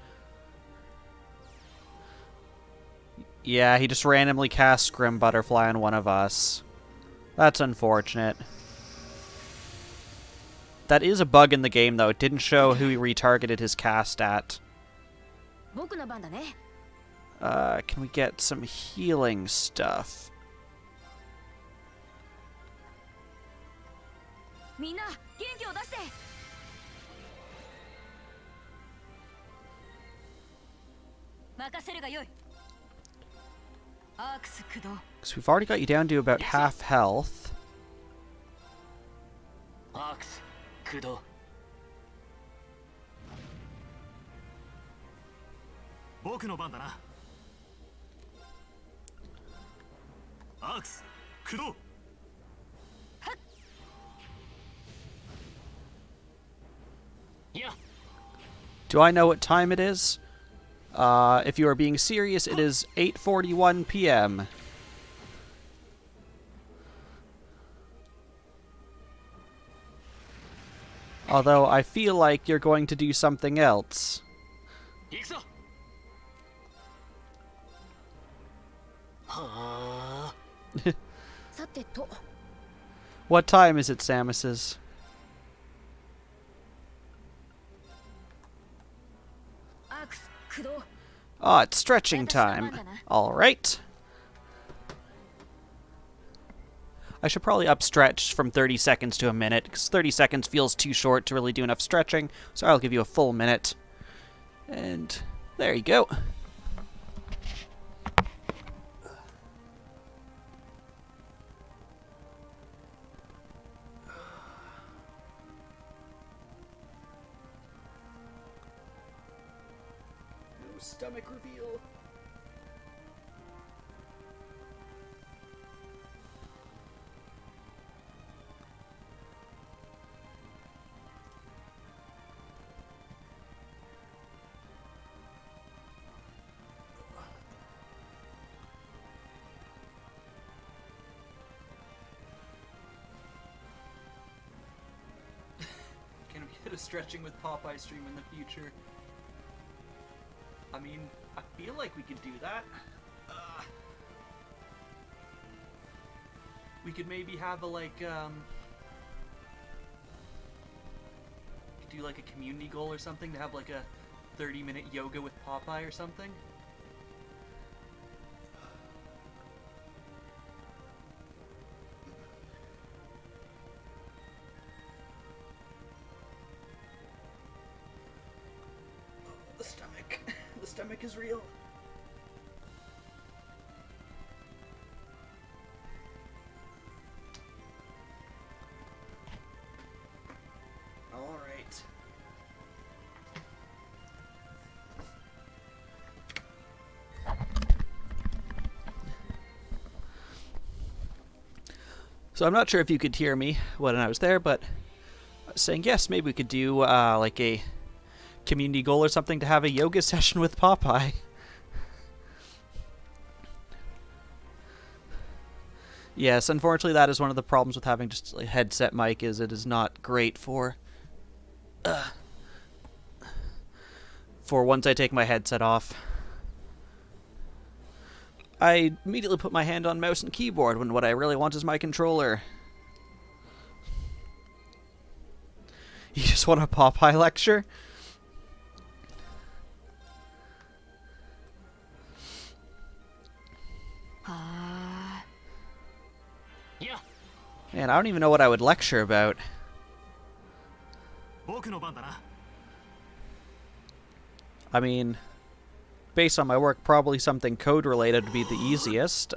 Yeah, he just randomly casts Grim Butterfly on one of us. That's unfortunate. That is a bug in the game, though. It didn't show who he retargeted his cast at. Can we get some healing stuff? Because we've already got you down to about half health. Do I know what time it is? If you are being serious, it is 8:41 p.m. Although I feel like you're going to do something else. What time is it, Samus's? Oh, it's stretching time. Alright. I should probably upstretch from 30 seconds to a minute, because 30 seconds feels too short to really do enough stretching, so I'll give you a full minute. And there you go. Stomach reveal. bit of stretching with Popeye stream in the future. I mean, I feel like we could do that. We could maybe have a, like, do like a community goal or something to have like a 30-minute yoga with Popeye or something. The stomach. The stomach is real. All right. So I'm not sure if you could hear me when I was there, but I was saying yes, maybe we could do like a community goal or something to have a yoga session with Popeye. Yes, unfortunately that is one of the problems with having just a headset mic, is it is not great for once I take my headset off. I immediately put my hand on mouse and keyboard when what I really want is my controller. You just want a Popeye lecture? Yeah. Man, I don't even know what I would lecture about. I mean, based on my work, probably something code-related would be the easiest.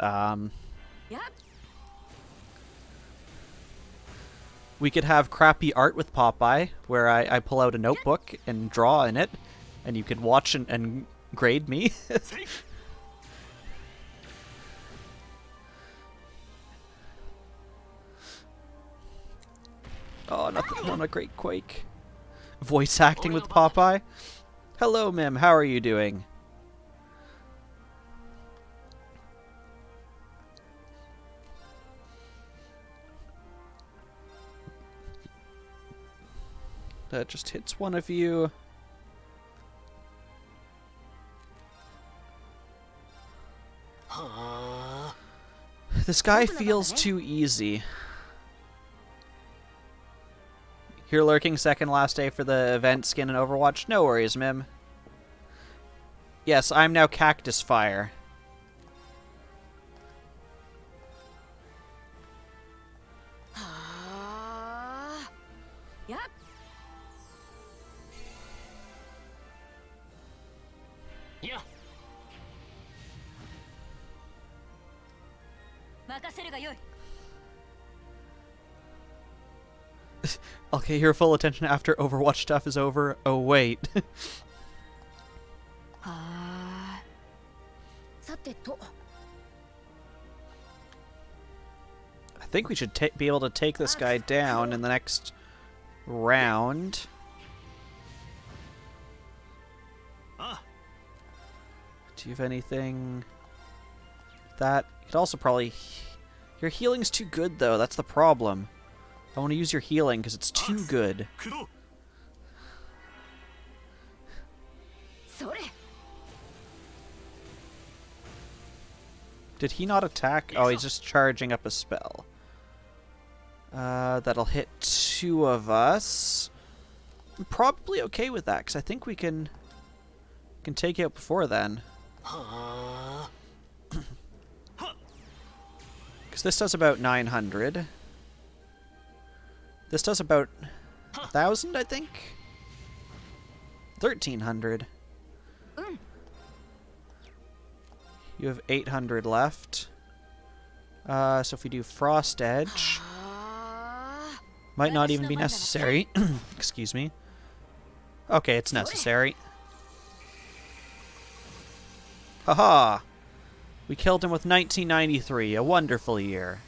We could have crappy art with Popeye, where I pull out a notebook and draw in it, and you could watch and grade me. Oh, not a great Quake. Voice acting with Popeye. Hello, Mim. How are you doing? That just hits one of you. This guy feels too easy. You're lurking second last day for the event skin in Overwatch? No worries, Mim. Yes, I'm now Cactus Fire. Yeah. I'll get your full attention after Overwatch stuff is over. Oh, wait. I think we should be able to take this guy down in the next round. Do you have anything? That could also probably... Your healing's too good, though. That's the problem. I want to use your healing because it's too good. Did he not attack? Oh, he's just charging up a spell. That'll hit two of us. I'm probably okay with that because I think we can take it out before then. Because this does about 900. This does about 1,000, I think? 1,300. You have 800 left. So if we do Frost Edge... Might not even be necessary. Excuse me. Okay, it's necessary. Haha! We killed him with 1993, a wonderful year.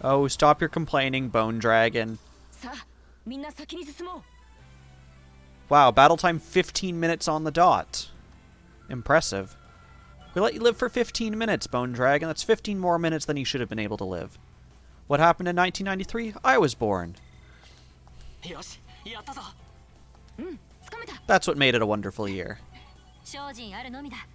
Oh, stop your complaining, Bone Dragon. Wow, battle time 15 minutes on the dot. Impressive. We let you live for 15 minutes, Bone Dragon. That's 15 more minutes than you should have been able to live. What happened in 1993? I was born. よし、やったぞ。うんつかめた。 That's what made it a wonderful year. 精進あるのみだ。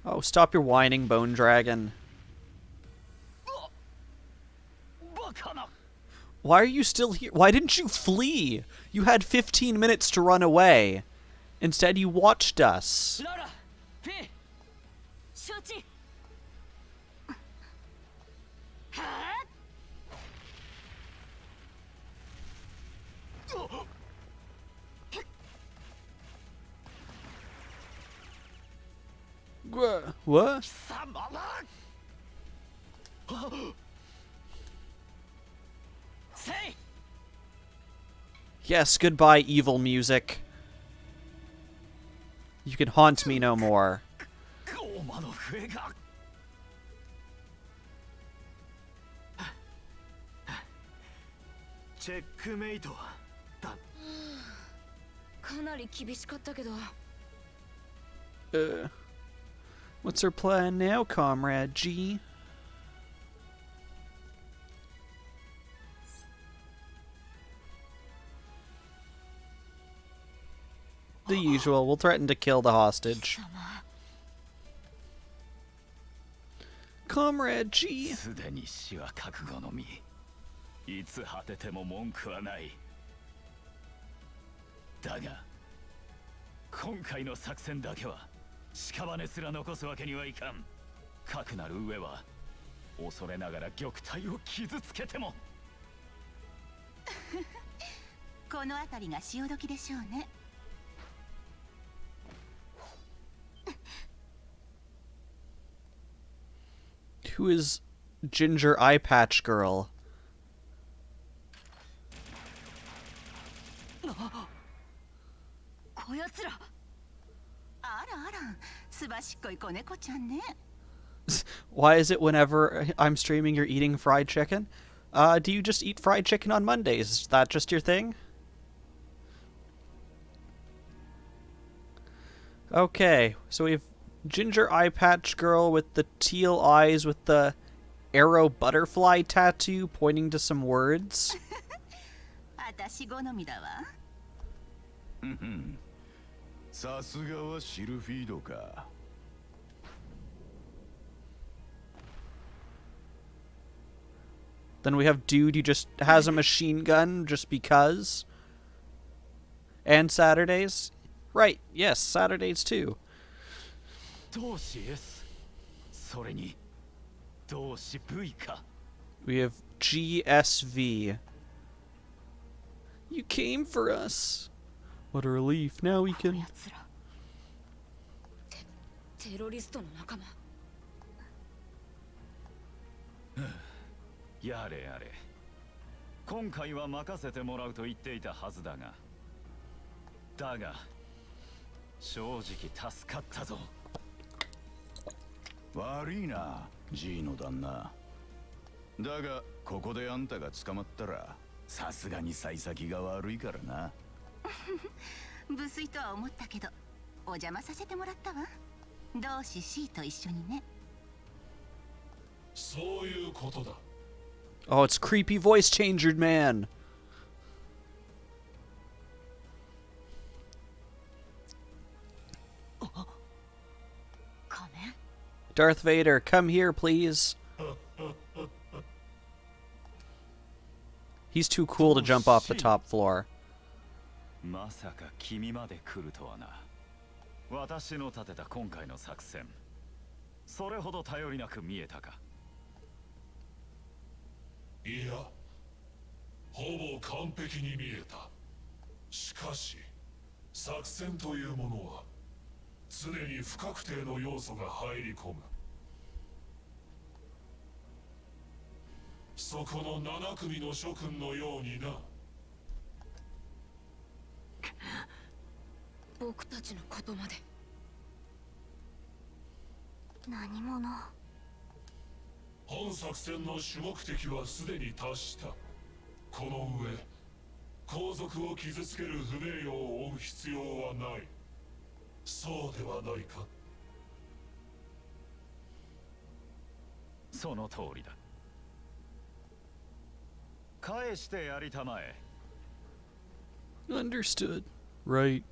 Oh, stop your whining, Bone Dragon. バカな。 Why are you still here? Why didn't you flee? You had 15 minutes to run away. Instead, you watched us. ララ、フィン。承知。 What? 貴様は。せい。 Yes, goodbye, evil music. You can haunt me no more. ゴーマの笛が。チェックメイトだ。かなり厳しかったけど。 What's our plan now, Comrade G? The usual. We'll threaten to kill the hostage. Comrade G. すでに死は覚悟の身。いつ果てても文句はない。だが今回の作戦だけは屍すら残すわけにはいかん。かくなる上は恐れながら玉体を傷つけても。この辺りが潮時でしょうね。 Who is Ginger Eye Patch Girl? こやつら。あらあら、すばしっこい子猫ちゃんね。 Why is it whenever I'm streaming you're eating fried chicken? Do you just eat fried chicken on Mondays? Is that just your thing? Okay, so we have Ginger Eye Patch Girl with the teal eyes with the arrow butterfly tattoo pointing to some words. 私好みだわ。さすがはシルフィードか。Then we have Dude who just has a machine gun just because. And Saturdays. Right, yes, Saturdays too. 同志 S、それに同志 V か。 We have GSV. You came for us. What a relief. Now we こ can... やつら。テロリストの仲間。やれやれ。今回は任せてもらうと言っていたはずだが。だが正直助かったぞ。悪いな、G の旦那。だがここであんたが捕まったらさすがに幸先が悪いからな。無粋とは思ったけど、お邪魔させてもらったわ。同志 C と一緒にね。そういうことだ。 Oh, it's creepy voice changered man. Darth Vader, come here, please. He's too cool to jump off the top floor. まさか君まで来るとはな。私の立てた今回の作戦、それほど頼りなく見えたか。いや、ほぼ完璧に見えた。しかし、作戦というものは常に不確定の要素が入り込む。そこの7組の諸君のようにな。僕たちのことまで。何者？本作戦の主目的はすでに達した。この上皇族を傷つける不名誉を負う必要はない。そうではないか。その通りだ。返してやりたまえ。 Understood. Right.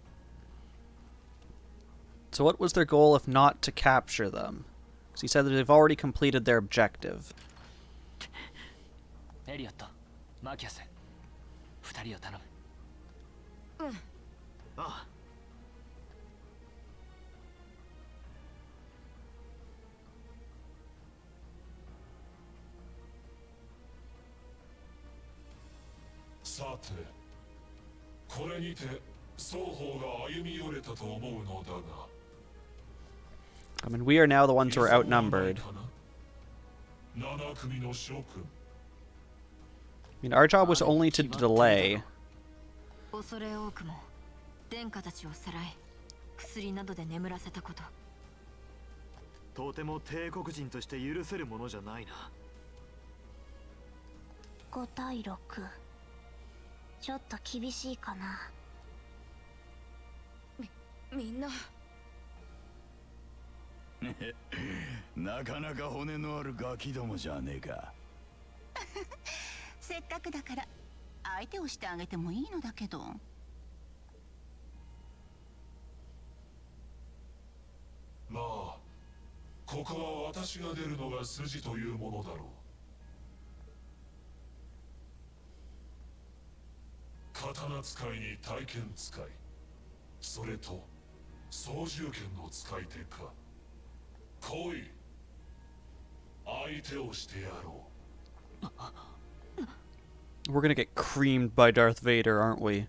So what was their goal if not to capture them? Because he said that they've already completed their objective. エリオット、マキアス、二人を頼む。ああ、さて、これにて双方が歩み寄れたと思うのだが。 I mean, we are now the ones who are outnumbered. 7組の諸君。 I mean, our job was only to delay. 恐れ多くも殿下たちをさらい薬などで眠らせたこと。とても帝国人として許せるものじゃないな。5対6。ちょっと厳しいかな。みんななかなか骨のあるガキどもじゃねえか。せっかくだから相手をしてあげてもいいのだけど。まあ、ここは私が出るのが筋というものだろう。刀使いに体験使い、それと操縦剣の使い手か。来い、相手をしてやろう。 We're gonna get creamed by Darth Vader, aren't we?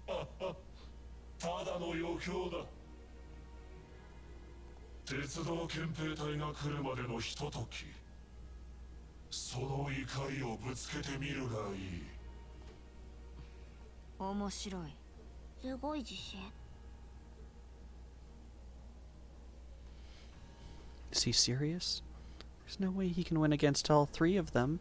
ただの余興だ。鉄道憲兵隊が来るまでのひととき、その怒りをぶつけてみるがいい。面白い。すごい自信。Is he serious? There's no way he can win against all three of them.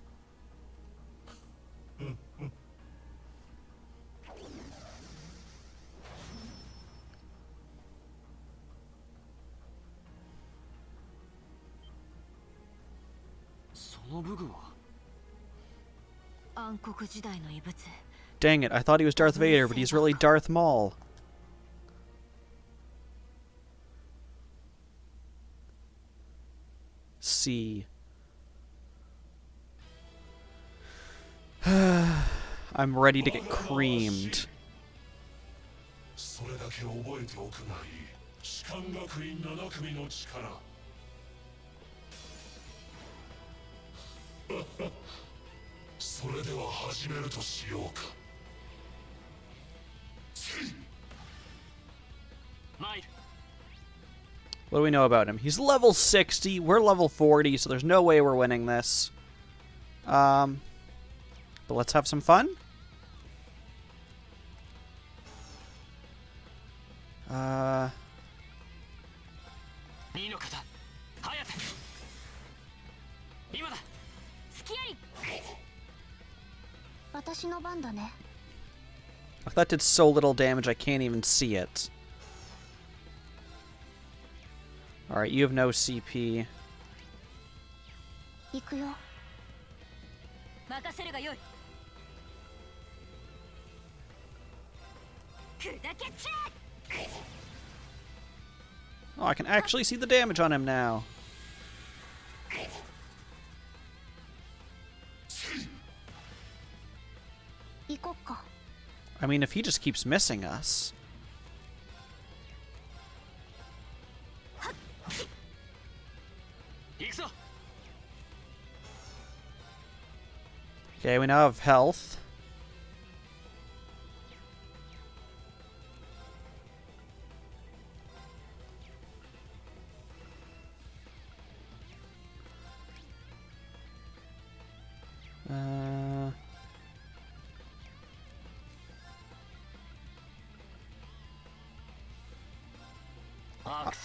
その武具は暗黒時代の遺物。 Dang it, I thought he was Darth Vader, but he's really Darth Maul. C. I'm ready to get creamed. それだけ覚えておくがいい。士官学院7組の力。それでは始めるとしようか。参る。 What do we know about him? He's level 60, we're level 40, so there's no way we're winning this. But let's have some fun. Uh... 二の方、早手。今だ。隙あり。私の番だね。 That did so little damage I can't even see it. Alright, you have no CP. 行くよ。任せるがよい。砕けちゃえ。 Oh, I can actually see the damage on him now. I mean, if he just keeps missing us. Okay, we now have health.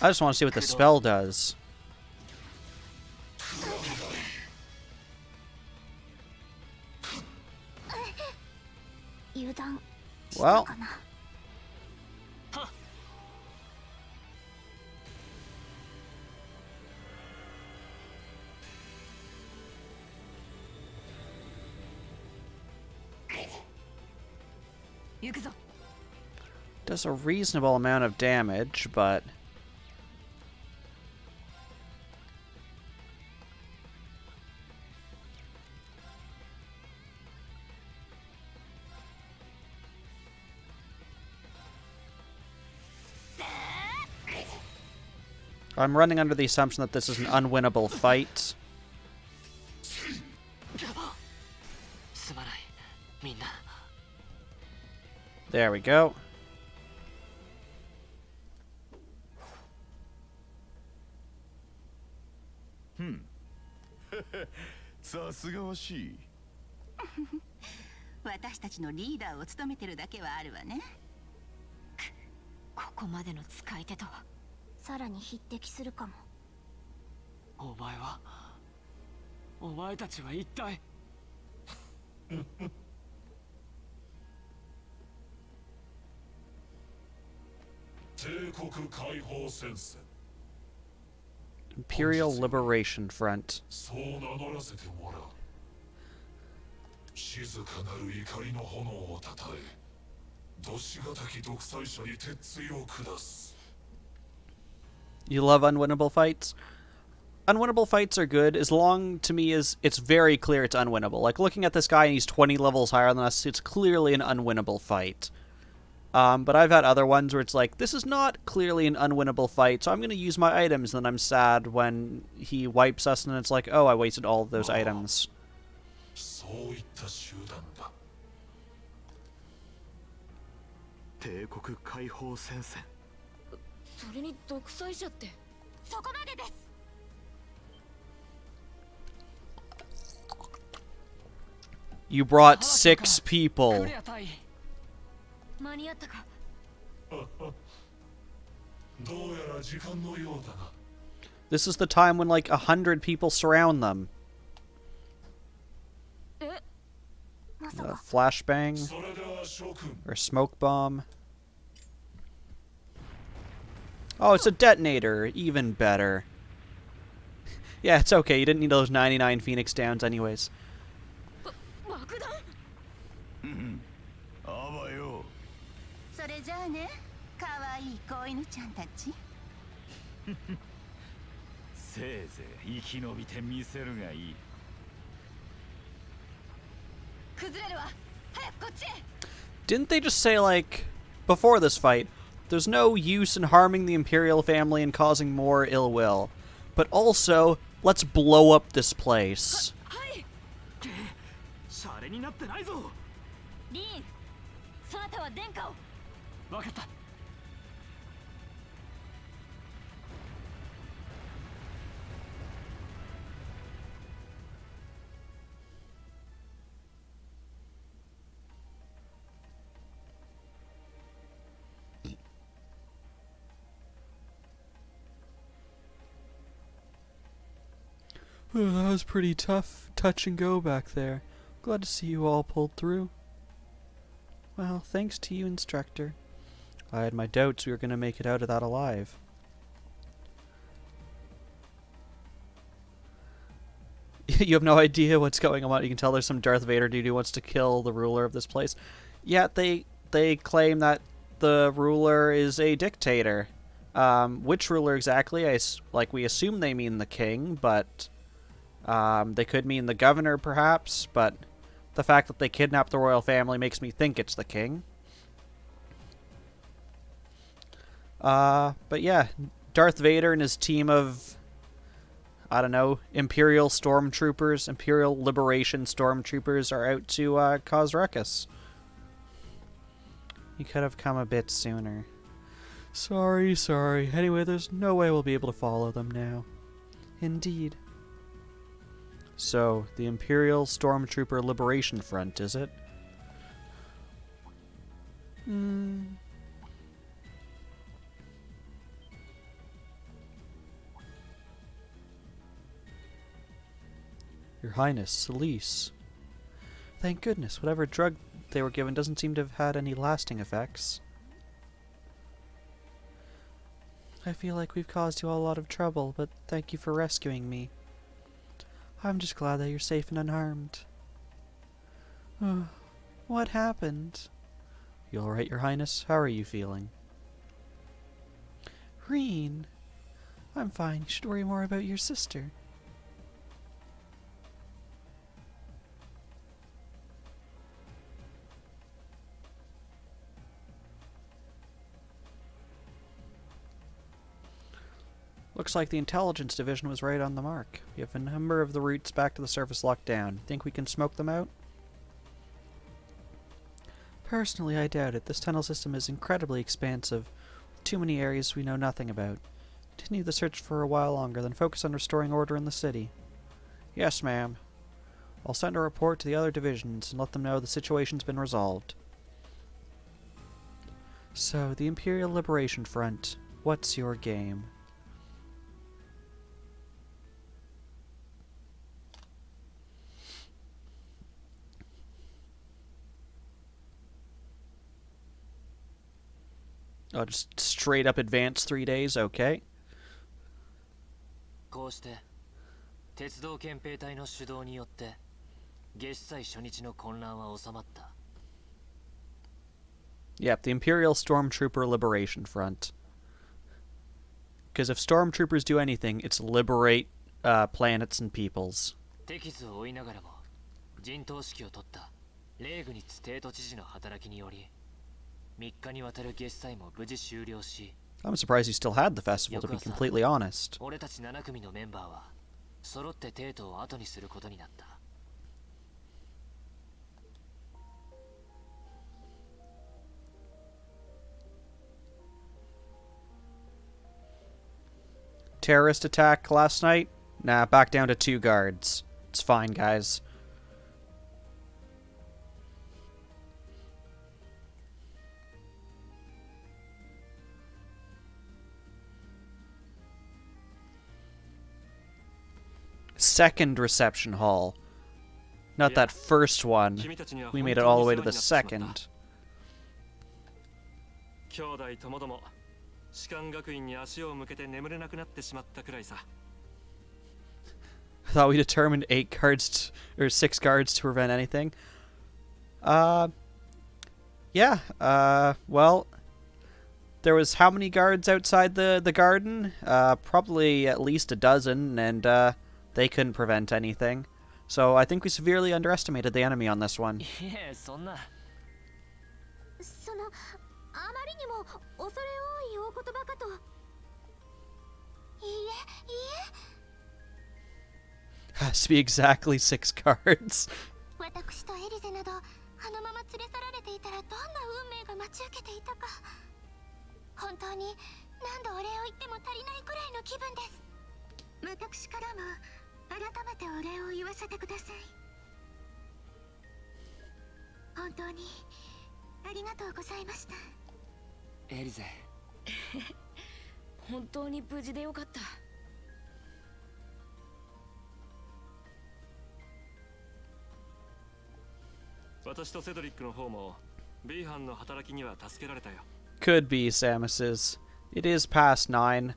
I just want to see what the spell does. Well, 行くぞ。 Does a reasonable amount of damage, but... I'm running under the assumption that this is an unwinnable fight. すまないみんな。 There we go. さすがはしい。私たちのリーダーを務めてるだけはあるわね。ここまでの使い手とはさらに匹敵するかも。お前はお前たちは一体。帝国解放戦線 Imperial Liberation Front. そう名乗らせてもらう。静かなる怒りの炎をたたえ、どしがたき独裁者に鉄槌を下す。 You love unwinnable fights? Unwinnable fights are good as long, to me, as it's very clear it's unwinnable. Like, looking at this guy and he's 20 levels higher than us, it's clearly an unwinnable fight. But I've had other ones where it's like, this is not clearly an unwinnable fight, so I'm going to use my items, and then I'm sad when he wipes us, and it's like, oh, I wasted all of those items. そういった集団だ。帝国解放戦線。それに独裁者って。そこまでです。 You brought 6 people. クレア隊。間に合ったか。どうやら時間のようだな。 This is the time when, like, 100 people surround them. まさ A か flashbang それでは諸君。 or smoke bomb. Oh, it's a detonator. Even better. Yeah, it's okay. You didn't need those 99 Phoenix Downs anyways. 爆弾。あばよ。それじゃあね、可愛い子犬ちゃんたち。せいぜい生き延びてみせるがいい。崩れるわ。早くこっちへ。 Didn't they just say, like, before this fight, there's no use in harming the Imperial family and causing more ill will, but also, let's blow up this place. はい。シャレになってないぞ。リーン、そなたは殿下を。分かった。 Oh, that was pretty tough touch and go back there. Glad to see you all pulled through. Well, thanks to you, Instructor. I had my doubts we were going to make it out of that alive. You have no idea what's going on. You can tell there's some Darth Vader dude who wants to kill the ruler of this place. Yet they claim that the ruler is a dictator. Which ruler exactly? We assume they mean the king, but they could mean the governor, perhaps. But the fact that they kidnapped the royal family makes me think it's the king. But yeah, Darth Vader and his team of, I don't know, Imperial stormtroopers, Imperial Liberation stormtroopers are out to cause ruckus. You could have come a bit sooner. Sorry. Anyway, there's no way we'll be able to follow them now. Indeed. So, the Imperial Stormtrooper Liberation Front, is it? Your Highness, Celise. Thank goodness, whatever drug they were given doesn't seem to have had any lasting effects. I feel like we've caused you all a lot of trouble, but thank you for rescuing me. I'm just glad that you're safe and unharmed. What happened? You alright, Your Highness? How are you feeling? Reen, I'm fine. You should worry more about your sister. Looks like the intelligence division was right on the mark. We have a number of the routes back to the surface locked down. Think we can smoke them out? Personally, I doubt it. This tunnel system is incredibly expansive, with too many areas we know nothing about. Continue the search for a while longer, then focus on restoring order in the city. Yes, ma'am. I'll send a report to the other divisions and let them know the situation's been resolved. So, the Imperial Liberation Front. What's your game? Oh, just straight up advance 3 days? Okay. こうして鉄道憲兵隊の主導によって月祭初日の混乱は収まった。 Yep, the Imperial Stormtrooper Liberation Front. Because if Stormtroopers do anything, it's liberate planets and peoples. 敵図を追いながらも陣頭指揮を取ったレーグニッツ帝都知事の働きにより3日にわたる月祭も無事終了し、 I'm surprised you still had the festival, to be completely honest. 俺たち7組のメンバーは揃って帝都を後にすることになった。 Terrorist attack last night? Nah, back down to 2 guards. It's fine, guys. Second reception hall. Not that first one. We made it all the way to the second. 兄弟ともども士官学院に足を向けて眠れなくなってしまったくらいさ。 I thought we determined 8 guards or 6 guards to prevent anything. Yeah. Well, there was how many guards outside the garden? Probably at least a dozen, and they couldn't prevent anything. So I think we severely underestimated the enemy on this one. いえ、そんな。そのあまりにも恐れ多いお言葉かと。いいえ。 Has to be exactly 6 guards. 私とエリゼなどあのまま連れ去られていたらどんな運命が待ち受けていたか。本当に何度お礼を言っても足りないくらいの気分です。私からも改めてお礼を言わせてください。本当にありがとうございました。エリゼ。本当に無事でよかった。私とセドリックの方も B 班の働きには助けられたよ。 Could be, Samus's. It is past 9.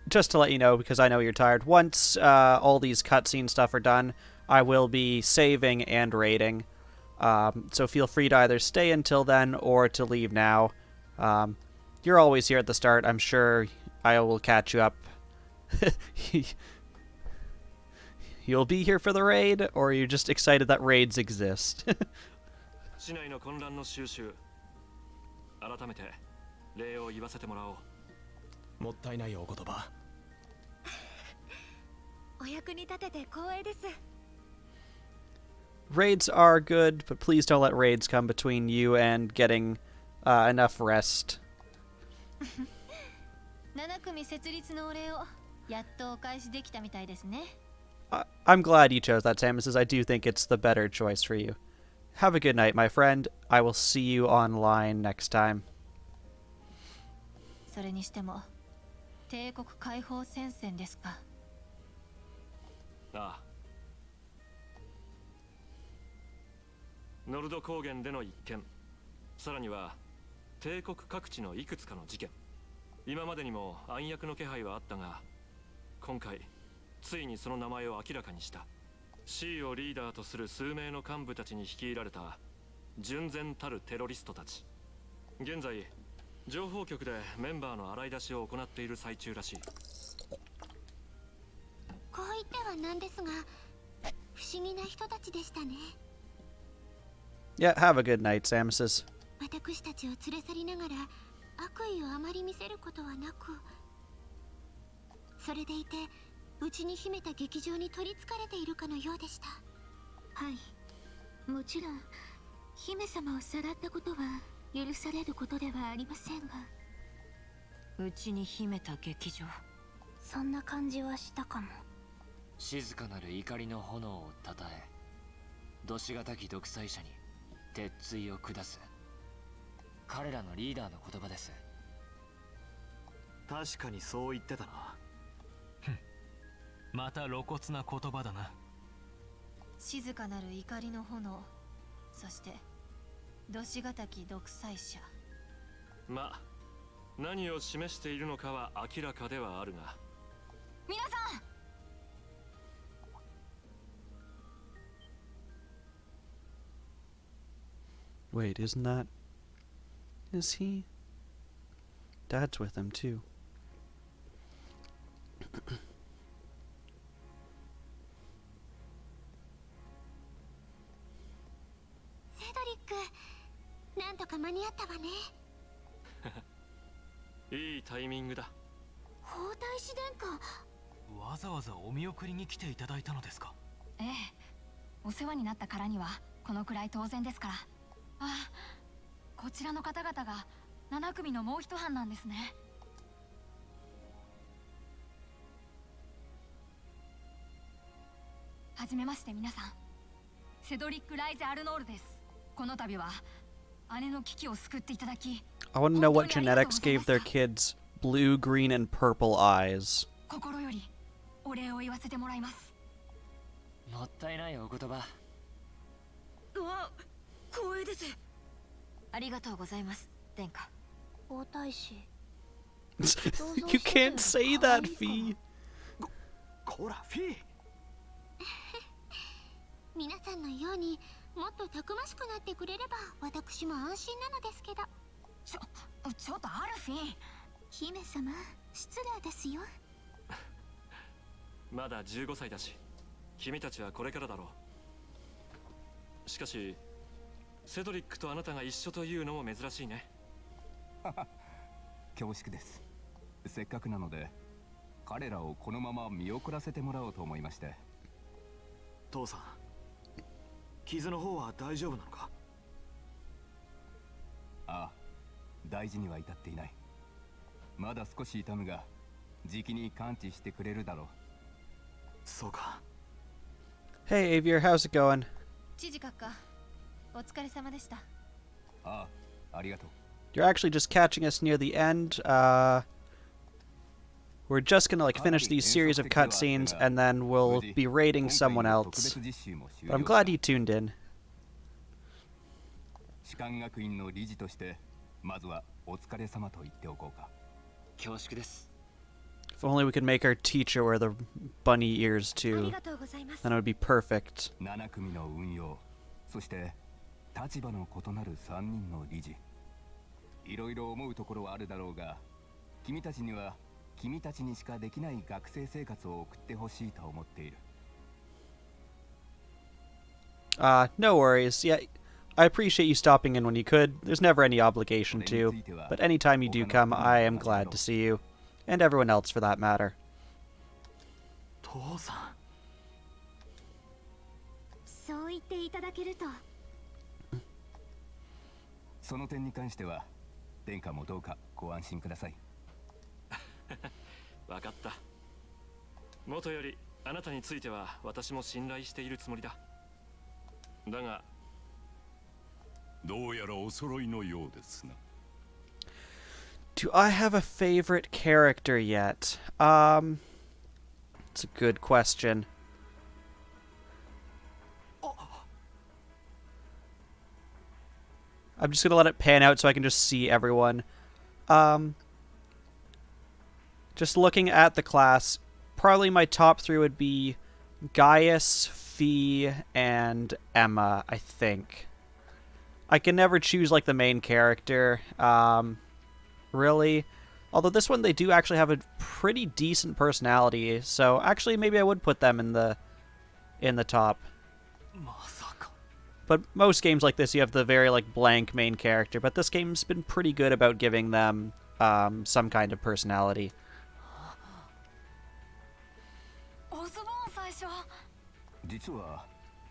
Just to let you know, because I know you're tired, once all these cutscene stuff are done, I will be saving and raiding. So feel free to either stay until then or to leave now. You're always here at the start. I'm sure I will catch you up. You'll be here for the raid, or you're just excited that raids exist. 市内の混乱の収拾。改めて礼を言わせてもらおう。もったいないお言葉。お役に立てて光栄です。 Raids are good, but please don't let raids come between you and getting enough rest. 7組設立のお礼をやっとお返しできたみたいですね。I'm glad you chose that, Samus, as I do think it's the better choice for you. Have a good night, my friend. I will see you online next time. それにしても帝国解放戦線ですか。ああ。ノルド高原での一件、さらには帝国各地のいくつかの事件。今までにも暗躍の気配はあったが、今回ついにその名前を明らかにした。C をリーダーとする数名の幹部たちに率いられた純然たるテロリストたち。現在情報局でメンバーの洗い出しを行っている最中らしい。こう言ってはなんですが、不思議な人たちでしたね。 Yeah, have a good night, Samuses. 私たちを連れ去りながら悪意をあまり見せることはなく、それでいて内に秘めた劇場に取りつかれているかのようでした。はい、もちろん姫様をさらったことは許されることではありませんが、内に秘めた劇場。そんな感じはしたかも。静かなる怒りの炎をたたえ、どしがたき独裁者に鉄槌を下す。彼らのリーダーの言葉です。確かにそう言ってたな。また露骨な言葉だな。静かなる怒りの炎、そしてどしがたき独裁者。まあ何を示しているのかは明らかではあるが。皆さん、Wait, isn't that... Is he? Dad's with him, too. セドリック、なんとか間に合ったわね。いいタイミングだ。皇太子殿下、わざわざお見送りに来ていただいたのですか？ええ、お世話になったからにはこのくらい当然ですから。あ、こちらの方々が7組のもう一班なんですね。はじめまして皆さん、セドリック・ライゼ・アルノールです。この度は姉の危機を救っていただき、 I want to know what genetics gave their kids blue, green, and purple eyes. 心よりお礼を言わせてもらいます。もったいないお言葉。うわ、光栄です。ありがとうございます、殿下。皇太子。 You can't say that, Fee. こら、フィー。皆さんのようにもっとたくましくなってくれれば私も安心なのですけど。ちょっとアルフィン。姫様、失礼ですよ。まだ15歳だし、君たちはこれからだろう。しかしセドリックとあなたが一緒というのも珍しいね。恐縮です。せっかくなので彼らをこのまま見送らせてもらおうと思いまして。父さん、傷の方は大丈夫なのか？ああ、大事には至っていない。まだ少し痛むがじきに完治してくれるだろう。そうか。 Hey, Avier, how's it going? 知事閣下、お疲れ様でした。ああ、ありがとう。 You're actually just catching us near the end. We're just gonna finish these series of cutscenes, and then we'll be raiding someone else. But I'm glad you tuned in. 士官学院の理事としてまずはお疲れ様と言っておこうか。恐縮です。 If only we could make our teacher wear the bunny ears あり too. がとうございます。 Then it would be perfect. 7組の運用、そして立場の異なる3人の理事。いろいろ思うところはあるだろうが、君たちには君たちにしかできない学生生活を送ってほしいと思っている。No worries. Yeah, I appreciate you stopping in when you could. There's never any obligation to. But anytime you do come, I am glad to see you. And everyone else for that matter. 父さん。そう言っていただけると。その点に関しては殿下もどうかご安心ください。わかった。元よりあなたについては私も信頼しているつもりだ。だがどうやらお揃いのようですな。 Do I have a favorite character yet? It's a good question. I'm just gonna let it pan out so I can just see everyone. Just looking at the class, probably my top 3 would be Gaius, Fee, and Emma, I think. I can never choose like the main character, really. Although this one they do actually have a pretty decent personality, so actually maybe I would put them in the top. But most games like this you have the very like blank main character, but this game's been pretty good about giving them some kind of personality. オズボーン最初。実は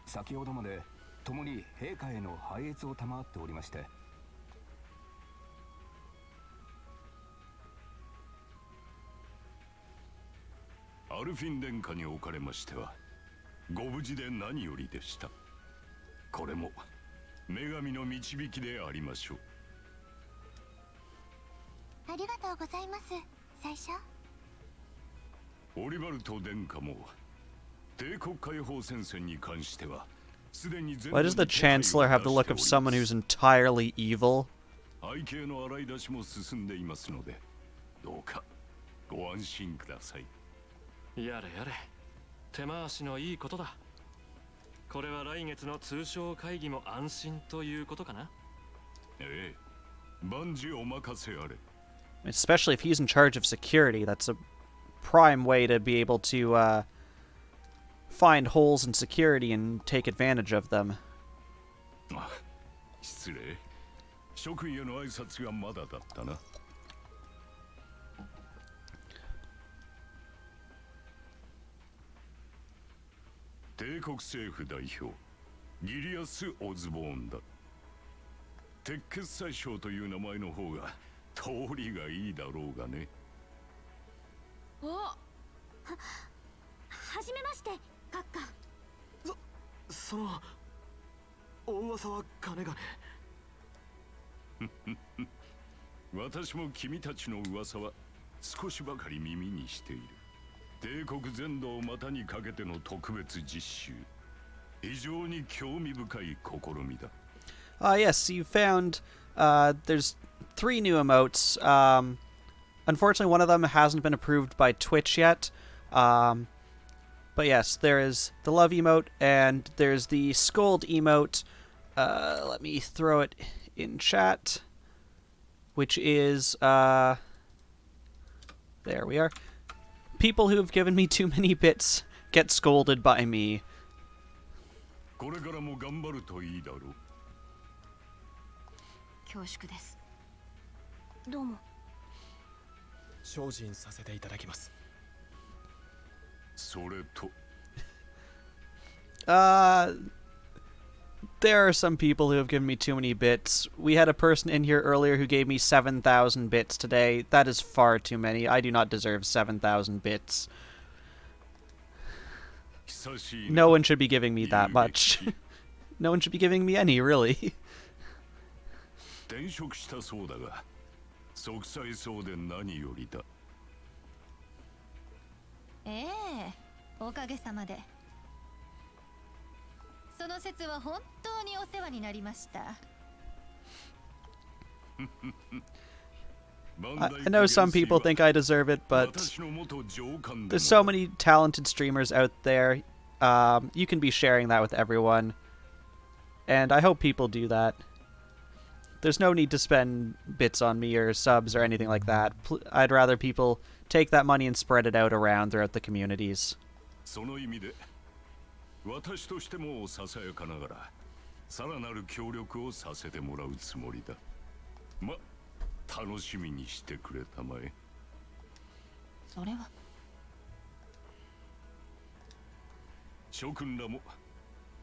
先ほどまで共に陛下への拝謁を賜っておりまして。アルフィン殿下におかれましてはご無事で何よりでした。これも女神の導きでありましょう。ありがとうございます、最初。オリバルト殿下も帝国解放戦線に関してはすでに全部 Why does the Chancellor have the look of someone who's entirely evil? 背景の洗い出しも進んでいますので、どうかご安心ください。やれやれ、手回しのいいことだ。これは来月の通商会議も安心ということかな。ええ、万事お任せあれ。 Especially if he's in charge of security, that's a prime way to be able to find holes in security and take advantage of them. あ、失礼。職位への挨拶がまだだったな。帝国政府代表ギリアス・オズボーンだ。鉄血宰相という名前の方が通りがいいだろうがね。おはじめまして、閣下。そのお噂はかねがね。私も君たちの噂は少しばかり耳にしている。帝国全土を股にかけての特別実習、非常に興味深い試みだ。Yes, you found there's 3 new emotes. Unfortunately, one of them hasn't been approved by Twitch yet. But yes, there is the love emote and there's the scold emote. Let me throw it in chat, which is there we are. People who have given me too many bits get scolded by me. これからも頑張るといいだろう。恐縮です。どうも。精進させていただきます。それと。There are some people who have given me too many bits. We had a person in here earlier who gave me 7,000 bits today. That is far too many. I do not deserve 7,000 bits. No one should be giving me that much. No one should be giving me any, really. 転職したそうだが、息災そうで何よりだ。ええ、おかげさまで。その説は本当にお世話になりました。I know some people think I deserve it, but there's so many talented streamers out there. You can be sharing that with everyone. And I hope people do that. There's no need to spend bits on me or subs or anything like that. I'd rather people take that money and spread it out around throughout the communities. その意味で私としてもささやかながらさらなる協力をさせてもらうつもりだ。ま、楽しみにしてくれたまえ。それは諸君らも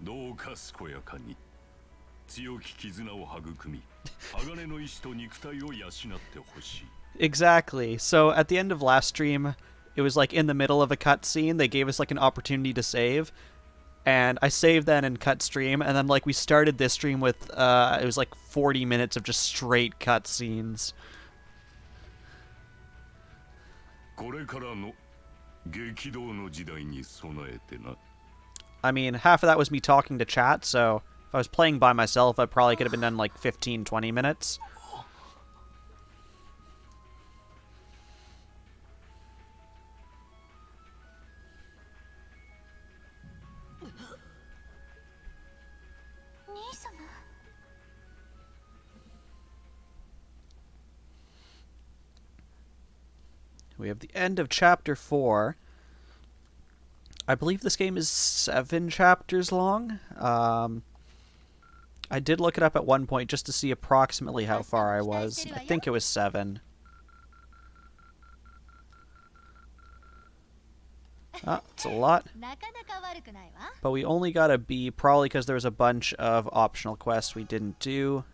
どうか健やかに強き絆を育み、鋼の意志と肉体を養ってほしい。Exactly. So at the end of last stream, it was like in the middle of a cutscene. They gave us like an opportunity to save. And I saved then and cut stream, and then like we started this stream with it was like 40 minutes of just straight cutscenes. これからの激動の時代に備えてな。I mean, half of that was me talking to chat, so if I was playing by myself, I probably could have been done like 15, 20 minutes. 兄様。We have the end of chapter 4. I believe this game is 7 chapters long. I did look it up at one point just to see approximately how far I was. I think it was 7. Ah, it's a lot. But we only got a B, probably because there was a bunch of optional quests we didn't do.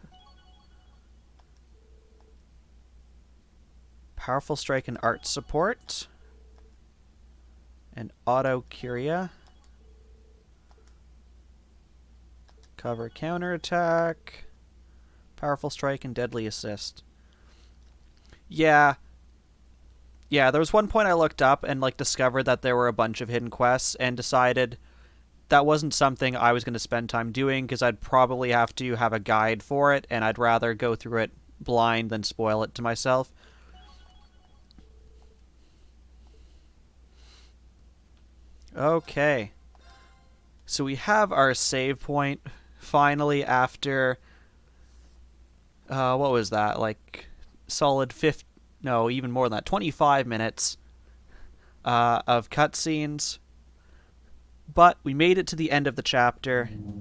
Powerful Strike and Art Support. And Auto Curia. Cover Counterattack. Powerful Strike and Deadly Assist. Yeah, there was one point I looked up and discovered that there were a bunch of hidden quests and decided that wasn't something I was going to spend time doing because I'd probably have to have a guide for it, and I'd rather go through it blind than spoil it to myself. Okay. So we have our save point finally after what was that? Solid 50, no, even more than that, 25 minutes of cutscenes. But we made it to the end of the chapter.